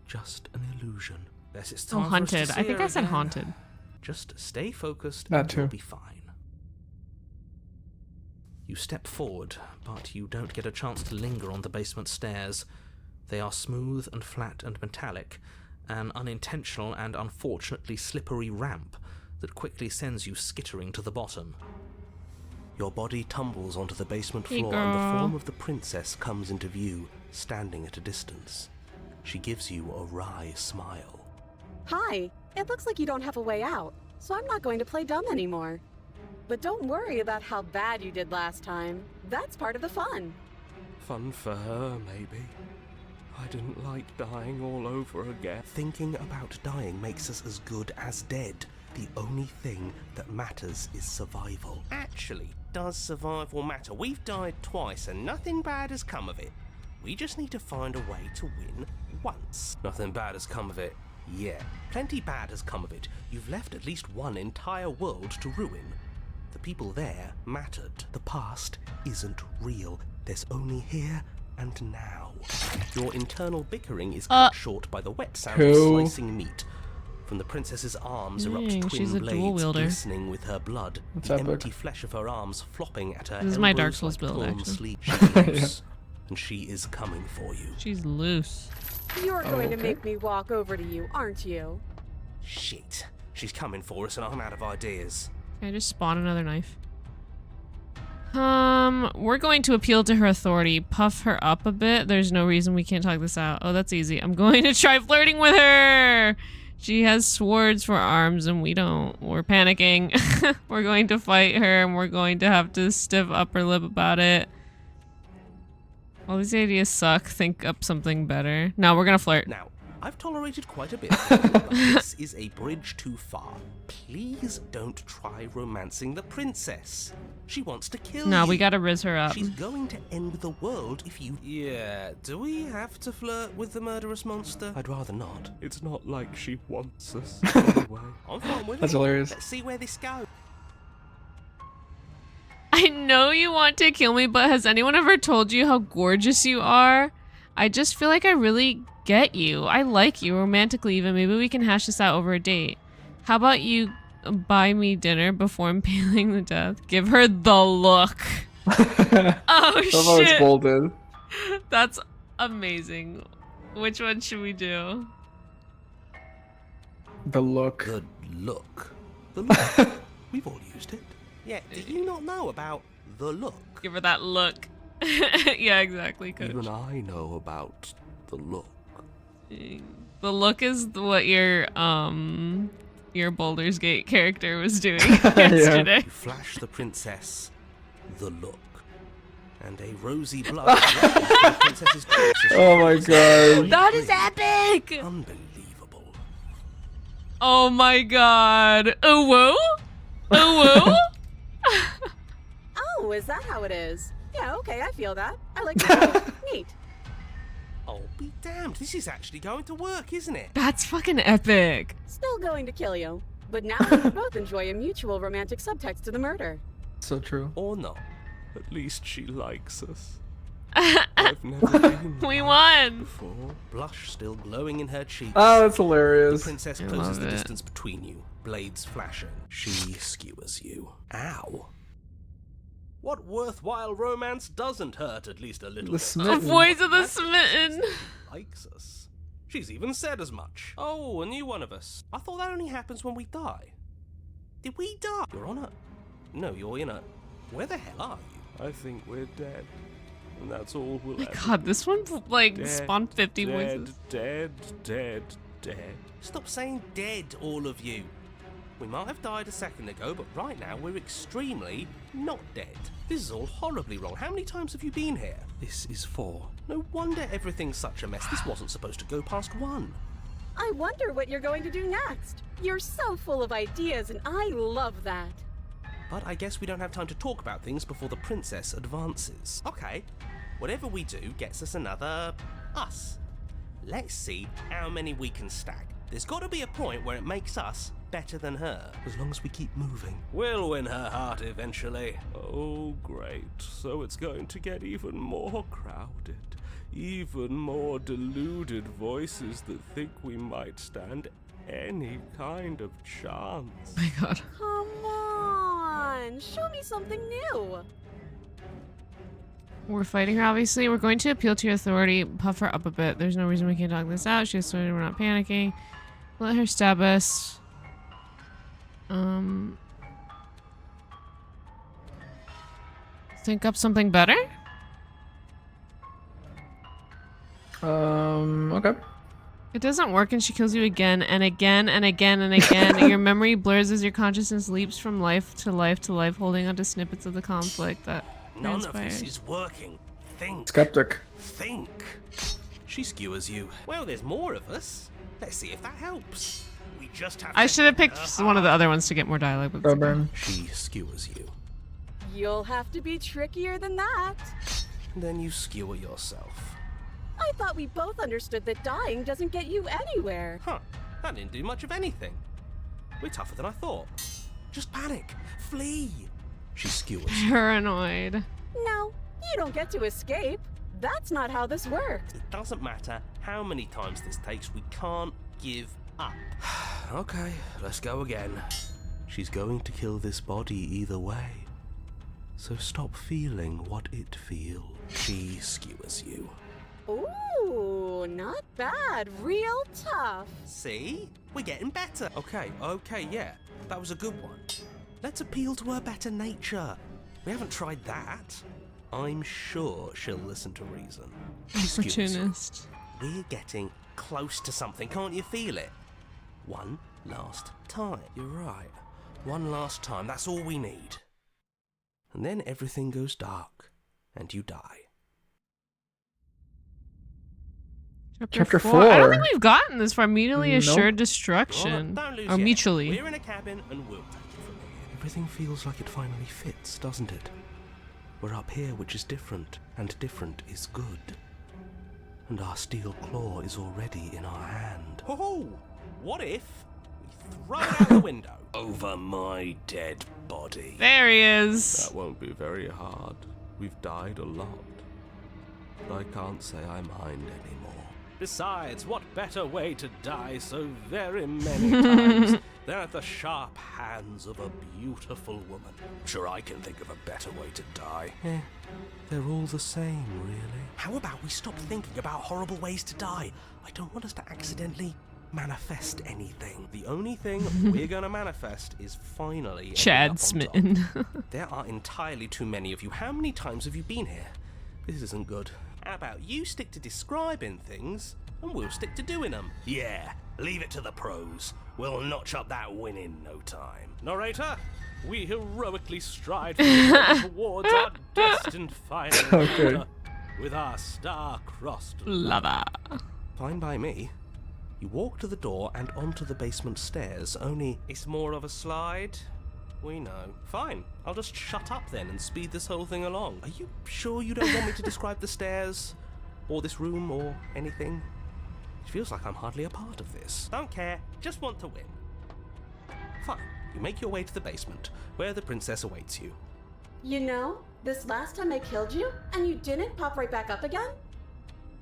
Just an illusion. Guess it's time for us to haunted. see I think her I said again. haunted. Just stay focused That and too. you'll be fine. You step forward, but you don't get a chance to linger on the basement stairs. They are smooth and flat and metallic, an unintentional and unfortunately slippery ramp that quickly sends you skittering to the bottom. Your body tumbles onto the basement Hey, floor and the girl. form of the princess comes into view, standing at a distance. She gives you a wry smile. Hi, it looks like you don't have a way out, so I'm not going to play dumb anymore. But don't worry about how bad you did last time. That's part of the fun. Fun for her, maybe. I didn't like dying all over again. Thinking about dying makes us as good as dead. The only thing that matters is survival. Actually, does survival matter? We've died twice and nothing bad has come of it. We just need to find a way to win once. Nothing bad has come of it. Yeah, plenty bad has come of it. You've left at least one entire world to ruin. The people there mattered. The past isn't real. There's only here and now. Your internal bickering is cut short by the wet sound of Cool. slicing meat. From the princess's arms erupt Dang, she's twin a dual blades wielder. glistening with her blood. That's The epic. empty flesh of her arms flopping at her This is my Dark elbows Souls like build, torn actually. sleep. She's loose, and she is coming for you. She's loose. You're going to okay. make me walk over to you, aren't you? Shit. She's coming for us and I'm out of ideas. Can I just spawn another knife? We're going to appeal to her authority, puff her up a bit. There's no reason we can't talk this out. Oh, that's easy. I'm going to try flirting with her. She has swords for arms and we don't. We're panicking. We're going to fight her and we're going to have to stiff upper lip about it. All these ideas suck. Think up something better. No, we're gonna flirt. Now, I've tolerated quite a bit, but this is a bridge too far. Please don't try romancing the princess. She wants to kill you. No, we gotta riz her up. She's going to end the world if you... Yeah, do we have to flirt with the murderous monster? I'd rather not. It's not like she wants us anyway. I'm fine with That's it. hilarious. Let's see where this goes. I know you want to kill me, but has anyone ever told you how gorgeous you are? I just feel like I really get you. I like you, romantically even. Maybe we can hash this out over a date. How about you buy me dinner before impaling the death? Give her the look. Oh, Somehow it's shit. bolded. That's amazing. Which one should we do? The look. Good look. The look. We've all used it. Yeah, do you not know about the look? Give her that look. Yeah, exactly, coach. Even I know about the look. The look is what your Baldur's Gate character was doing yesterday. You flash the princess the look. And a rosy blood rushes to the princess's corpse as she Oh my god. That is epic! Unbelievable. Oh my god. Oh whoa? Oh whoa? Oh, is that how it is? Yeah, okay, I feel that. I like that. Neat. Oh, be damned. This is actually going to work, isn't it? That's fucking epic. Still going to kill you. But now we can both enjoy a mutual romantic subtext to the murder. So true. Or not. At least she likes us. I've never been We like won. before. Blush still glowing in her cheeks. Oh, that's The hilarious. princess I closes love the it. distance between you, blades flashing. She skewers you. Ow. What worthwhile romance doesn't hurt at least a little The bit? The smitten. voice of the That's what smitten. she likes us. She's even said as much. Oh, a new one of us. I thought that only happens when we die. Did we die? You're on a... No, you're in a... Where the hell are you? I think we're dead. And that's all we'll ever God, be. this one like Dead, spawned 50 dead, voices. dead. Stop saying dead, all of you. We might have died a second ago, but right now we're extremely not dead. This is all horribly wrong. How many times have you been here? This is 4. No wonder everything's such a mess. This wasn't supposed to go past 1. I wonder what you're going to do next. You're so full of ideas, and I love that. But I guess we don't have time to talk about things before the princess advances. Okay, whatever we do gets us another us. Let's see how many we can stack. There's got to be a point where it makes us better than her. As long as we keep moving, we'll win her heart eventually. Oh, great. So it's going to get even more crowded. Even more deluded voices that think we might stand any kind of chance. Oh my God. Come on, show me something new. We're fighting her, obviously. We're going to appeal to your authority, puff her up a bit. There's no reason we can't talk this out. She's sorry we're not panicking. Let her stab us. Think up something better? Okay. It doesn't work and she kills you again and again and again and again. And your memory blurs as your consciousness leaps from life to life to life, holding onto snippets of the conflict that None transpires. of this is working. Think. Skeptic. Think. She skewers you. Well, there's more of us. Let's see if that helps. We just have I to should have picked one of the other ones to get more dialogue. But it's okay. Stubborn. She skewers you. You'll have to be trickier than that. Then you skewer yourself. I thought we both understood that dying doesn't get you anywhere. Huh. That didn't do much of anything. We're tougher than I thought. Just panic. Flee. She skewers you. Paranoid. No, you don't get to escape. That's not how this works. It doesn't matter how many times this takes. We can't give up. Okay, let's go again. She's going to kill this body either way. So stop feeling what it feels. She skewers you. Ooh, not bad. Real tough. See? We're getting better. Okay, yeah. That was a good one. Let's appeal to her better nature. We haven't tried that. I'm sure she'll listen to reason. She skewers you. Opportunist. We're getting close to something. Can't you feel it? One last time. You're right. One last time. That's all we need. And then everything goes dark, and you die. Chapter 4. I don't think we've gotten this far. Mutually Nope. assured destruction. Don't lose Or yet. mutually. We're in a cabin, and we'll take it from here. Everything feels like it finally fits, doesn't it? We're up here, which is different, and different is good. And our steel claw is already in our hand. Oh, what if we throw it out the window over my dead body? There he is. That won't be very hard. We've died a lot. But I can't say I mind anymore. Besides, what better way to die so very many times than at the sharp hands of a beautiful woman? Sure, I can think of a better way to die. They're all the same, really. How about we stop thinking about horrible ways to die? I don't want us to accidentally manifest anything. The only thing we're gonna manifest is finally ending up Chad on smitten. top. There are entirely too many of you. How many times have you been here? This isn't good. How about you stick to describing things, and we'll stick to doing them? Yeah, leave it to the pros. We'll notch up that win in no time. Narrator, we heroically stride forward towards our destined final Okay. encounter with our star-crossed Lava. Fine by me. You walk to the door and onto the basement stairs, only it's more of a slide. We know. Fine, I'll just shut up then and speed this whole thing along. Are you sure you don't want me to describe the stairs? Or this room, or anything? It feels like I'm hardly a part of this. Don't care, just want to win. Fine, you make your way to the basement, where the princess awaits you. You know, this last time I killed you, and you didn't pop right back up again?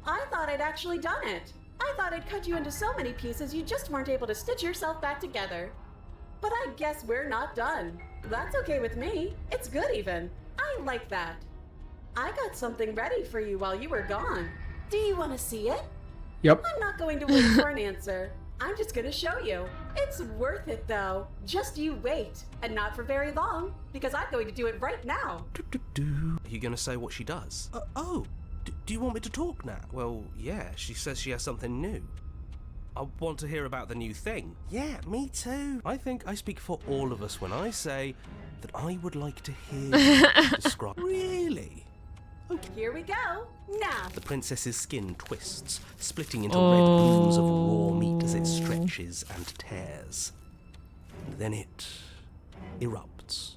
I thought I'd actually done it. I thought I'd cut you into so many pieces you just weren't able to stitch yourself back together. But I guess we're not done. That's okay with me. It's good even. I like that. I got something ready for you while you were gone. Do you want to see it? Yep. I'm not going to wait for an answer. I'm just going to show you. It's worth it, though. Just you wait. And not for very long, because I'm going to do it right now. Are you going to say what she does? Do you want me to talk now? Well, yeah, she says she has something new. I want to hear about the new thing. Yeah, me too. I think I speak for all of us when I say that I would like to hear you describe... Really? Okay. Here we go. Now. The princess's skin twists, splitting into red plumes of raw meat as it stretches and tears. And then it erupts.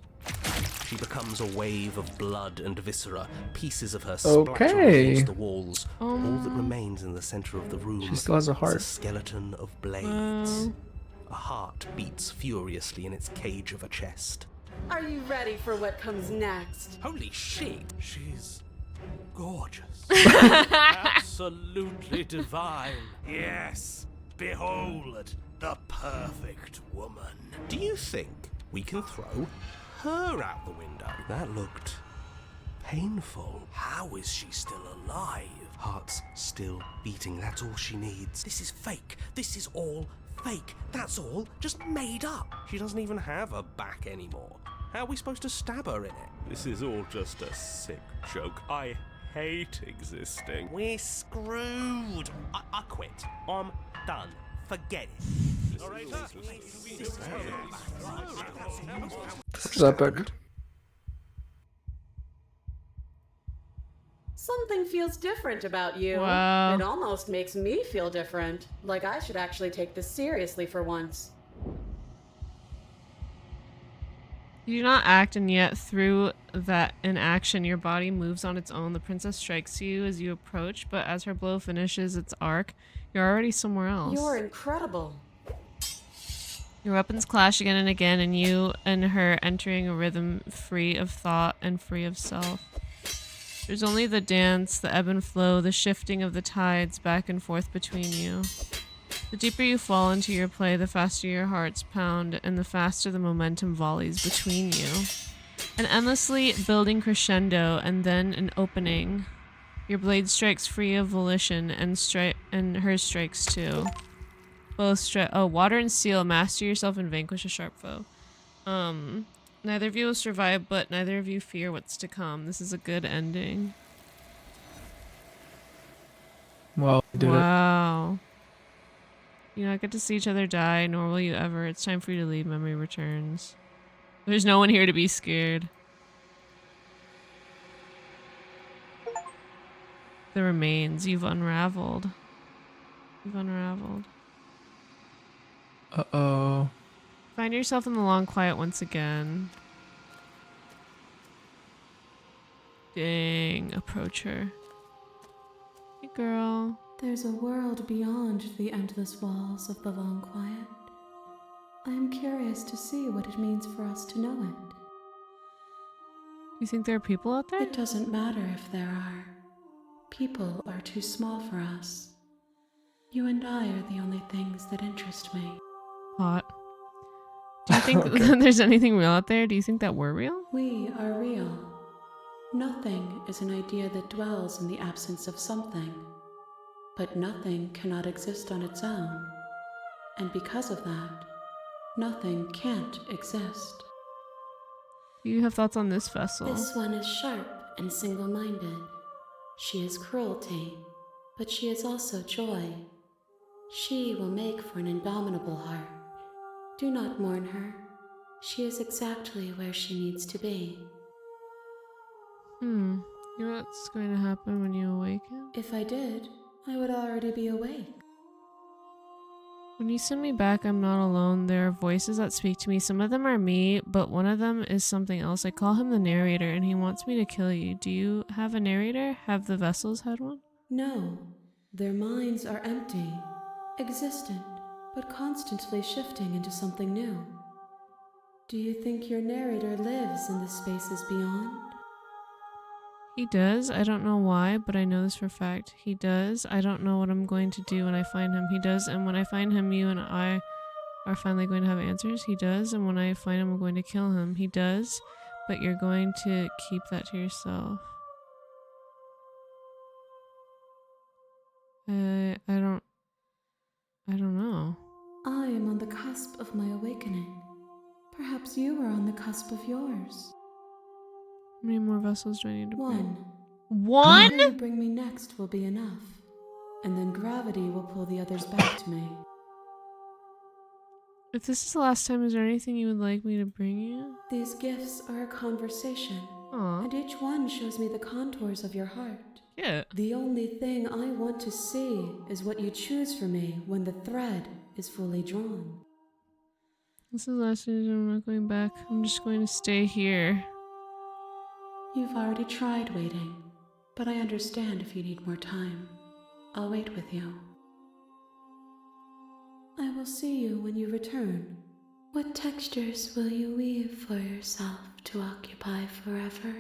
She becomes a wave of blood and viscera, pieces of her splatter against the walls. All that remains in the center of the room She still has a heart. is a skeleton of blades. A heart beats furiously in its cage of a chest. Are you ready for what comes next? Holy shit! She's gorgeous. Absolutely divine. Yes, behold the perfect woman. Do you think we can throw her out the window? That looked painful. How is she still alive? Heart's still beating, that's all she needs. This is fake. This is all fake. That's all just made up. She doesn't even have a back anymore. How are we supposed to stab her in it? This is all just a sick joke. I hate existing. We're screwed. I quit. I'm done. Forget it. This is epic. Something feels different about you. Wow. It almost makes me feel different. Like I should actually take this seriously for once. You do not act, and yet through that inaction, your body moves on its own. The princess strikes you as you approach, but as her blow finishes its arc, you're already somewhere else. You're incredible. Your weapons clash again and again, and you and her entering a rhythm free of thought and free of self. There's only the dance, the ebb and flow, the shifting of the tides back and forth between you. The deeper you fall into your play, the faster your hearts pound, and the faster the momentum volleys between you. An endlessly building crescendo, and then an opening. Your blade strikes free of volition, and hers strikes too. Both water and steel, master yourself and vanquish a sharp foe. Neither of you will survive, but neither of you fear what's to come. This is a good ending. Well, we did it. Wow. You not get to see each other die, nor will you ever. It's time for you to leave. Memory returns. There's no one here to be scared. The remains. You've unraveled. You've unraveled. Uh-oh. Find yourself in the long quiet once again. Dang. Approach her. Hey, girl. There's a world beyond the endless walls of the long quiet. I am curious to see what it means for us to know it. You think there are people out there? It doesn't matter if there are. People are too small for us. You and I are the only things that interest me. Hot. Do you think there's anything real out there? Do you think that we're real? We are real. Nothing is an idea that dwells in the absence of something. But nothing cannot exist on its own. And because of that, nothing can't exist. Do you have thoughts on this vessel? This one is sharp and single-minded. She is cruelty, but she is also joy. She will make for an indomitable heart. Do not mourn her. She is exactly where she needs to be. You know what's going to happen when you awaken? If I did, I would already be awake. When you send me back, I'm not alone. There are voices that speak to me. Some of them are me, but one of them is something else. I call him the narrator, and he wants me to kill you. Do you have a narrator? Have the vessels had one? No. Their minds are empty, existent, but constantly shifting into something new. Do you think your narrator lives in the spaces beyond? He does. I don't know why, but I know this for a fact. He does. I don't know what I'm going to do when I find him. He does. And when I find him, you and I are finally going to have answers. He does. And when I find him, I'm going to kill him. He does. But you're going to keep that to yourself. I don't know. I am on the cusp cusp of yours. How many more vessels do I need to bring? One. One? Whatever you bring me next will be enough. And then gravity will pull the others back to me. If this is the last time, is there anything you would like me to bring you? These gifts are a conversation. Aw. And each one shows me the contours of your heart. Yeah. The only thing I want to see is what you choose for me when the thread is fully drawn. This is the last time. I'm not going back. I'm just going to stay here. You've already tried waiting, but I understand if you need more time. I'll wait with you. I will see you when you return. What textures will you weave for yourself to occupy forever?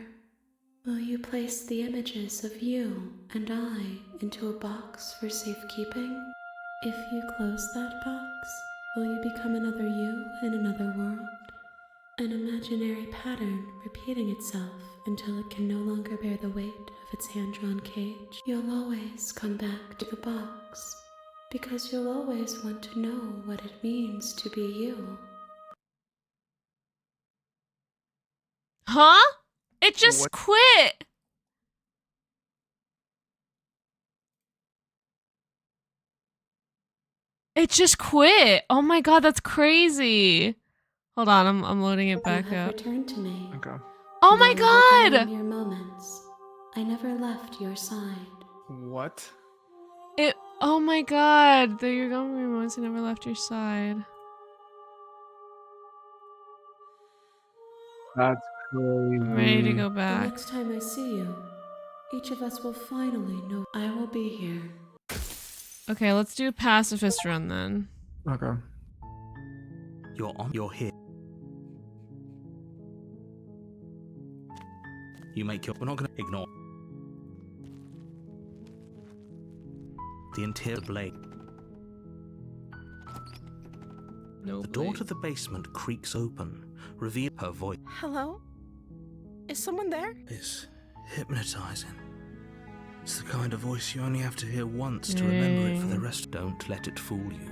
Will you place the images of you and I into a box for safekeeping? If you close that box, will you become another you in another world? An imaginary pattern repeating itself until it can no longer bear the weight of its hand-drawn cage. You'll always come back to the box, because you'll always want to know what it means to be you. Huh? It just What? quit! It just quit! Oh my god, that's crazy! Hold on, I'm loading it back You have up. returned to me. Okay. Oh my Though god! mere moments, I never left your side. What? Oh my god, though you're gone from your moments, I never left your side. That's crazy. I'm ready to go The back. next time I see you, each of us will finally know I will be here. Okay, let's do a pacifist run then. Okay. You're here. You make your... We're not gonna ignore... The interior blade. No. The door to the basement creaks open, reveal her voice. Hello? Is someone there? Is hypnotizing. It's the kind of voice you only have to hear once to remember it for the rest. Don't let it fool you.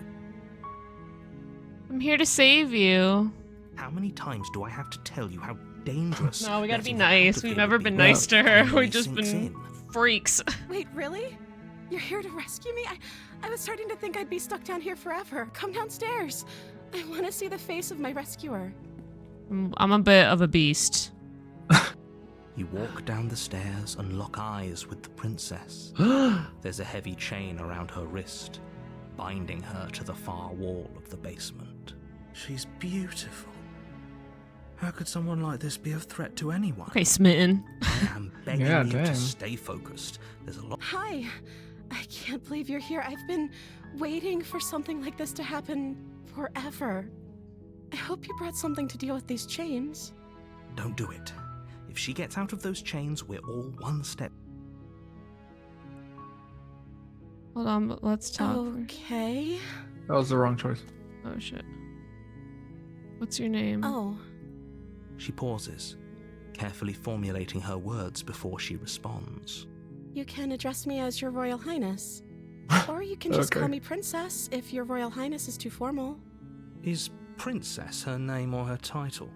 I'm here to save you. How many times do I have to tell you how dangerous? No, we gotta be letting her out nice. of We've here never would been be nice to her. when it We've just sinks been in. freaks. Wait, really? You're here to rescue me? I was starting to think I'd be stuck down here forever. Come downstairs. I want to see the face of my rescuer. I'm a bit of a beast. You walk down the stairs and lock eyes with the princess. There's a heavy chain around her wrist, binding her to the far wall of the basement. She's beautiful. How could someone like this be a threat to anyone? Okay, smitten. I am begging Yeah, you dang. to stay focused. There's a lot. Hi. I can't believe you're here. I've been waiting for something like this to happen forever. I hope you brought something to deal with these chains. Don't do it. If she gets out of those chains, we're all one step. Hold on, but let's talk first. Okay. That was the wrong choice. Oh shit. What's your name? Oh. She pauses, carefully formulating her words before she responds. You can address me as Your Royal Highness. Or you can just Okay. call me Princess if Your Royal Highness is too formal. Is Princess her name or her title?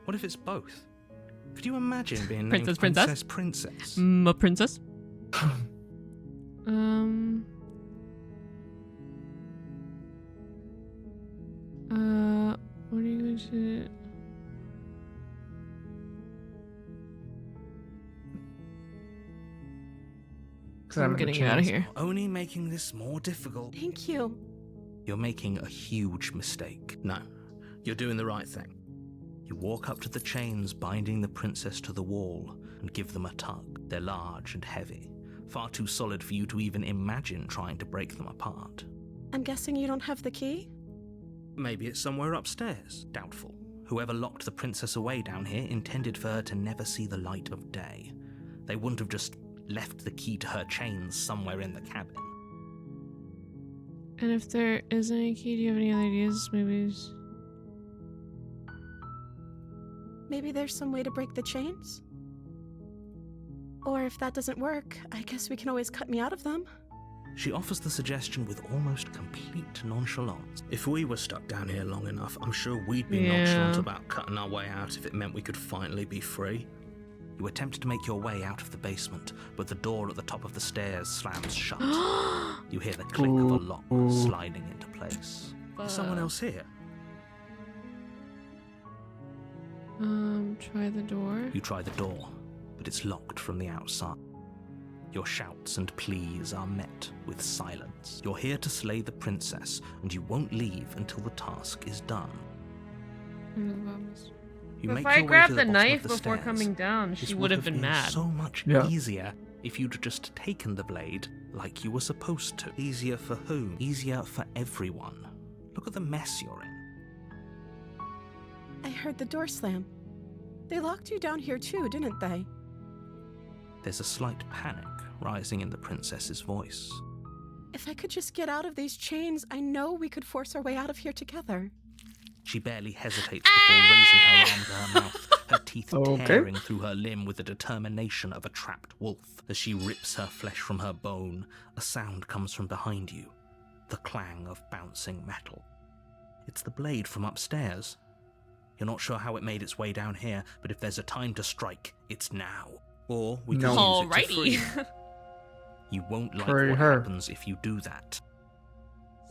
What if it's both? Could you imagine being named Princess? Princess? A princess? What are you going to... I'm getting you out of here. Only making this more difficult. Thank you. You're making a huge mistake. No, you're doing the right thing. You walk up to the chains binding the princess to the wall and give them a tug. They're large and heavy, far too solid for you to even imagine trying to break them apart. I'm guessing you don't have the key? Maybe it's somewhere upstairs. Doubtful. Whoever locked the princess away down here intended for her to never see the light of day. They wouldn't have just left the key to her chains somewhere in the cabin. And if there isn't a key, do you have any other ideas? Maybe there's some way to break the chains? Or if that doesn't work, I guess we can always cut me out of them. She offers the suggestion with almost complete nonchalance. If we were stuck down here long enough, I'm sure we'd be nonchalant about cutting our way out if it meant we could finally be free. You attempt to make your way out of the basement, but the door at the top of the stairs slams shut. You hear the click of a lock sliding into place. Is someone else here? Try the door. You try the door, but it's locked from the outside. Your shouts and pleas are met with silence. You're here to slay the princess, and you won't leave until the task is done. If I grabbed the knife before coming down, she would have been mad. So much easier if you'd just taken the blade like you were supposed to. Easier for whom? Easier for everyone. Look at the mess you're in. I heard the door slam. They locked you down here too, didn't they? There's a slight panic rising in the princess's voice. If I could just get out of these chains, I know we could force our way out of here together. She barely hesitates before raising her arm to her mouth, her teeth tearing through her limb with the determination of a trapped wolf. As she rips her flesh from her bone, a sound comes from behind you, the clang of bouncing metal. It's the blade from upstairs. You're not sure how it made its way down here, but if there's a time to strike, it's now. Or we can use it to free her. You won't like what happens if you do that.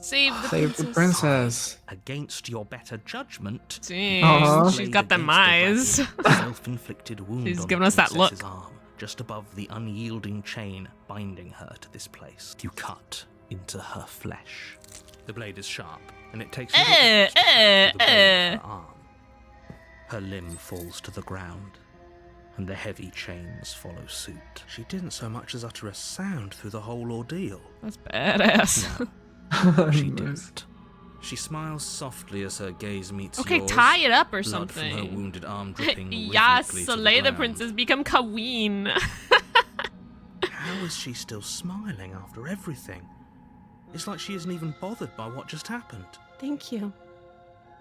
Save the princess. Against your better judgment. Dang, she's got them eyes. Self-inflicted wound. She's on giving the us that look. princess's arm, just above the unyielding chain binding her to this place. You cut into her flesh. The blade is sharp, and it takes little effort to cut through the bone of her arm. Her limb falls to the ground, and the heavy chains follow suit. She didn't so much as utter a sound through the whole ordeal. That's badass. No. She didn't. She smiles softly as her gaze meets yours. Okay, tie it up or Blood something. from her wounded arm dripping Yes, rhythmically slay to the the princess, become queen. How is she still smiling after everything? It's like she isn't even bothered by what just happened. Thank you.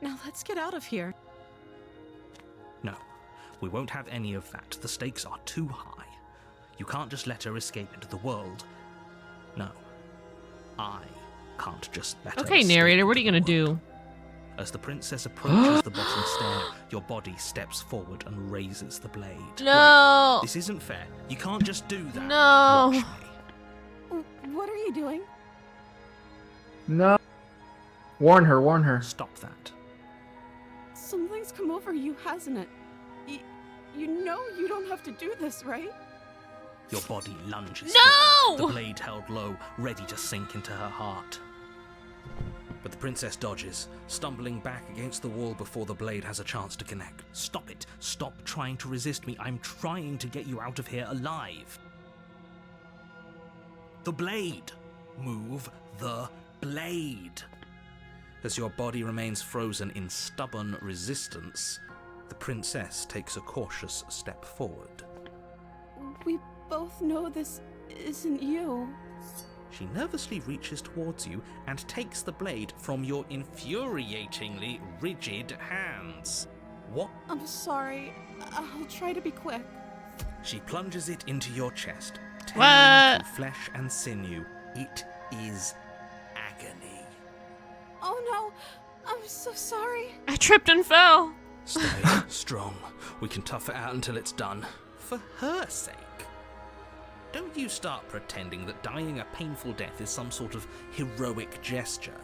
Now let's get out of here. No, we won't have any of that. The stakes are too high. You can't just let her escape into the world. No, I can't just let her Okay, escape narrator, what are into you the gonna world. do? As the princess approaches the bottom stair, your body steps forward and raises the blade. No! Wait, this isn't fair. You can't just do that. No! Watch me. What are you doing? No. Warn her. Stop that. Something's come over you, hasn't it? You know you don't have to do this, right? Your body lunges No! forward, the blade held low, ready to sink into her heart. But the princess dodges, stumbling back against the wall before the blade has a chance to connect. Stop it. Stop trying to resist me. I'm trying to get you out of here alive. The blade. Move the blade. As your body remains frozen in stubborn resistance, the princess takes a cautious step forward. We both know this isn't you. She nervously reaches towards you and takes the blade from your infuriatingly rigid hands. What? I'm sorry. I'll try to be quick. She plunges it into your chest, tearing What? through flesh and sinew. It is agony. Oh no, I'm so sorry. I tripped and fell. Stay strong. We can tough it out until it's done. For her sake. Don't you start pretending that dying a painful death is some sort of heroic gesture.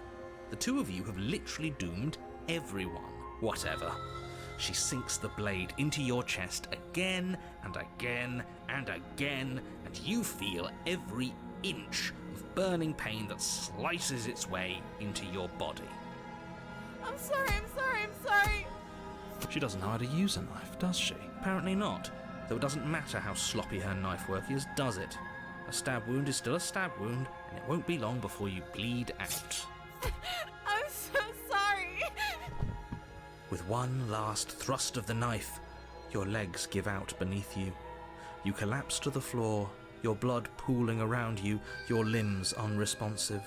The two of you have literally doomed everyone. Whatever. She sinks the blade into your chest again and again and again, and you feel every inch of burning pain that slices its way into your body. I'm sorry. She doesn't know how to use a knife, does she? Apparently not. Though it doesn't matter how sloppy her knife work is, does it? A stab wound is still a stab wound, and it won't be long before you bleed out. I'm so sorry. With one last thrust of the knife, your legs give out beneath you. You collapse to the floor, your blood pooling around you, your limbs unresponsive.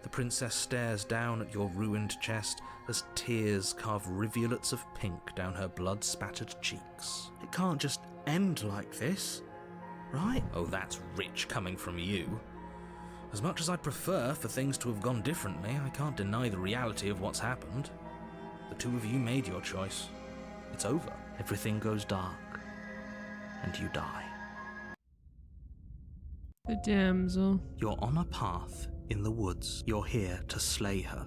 The princess stares down at your ruined chest as tears carve rivulets of pink down her blood-spattered cheeks. It can't just end like this, right? Oh, that's rich coming from you. As much as I'd prefer for things to have gone differently, I can't deny the reality of what's happened. The two of you made your choice. It's over. Everything goes dark, and you die. The damsel. You're on a path in the woods. You're here to slay her.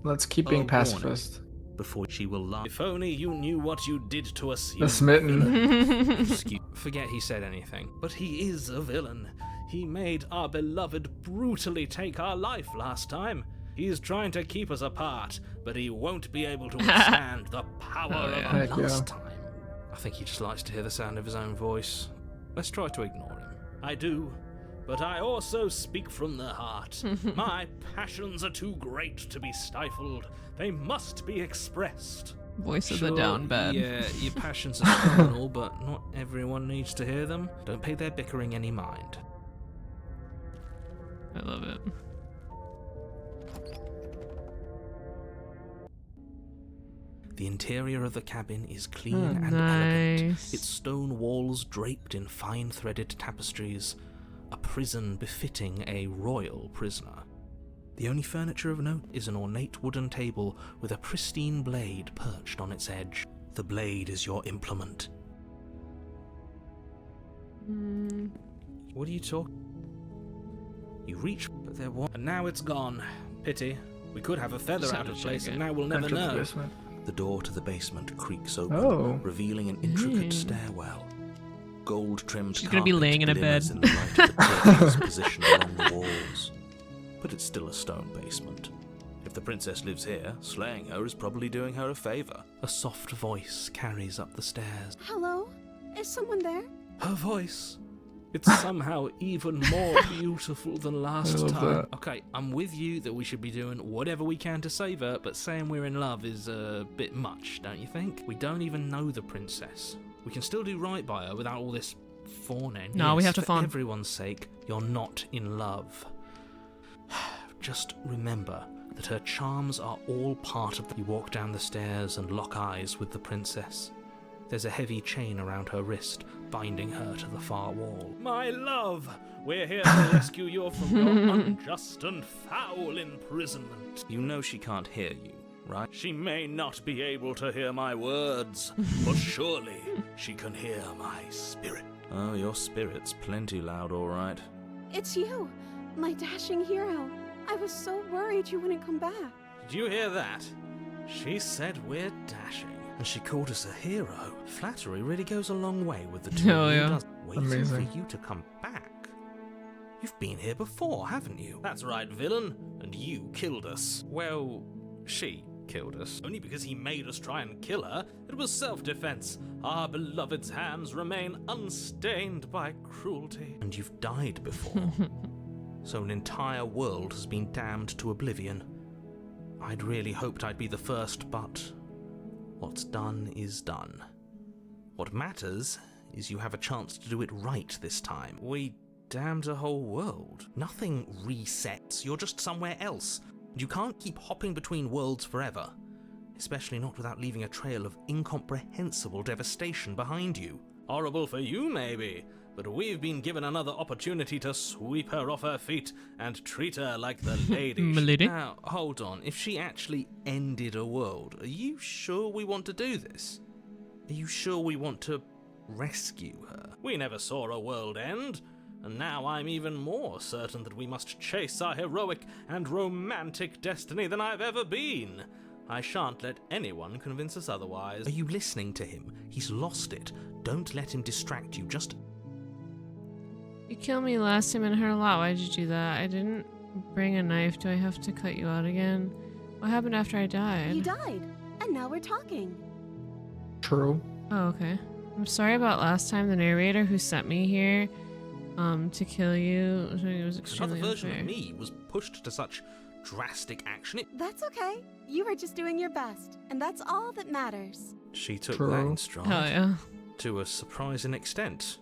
Let's keep being pacifist. Before she will laugh. If only you knew what you did to us. The smitten. Forget he said anything. But he is a villain. He made our beloved brutally take our life last time. He's trying to keep us apart, but he won't be able to withstand the power of a last time. I think he just likes to hear the sound of his own voice. Let's try to ignore him. I do, but I also speak from the heart. My passions are too great to be stifled. They must be expressed. Voice of the down bed. Yeah, your passions are strong and all, but not everyone needs to hear them. Don't pay their bickering any mind. I love it. The interior of the cabin is clean and elegant, its stone walls draped in fine-threaded tapestries, a prison befitting a royal prisoner. The only furniture of note is an ornate wooden table with a pristine blade perched on its edge. The blade is your implement. What are you talking? You reach, but there was, and now it's gone. Pity. We could have a feather out of place, and now we'll never know. The door to the basement creaks open, revealing an intricate stairwell. Gold-trimmed She's gonna be laying in a bed. In the light of the curtains positioned along the walls. But it's still a stone basement. If the princess lives here, slaying her is probably doing her a favor. A soft voice carries up the stairs. Hello? Is someone there? Her voice. It's somehow even more beautiful than last time. Okay, I'm with you that we should be doing whatever we can to save her, but saying we're in love is a bit much, don't you think? We don't even know the princess. We can still do right by her without all this fawning. No, we have to fawn. For everyone's sake, you're not in love. Just remember that her charms are all part of You walk down the stairs and lock eyes with the princess. There's a heavy chain around her wrist, binding her to the far wall. My love, we're here to rescue you from your unjust and foul imprisonment. You know she can't hear you, right? She may not be able to hear my words, but surely she can hear my spirit. Oh, your spirit's plenty loud, all right. It's you, my dashing hero. I was so worried you wouldn't come back. Did you hear that? She said we're dashing. And she called us a hero. Flattery really goes a long way with the two of you. Waiting for you to come back. You've been here before, haven't you? That's right, villain. And you killed us. Well, she killed us. Only because he made us try and kill her. It was self-defense. Our beloved's hands remain unstained by cruelty. And you've died before. So an entire world has been damned to oblivion. I'd really hoped I'd be the first, but what's done is done. What matters is you have a chance to do it right this time. We damned a whole world. Nothing resets, you're just somewhere else. You can't keep hopping between worlds forever. Especially not without leaving a trail of incomprehensible devastation behind you. Horrible for you, maybe, but we've been given another opportunity to sweep her off her feet and treat her like the lady. Milady? Now, hold on. If she actually ended a world, are you sure we want to do this? Are you sure we want to rescue her? We never saw a world end, and now I'm even more certain that we must chase our heroic and romantic destiny than I've ever been. I shan't let anyone convince us otherwise. Are you listening to him? He's lost it. Don't let him distract you. Just... You killed me last time and hurt a lot. Why'd you do that? I didn't bring a knife. Do I have to cut you out again? What happened after I died? You died, and now we're talking. True. Oh, okay. I'm sorry about last time. The narrator who sent me here to kill you, it was extremely Another version unfair. of me was pushed to such drastic action. That's okay. You were just doing your best, and that's all that matters. She took True. that in stride. Hell yeah. To a surprising extent.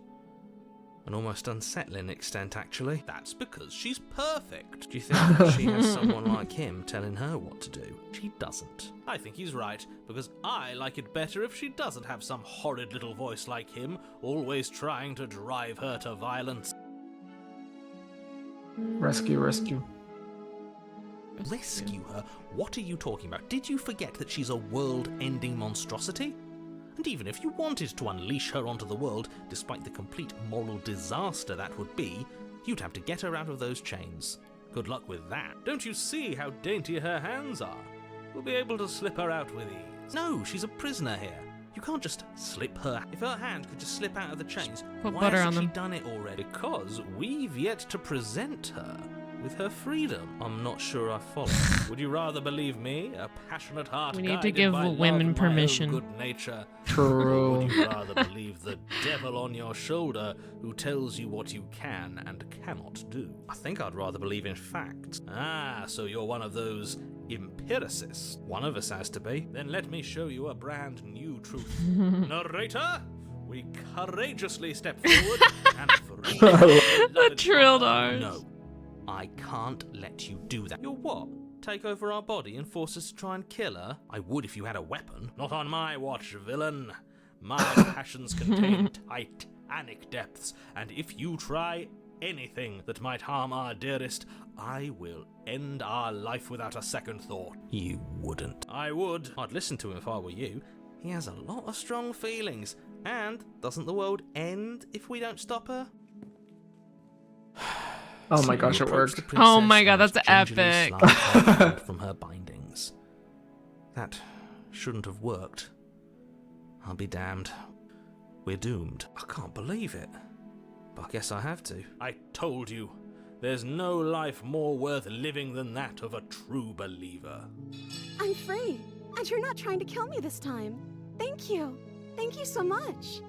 An almost unsettling extent, actually. That's because she's perfect. Do you think she has someone like him telling her what to do? She doesn't. I think he's right, because I like it better if she doesn't have some horrid little voice like him, always trying to drive her to violence. Rescue, rescue. Rescue her? What are you talking about? Did you forget that she's a world-ending monstrosity? And even if you wanted to unleash her onto the world, despite the complete moral disaster that would be, you'd have to get her out of those chains. Good luck with that. Don't you see how dainty her hands are? We'll be able to slip her out with ease. No, she's a prisoner here. You can't just slip her. If her hand could just slip out of the chains, Put why butter hasn't on she them. done it already? Because we've yet to present her with her freedom. I'm not sure I follow. Would you rather believe me, a passionate heart We need to guided give by women love and my own permission. good nature? True. Or would you rather believe the devil on your shoulder who tells you what you can and cannot do? I think I'd rather believe in facts. Ah, so you're one of those empiricists. One of us has to be. Then let me show you a brand new truth. Narrator, we courageously step forward and free The trilled R's. No, I can't let you do that. You're what? Take over our body and force us to try and kill her? I would if you had a weapon. Not on my watch, villain. My passions contain titanic depths, and if you try anything that might harm our dearest, I will end our life without a second thought. You wouldn't. I would. I'd listen to him if I were you. He has a lot of strong feelings. And doesn't the world end if we don't stop her? Oh my So gosh, you it approach worked. the princess Oh my God, and that's gingerly epic. slide her hand from her bindings. That shouldn't have worked. I'll be damned. We're doomed. I can't believe it. But I guess I have to. I told you, there's no life more worth living than that of a true believer. I'm free, and you're not trying to kill me this time. Thank you. Thank you so much.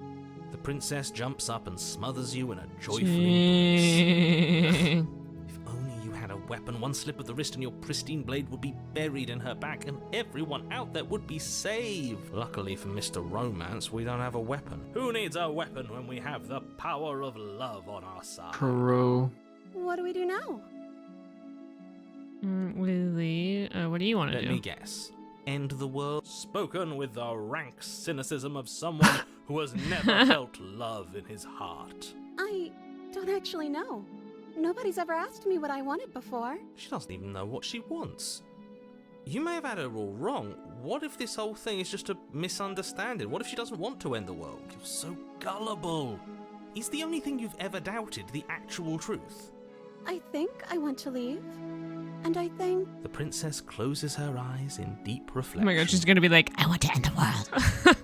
The princess jumps up and smothers you in a joyful embrace. If only you had a weapon, one slip of the wrist and your pristine blade would be buried in her back and everyone out there would be saved. Luckily for Mr. Romance, we don't have a weapon. Who needs a weapon when we have the power of love on our side? True. What do we do now? Lily, what do you want to Let do? me guess. End the world? Spoken with the rank cynicism of someone who has never felt love in his heart. I don't actually know. Nobody's ever asked me what I wanted before. She doesn't even know what she wants. You may have had her all wrong. What if this whole thing is just a misunderstanding? What if she doesn't want to end the world? You're so gullible. Is the only thing you've ever doubted the actual truth? I think I want to leave. And I think... The princess closes her eyes in deep Oh reflection. my God, she's gonna be like, I want to end the world.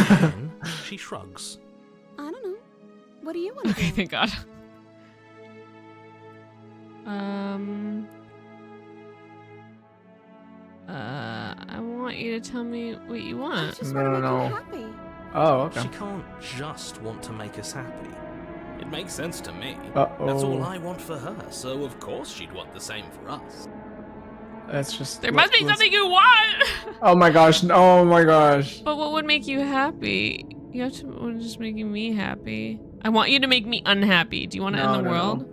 Then she shrugs. I don't know. What do you want to Okay, do? thank God. I want you to tell me what you I want. just No, want to make no. you happy. Oh, okay. She can't just want to make us happy. It makes sense to me. Uh-oh. That's all I want for her, so of course she'd want the same for us. That's just... There must be let's- something you want! Oh my gosh. Oh my gosh. But what would make you happy? You have to just making me happy. I want you to make me unhappy. Do you want to No, end the no, no. world?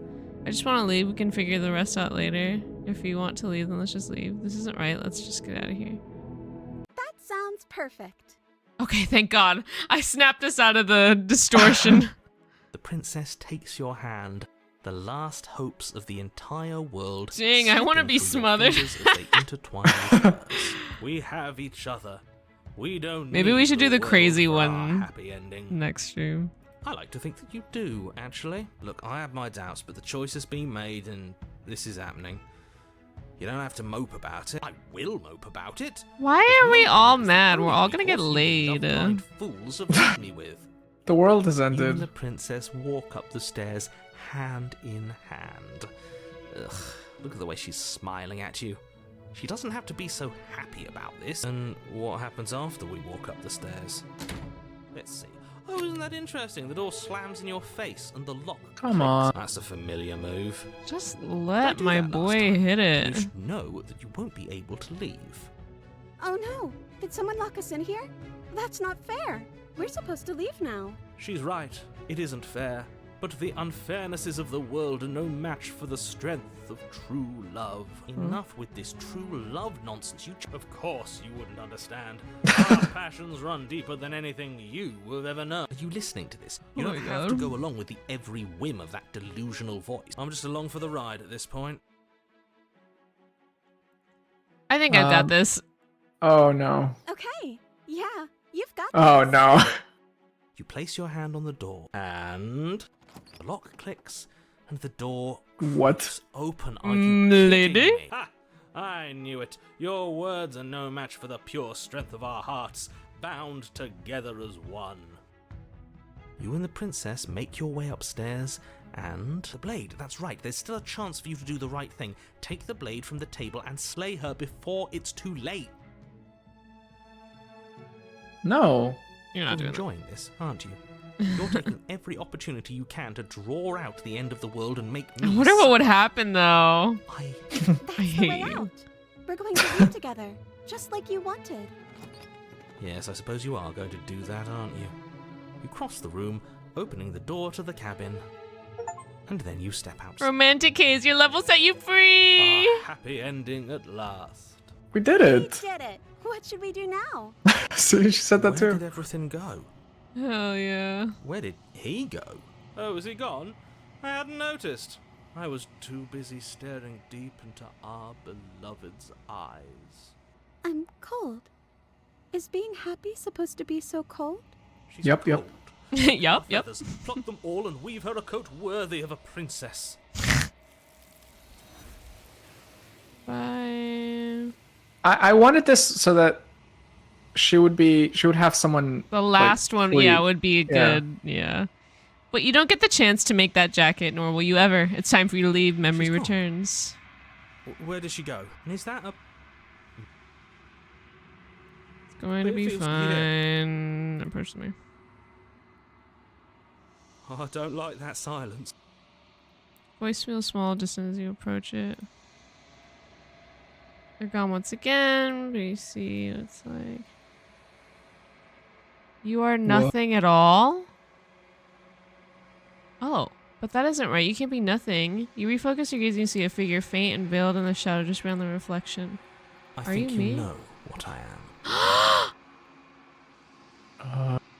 I just want to leave. We can figure the rest out later. If you want to leave, then let's just leave. This isn't right. Let's just get out of here. That sounds perfect. Okay, thank God. I snapped us out of the distortion. The princess takes your hand. The last hopes of the entire world. Dang, I wanna slipping be through your smothered. fingers as they intertwine with hers. We have each other. We don't Maybe need we should do the world crazy for our one. happy ending. Next stream. I like to think that you do, actually. Look, I have my doubts, but the choice has been made and this is happening. You don't have to mope about it. I will mope about it. Why are we all mad? Only We're all gonna get because you laid. love-blind fools have left me with. The world has You and the ended. princess walk up the stairs, hand in hand. Ugh, look at the way she's smiling at you. She doesn't have to be so happy about this. And what happens after we walk up the stairs? Let's see. Oh, isn't that interesting? The door slams in your face and the lock Come clicks. on. That's a familiar move. Just let do my that last boy time. hit You it. should know that you won't be able to leave. Oh no. Did someone lock us in here? That's not fair. We're supposed to leave now. She's right. It isn't fair. But the unfairnesses of the world are no match for the strength of true love. Enough with this true love nonsense. Of course you wouldn't understand. Our passions run deeper than anything you have ever known. Are you listening to this? You don't have to go along with the every whim of that delusional voice. I'm just along for the ride at this point. I think I've got this. Oh no. Okay, yeah, you've got Oh this. no. You place your hand on the door, and the lock clicks, and the door What? open. Are you kidding Lady? me? Ha! I knew it. Your words are no match for the pure strength of our hearts, bound together as one. You and the princess make your way upstairs, and the blade. That's right. There's still a chance for you to do the right thing. Take the blade from the table and slay her before it's too late. No. You're not You're doing enjoying this, aren't you? You're taking every opportunity you can to draw out the end of the world and make that. me I wonder what would happen though. That's the hate way you. out. We're going to live together, just like you wanted. Yes, I suppose you are going to do that, aren't you? You cross the room, opening the door to the cabin, and then you step out. Romantic haze, your level set you free. A happy ending at last. We did We it. did it. What should we do now? So she said that Where too. did everything go? Hell yeah. Where did he go? Oh, is he gone? I hadn't noticed. I was too busy staring deep into our beloved's eyes. I'm cold. Is being happy supposed to be so cold? She's Yep. cold. Yup. Feathers, pluck them all and weave her a coat worthy of a princess. Bye. I wanted this so that she would have someone. The last one, flee. yeah, would be good. Yeah. But you don't get the chance to make that jacket, nor will you ever. It's time for you to leave. Memory She's gone. returns. Where does she go? And is that a... It's going to But it be feels fine. Approach me. Oh, I don't like that silence. Voice feels small distance as you approach it. They're gone once again, but you see what it's like. You are nothing at all? Oh, but that isn't right. You can't be nothing. You refocus your gaze and you see a figure faint and veiled in the shadow just beyond the reflection. I Are think you me? know what I am.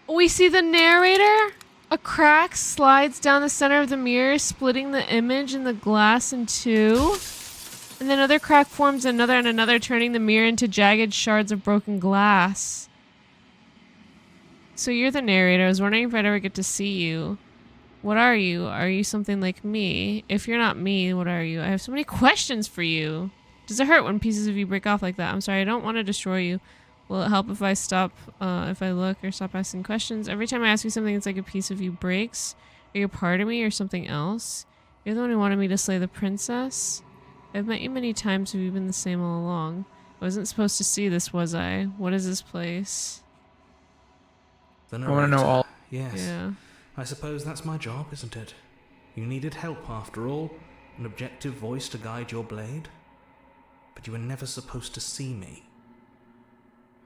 We see the narrator. A crack slides down the center of the mirror, splitting the image and the glass in two. And then another crack forms another and another, turning the mirror into jagged shards of broken glass. So you're the narrator. I was wondering if I'd ever get to see you. What are you? Are you something like me? If you're not me, what are you? I have so many questions for you. Does it hurt when pieces of you break off like that? I'm sorry, I don't want to destroy you. Will it help if I stop, if I look or stop asking questions? Every time I ask you something, it's like a piece of you breaks. Are you a part of me or something else? You're the one who wanted me to slay the princess? I've met you many times. Have you been the same all along? I wasn't supposed to see this, was I? What is this place? The I want to know narrator. all. Yes. Yeah. I suppose that's my job, isn't it? You needed help, after all. An objective voice to guide your blade. But you were never supposed to see me.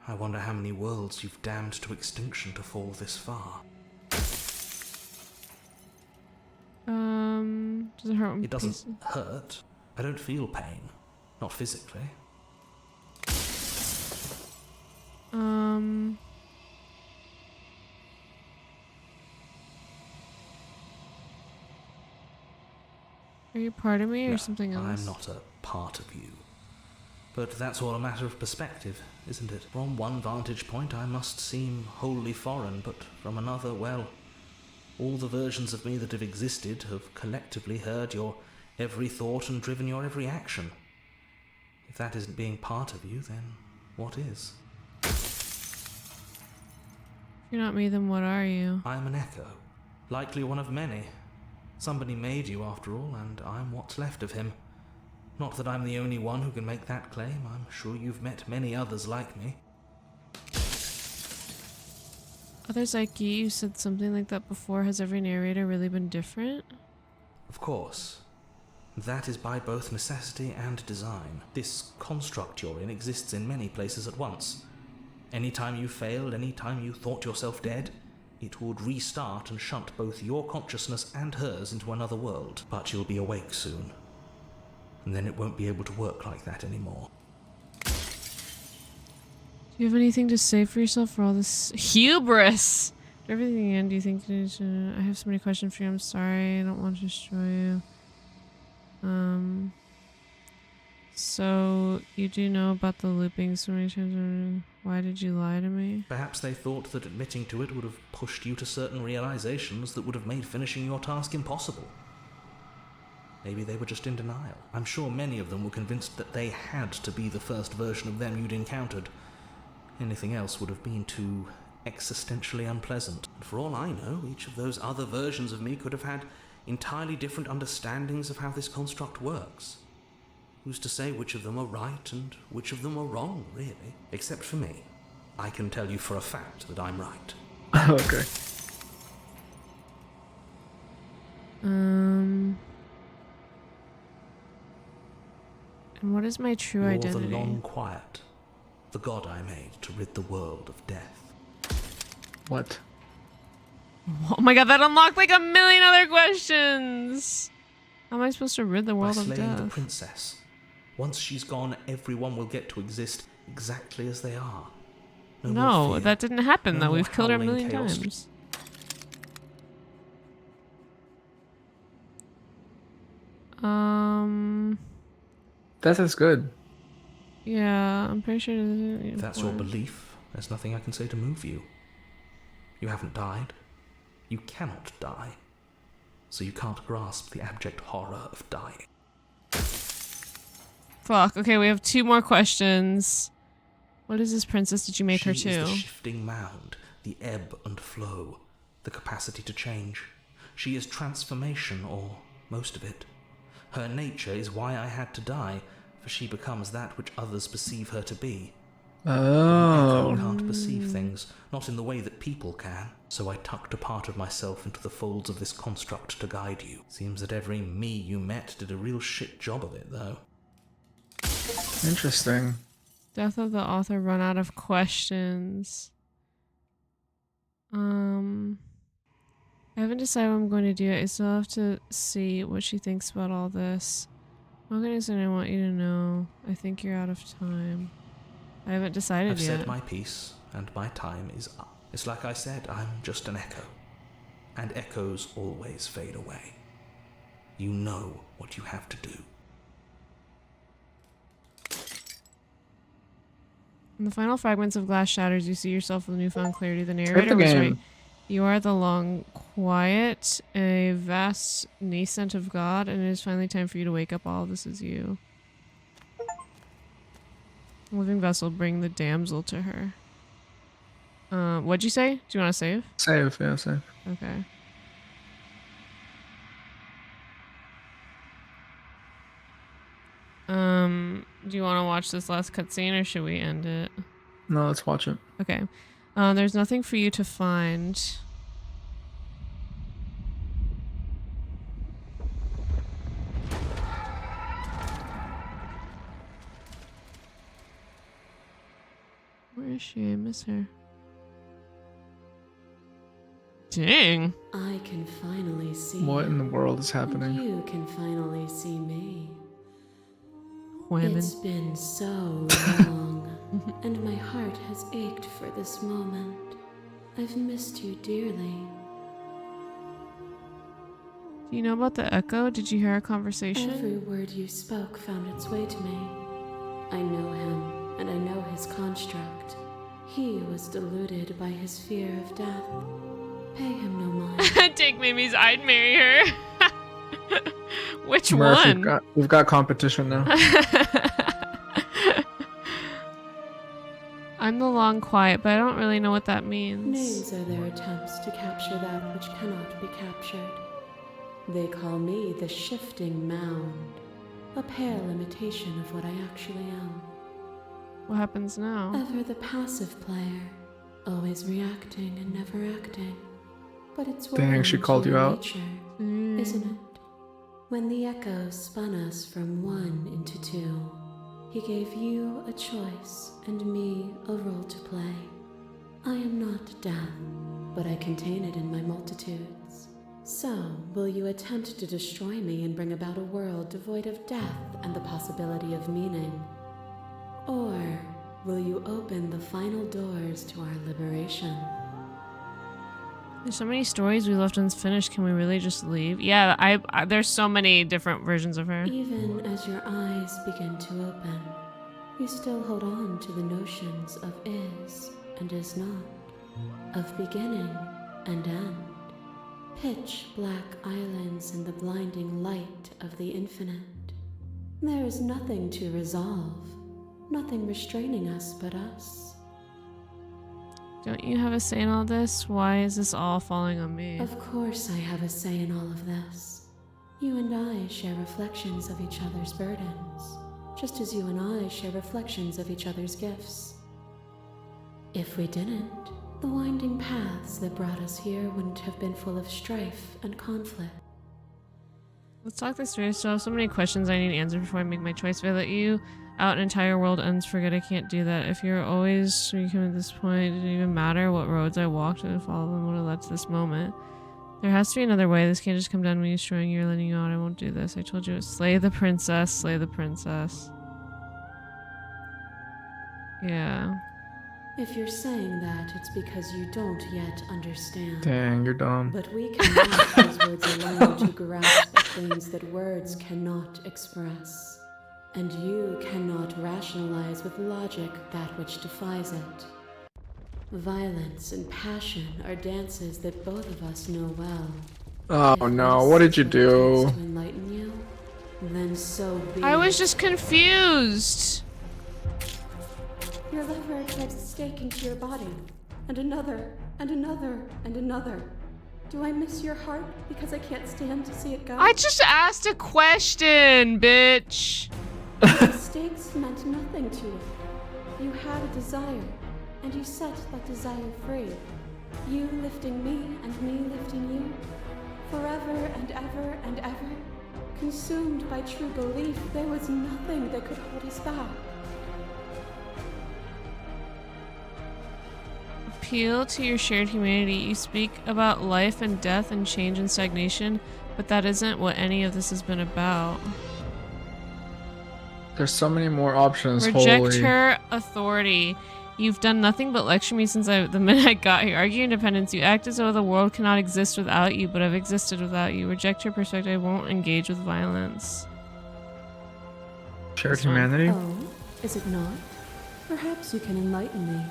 I wonder how many worlds you've damned to extinction to fall this far. Does it hurt when It doesn't hurt. I don't feel pain. Not physically. Are you part of me or No, something else? I'm not a part of you. But that's all a matter of perspective, isn't it? From one vantage point I must seem wholly foreign, but from another, well, all the versions of me that have existed have collectively heard your every thought and driven your every action. If that isn't being part of you, then what is? If you're not me, then what are you? I am an echo, likely one of many. Somebody made you, after all, and I'm what's left of him. Not that I'm the only one who can make that claim. I'm sure you've met many others like me. Others like you said something like that before. Has every narrator really been different? Of course. That is by both necessity and design. This construct you're in exists in many places at once. Any time you failed, any time you thought yourself dead, It would restart and shunt both your consciousness and hers into another world. But you'll be awake soon. And then it won't be able to work like that anymore. Do you have anything to say for yourself for all this hubris? Everything in, do you think you need to... I have so many questions for you. I'm sorry. I don't want to destroy you. So, you do know about the looping so many times. Why did you lie to me? Perhaps they thought that admitting to it would have pushed you to certain realizations that would have made finishing your task impossible. Maybe they were just in denial. I'm sure many of them were convinced that they had to be the first version of them you'd encountered. Anything else would have been too existentially unpleasant. And for all I know, each of those other versions of me could have had entirely different understandings of how this construct works. Who's to say which of them are right and which of them are wrong, really? Except for me. I can tell you for a fact that I'm right. Okay. And what is my true identity? You're the long quiet, the god I made to rid the world of death. What? Oh my god, that unlocked like a million other questions! How am I supposed to rid the world of By slaying the death? princess. Once she's gone, everyone will get to exist exactly as they are. No, that didn't happen though. more We've killed her a howling million chaos. times. Death is good. Yeah, I'm pretty sure. If that's your belief, there's nothing I can say to move you. You haven't died. You cannot die. So you can't grasp the abject horror of dying. Fuck. Okay, we have 2 more questions. What is this princess? Did you make her She is too? the shifting mound, the ebb and flow, the capacity to change. She is transformation, or most of it. Her nature is why I had to die, for she becomes that which others perceive her to be. Oh. I can't perceive things, not in the way that people can. So I tucked a part of myself into the folds of this construct to guide you. Seems that every me you met did a real shit job of it, though. Interesting. Death of the author run out of questions. I haven't decided what I'm going to do yet. I still have to see what she thinks about all this. I'm going to say I want you to know. I think you're out of time. I haven't decided I've yet. said my piece, and my time is up. It's like I said, I'm just an echo. And echoes always fade away. You know what you have to do. In the final fragments of glass shatters, you see yourself with newfound clarity. The narrator the was game. right. You are the long quiet, a vast nascent of God, and it is finally time for you to wake up. All this is you. Living vessel, bring the damsel to her. What'd you say? Do you want to save? Save, yeah, save. Okay. Do you want to watch this last cutscene or should we end it? No, let's watch it. Okay. There's nothing for you to find. Where is she? I miss her. Dang. I can finally see What in the you, world is and happening? you can finally see me. Women. It's been so long, and my heart has ached for this moment. I've missed you dearly. Do you know about the echo? Did you hear our conversation? Every word you spoke found its way to me. I know him, and I know his construct. He was deluded by his fear of death. Pay him no mind. Take Mimi's, I'd marry her. Which Murph, one? We've got competition now. I'm the long quiet, but I don't really know what that means. Names are their attempts to capture that which cannot be captured. They call me the shifting mound, a pale imitation of what I actually am. What happens now? Ever the passive player, always reacting and never acting. But it's Dang, she called you out. nature, isn't it? When the echo spun us from 1 into 2, he gave you a choice and me a role to play. I am not death, but I contain it in my multitudes. So, will you attempt to destroy me and bring about a world devoid of death and the possibility of meaning? Or will you open the final doors to our liberation? There's so many stories we left unfinished. Can we really just leave? Yeah, I there's so many different versions of her. Even as your eyes begin to open, you still hold on to the notions of is and is not, of beginning and end, pitch black islands in the blinding light of the infinite. There is nothing to resolve, nothing restraining us but us. Don't you have a say in all this? Why is this all falling on me? Of course I have a say in all of this. You and I share reflections of each other's burdens, just as you and I share reflections of each other's gifts. If we didn't, the winding paths that brought us here wouldn't have been full of strife and conflict. Let's talk this through. I still have so many questions I need answered before I make my choice. If I let you out, an entire world ends. Forget I can't do that. If you're always when you come to this point, it didn't even matter what roads I walked, and if all of them would have led to this moment. There has to be another way. This can't just come down to me destroying you or letting you out. I won't do this. I told you, slay the princess, slay the princess. Yeah. If you're saying that, it's because you don't yet understand. Dang, you're dumb. But we cannot use words alone to grasp things that words cannot express. And you cannot rationalize with logic that which defies it. Violence and passion are dances that both of us know well. Oh no, what did you do? To enlighten you, then so be I was just confused. Your lover drives a stake into your body, and another, and another, and another. Do I miss your heart because I can't stand to see it go? I just asked a question, bitch. The stakes meant nothing to you. You had a desire, and you set that desire free. You lifting me and me lifting you. Forever and ever and ever. Consumed by true belief, there was nothing that could hold us back. Appeal to your shared humanity. You speak about life and death and change and stagnation, but that isn't what any of this has been about. There's so many more options. Reject Holy. her authority. You've done nothing but lecture me since the minute I got here. Argue independence. You act as though the world cannot exist without you, but I've existed without you. Reject her perspective. I won't engage with violence. Shared humanity? Oh, is it not? Perhaps you can enlighten me.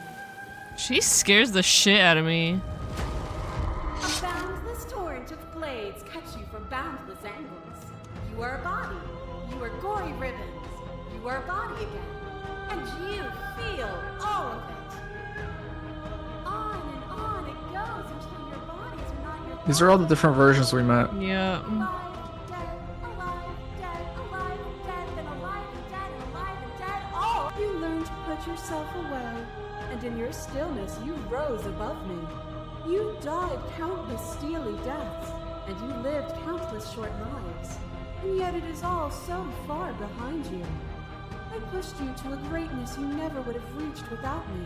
She scares the shit out of me. A boundless torrent of blades cut you from boundless angles. You are a body. You are gory ribbons. You are a body again. And you feel all of it. On it goes until your bodies are not your These are all the different versions we met. Yeah. alive, dead, alive, dead, alive, dead, then alive and dead, and alive and dead. Oh! You learned to put yourself away, and in your stillness you rose above me. You died countless steely deaths, and you lived countless short lives. And yet it is all so far behind you. I pushed you to a greatness you never would have reached without me.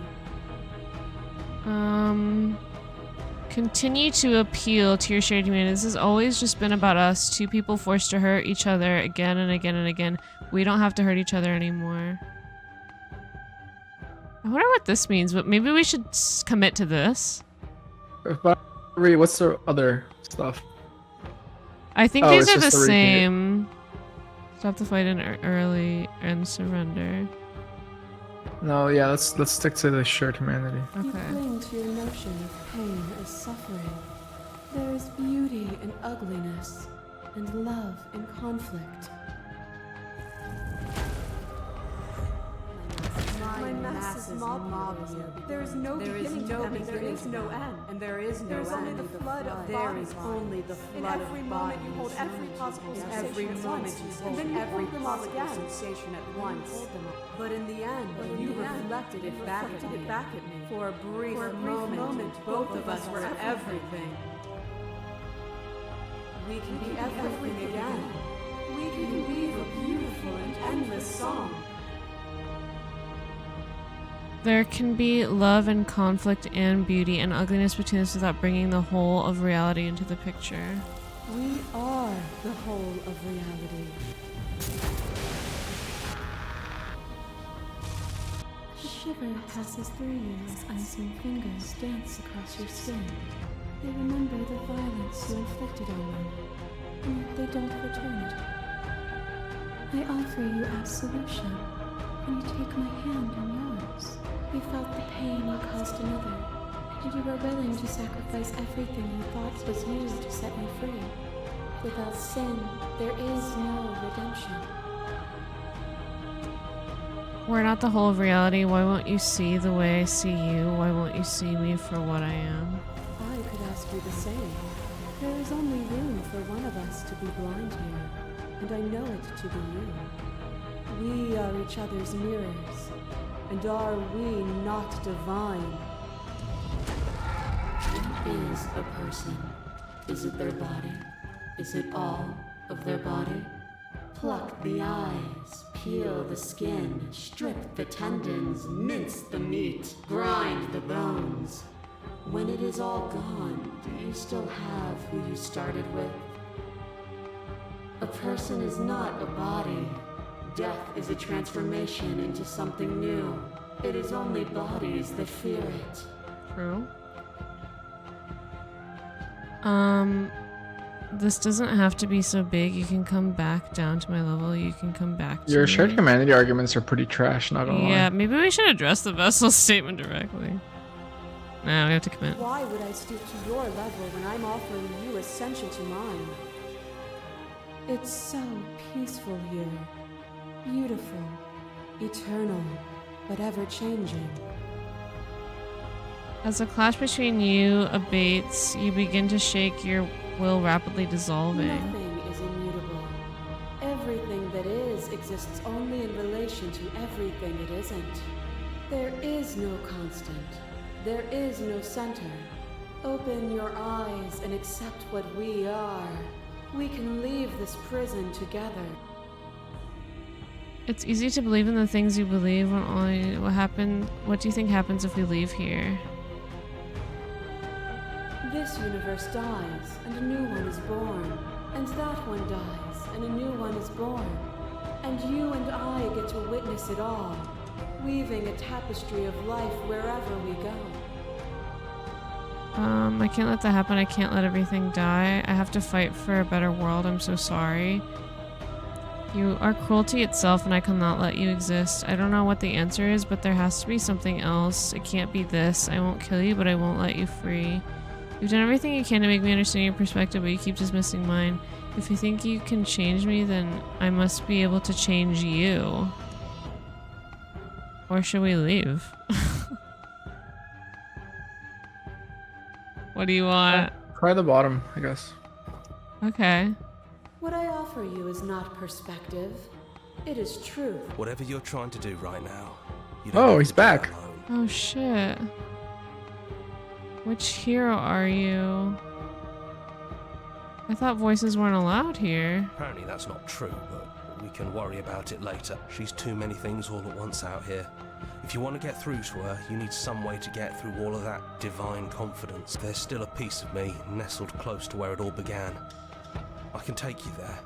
Continue to appeal to your shared humanity. This has always just been about us, two people forced to hurt each other again and again and again. We don't have to hurt each other anymore. I wonder what this means, but maybe we should commit to this. What's the other stuff? I think Oh, these it's are the just the repeat. same. Stop the fight in early and surrender. No, yeah, let's stick to the shared humanity. You Okay. cling to your notion of pain as suffering. There is beauty in ugliness, and love in conflict. My massive mob of you. There is no beginning to them, and there is no end. And there is no There's only end. the flood of There bodies. is only the In flood every of moment you hold bodies. every possible In sensation every at moment once, you and hold then you every hold them all possible again. sensation at once. But in the end, you reflected it back at me. For a brief moment, both of us were everything. We can be everything again. We can weave a beautiful and endless song. There can be love and conflict and beauty and ugliness between us without bringing the whole of reality into the picture. We are the whole of reality. A shiver passes through you as icy fingers dance across your skin. They remember the violence you inflicted on them, and yet they don't return it. I offer you absolution, and you take my hand in yours. You felt the pain you caused another, and you were willing to sacrifice everything you thought was yours to set me free. Without sin, there is no redemption. We're not the whole of reality. Why won't you see the way I see you? Why won't you see me for what I am? I could ask you the same. There is only room for one of us to be blind here, and I know it to be you. We are each other's mirrors, and are we not divine? What is a person? Is it their body? Is it all of their body? Pluck the eyes, peel the skin, strip the tendons, mince the meat, grind the bones. When it is all gone, do you still have who you started with? A person is not a body. Death is a transformation into something new. It is only bodies that fear it. True. This doesn't have to be so big. You can come back down to my level. You can come back to Your me. shared humanity arguments are pretty trash, not gonna lie. Yeah, maybe we should address the vessel statement directly. Nah, we have to commit. Why would I stoop to your level when I'm offering you ascension to mine? It's so peaceful here. Beautiful, eternal, but ever-changing. As the clash between you abates, you begin to shake, your will rapidly dissolving. Nothing is immutable. Everything that is exists only in relation to everything it isn't. There is no constant. There is no center. Open your eyes and accept what we are. We can leave this prison together. It's easy to believe in the things you believe when only what do you think happens if we leave here? This universe dies, and a new one is born. And that one dies, and a new one is born. And you and I get to witness it all, weaving a tapestry of life wherever we go. I can't let that happen. I can't let everything die. I have to fight for a better world. I'm so sorry. You are cruelty itself, and I cannot let you exist. I don't know what the answer is, but there has to be something else. It can't be this. I won't kill you, but I won't let you free. You've done everything you can to make me understand your perspective, but you keep dismissing mine. If you think you can change me, then I must be able to change you. Or should we leave? What do you want? Try the bottom, I guess. Okay. What I offer you is not perspective. It is truth. Whatever you're trying to do right now. You Oh, have he's to do it back. alone. Oh shit. Which hero are you? I thought voices weren't allowed here. Apparently that's not true, but we can worry about it later. She's too many things all at once out here. If you want to get through to her, you need some way to get through all of that divine confidence. There's still a piece of me nestled close to where it all began. I can take you there.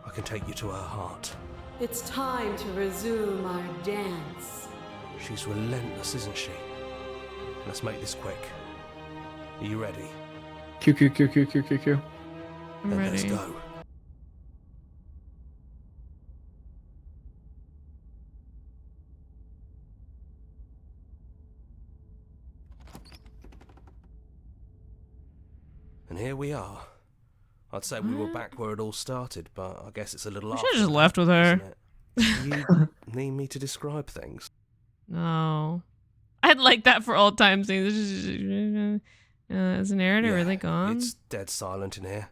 I can take you to her heart. It's time to resume our dance. She's relentless, isn't she? Let's make this quick. Are you ready? Q. I'm Then ready. let's go. And here we are. I'd say we were back where it all started, but I guess it's a little We after should have just that, left with her. isn't it? You need me to describe things. No. I'd like that for old times. Is the narrator Yeah, really gone? It's dead silent in here.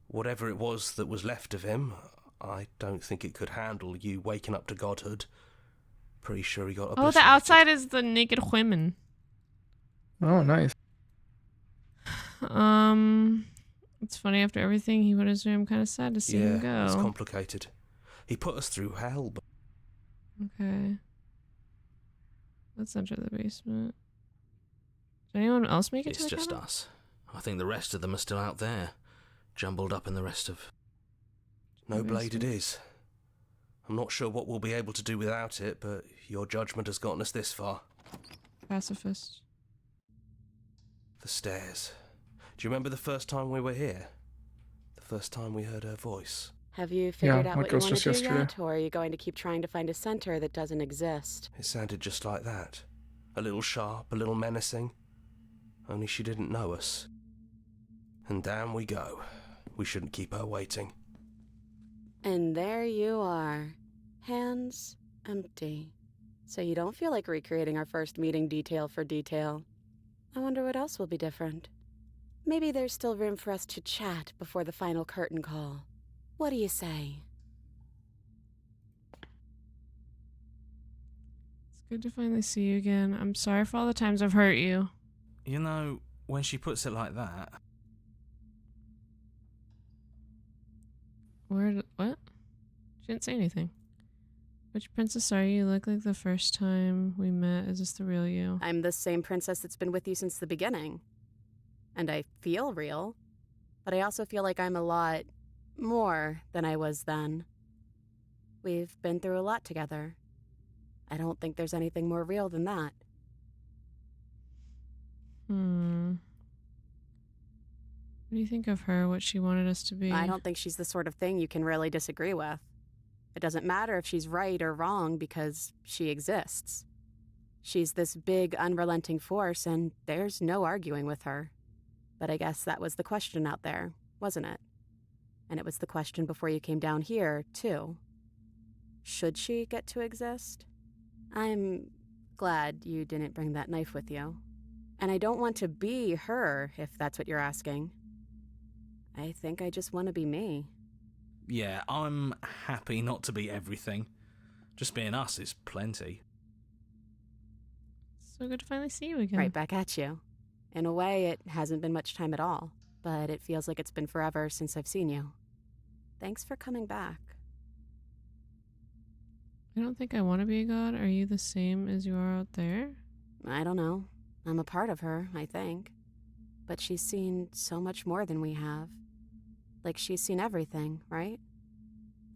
Whatever it was that was left of him, I don't think it could handle you waking up to godhood. Pretty sure he got Oh, obliterated. the outside is the naked women. Oh, nice. It's funny, after everything he put us through, I'm kind of sad to see him go. It's complicated. He put us through hell, but Okay. Let's enter the basement. Did anyone else make it to the It's just cabin? us. I think the rest of them are still out there, jumbled up in the rest of... No blade it is. I'm not sure what we'll be able to do without it, but your judgment has gotten us this far. Pacifist. The stairs. Do you remember the first time we were here? The first time we heard her voice? Have you figured out like what you us want just to do yesterday. yet, or are you going to keep trying to find a center that doesn't exist? It sounded just like that. A little sharp, a little menacing. Only she didn't know us. And down we go. We shouldn't keep her waiting. And there you are. Hands empty. So you don't feel like recreating our first meeting detail for detail. I wonder what else will be different. Maybe there's still room for us to chat before the final curtain call. What do you say? It's good to finally see you again. I'm sorry for all the times I've hurt you. You know, when she puts it like that... What? She didn't say anything. Which princess are you? You look like the first time we met. Is this the real you? I'm the same princess that's been with you since the beginning. And I feel real. But I also feel like I'm a lot more than I was then. We've been through a lot together. I don't think there's anything more real than that. What do you think of her? What she wanted us to be? I don't think she's the sort of thing you can really disagree with. It doesn't matter if she's right or wrong because she exists. She's this big, unrelenting force, and there's no arguing with her. But I guess that was the question out there, wasn't it? And it was the question before you came down here, too. Should she get to exist? I'm glad you didn't bring that knife with you. And I don't want to be her, if that's what you're asking. I think I just want to be me. Yeah, I'm happy not to be everything. Just being us is plenty. So good to finally see you again. Right back at you. In a way, it hasn't been much time at all, but it feels like it's been forever since I've seen you. Thanks for coming back. I don't think I want to be a god. Are you the same as you are out there? I don't know. I'm a part of her, I think. But she's seen so much more than we have. Like she's seen everything, right?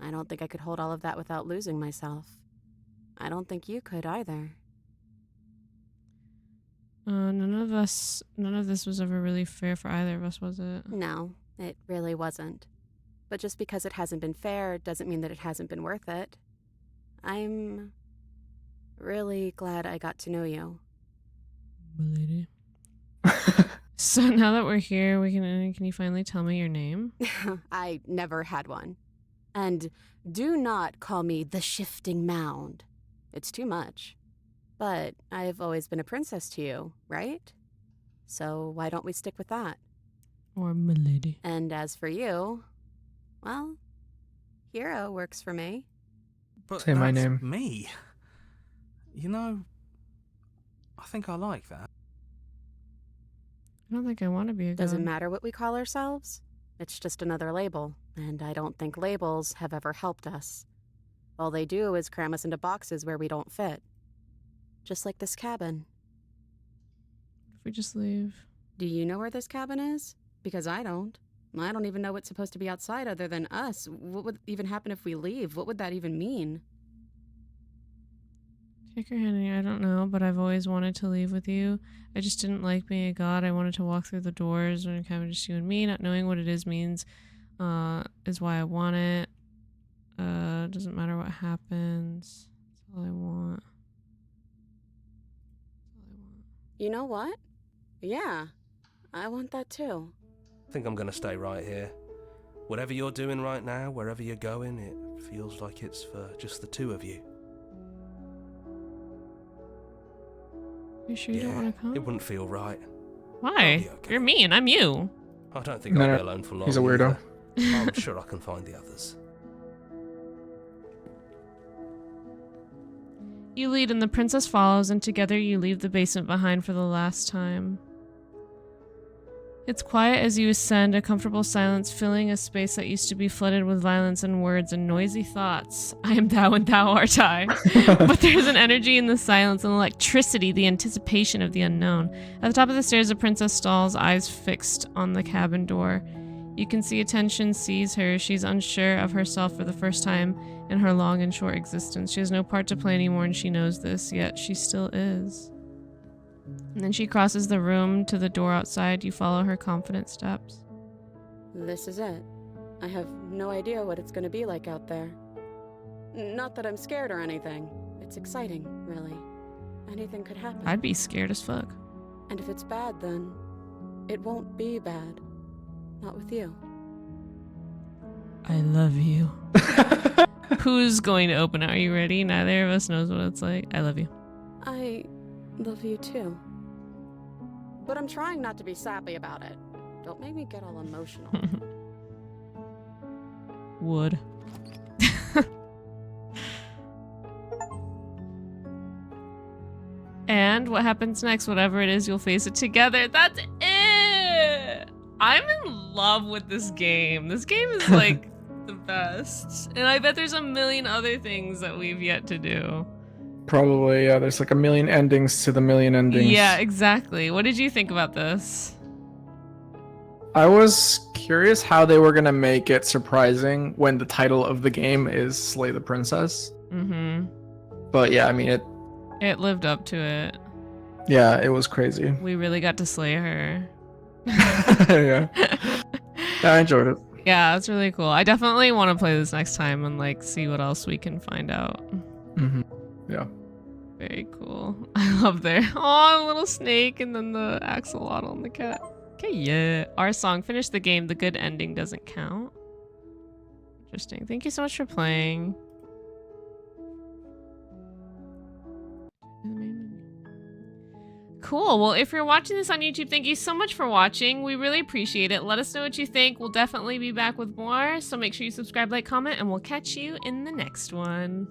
I don't think I could hold all of that without losing myself. I don't think you could either. None of this was ever really fair for either of us, was it? No, it really wasn't. But just because it hasn't been fair doesn't mean that it hasn't been worth it. I'm really glad I got to know you. Lady. So now that we're here, can you finally tell me your name? I never had one. And do not call me the Shifting Mound. It's too much. But I've always been a princess to you, right? So why don't we stick with that? Or milady. And as for you, well, Hero works for me. But Say my that's name. Me. You know, I think I like that. I don't think I want to be a god. Doesn't matter what we call ourselves. It's just another label, and I don't think labels have ever helped us. All they do is cram us into boxes where we don't fit. Just like this cabin. If we just leave. Do you know where this cabin is? Because I don't. I don't even know what's supposed to be outside other than us. What would even happen if we leave? What would that even mean? Take your hand in here. I don't know, but I've always wanted to leave with you. I just didn't like being a god. I wanted to walk through the doors when it came to just you and me. Not knowing what it is means is why I want it. Doesn't matter what happens. That's all I want. You know what? Yeah, I want that too. I think I'm gonna stay right here. Whatever you're doing right now, wherever you're going, it feels like it's for just the two of you. You sure you don't want to come? It wouldn't feel right. Why? Be okay. You're me and I'm you. I don't think No, I'll no, be alone for long. he's a weirdo. either. I'm sure I can find the others. You lead and the princess follows, and together you leave the basement behind for the last time. It's quiet as you ascend, a comfortable silence filling a space that used to be flooded with violence and words and noisy thoughts. I am thou and thou art I. But there's an energy in the silence, an electricity, the anticipation of the unknown. At the top of the stairs, the princess stalls, eyes fixed on the cabin door. You can see attention seize her. She's unsure of herself for the first time in her long and short existence. She has no part to play anymore, and she knows this, yet she still is. And then she crosses the room to the door outside. You follow her confident steps. This is it. I have no idea what it's going to be like out there. Not that I'm scared or anything. It's exciting, really. Anything could happen. I'd be scared as fuck. And if it's bad, then it won't be bad. Not with you. I love you. Who's going to open it? Are you ready? Neither of us knows what it's like. I love you. I love you too. But I'm trying not to be sappy about it. Don't make me get all emotional. Would. And what happens next? Whatever it is, you'll face it together. That's it! I'm in love with this game. This game is like the best. And I bet there's a million other things that we've yet to do. Probably, yeah. There's like a million endings to the million endings. Yeah, exactly. What did you think about this? I was curious how they were going to make it surprising when the title of the game is Slay the Princess. Mm-hmm. But yeah, I mean, it lived up to it. Yeah, it was crazy. We really got to slay her. Yeah. I enjoyed it. Yeah, it's really cool. I definitely want to play this next time and like see what else we can find out. Mm-hmm. Yeah. Very cool. I love their a little snake and then the axolotl and the cat. Okay, yeah. Our song, Finish the Game, the good ending doesn't count. Interesting. Thank you so much for playing. Cool. Well, if you're watching this on YouTube, thank you so much for watching. We really appreciate it. Let us know what you think. We'll definitely be back with more. So make sure you subscribe, like, comment, and we'll catch you in the next one.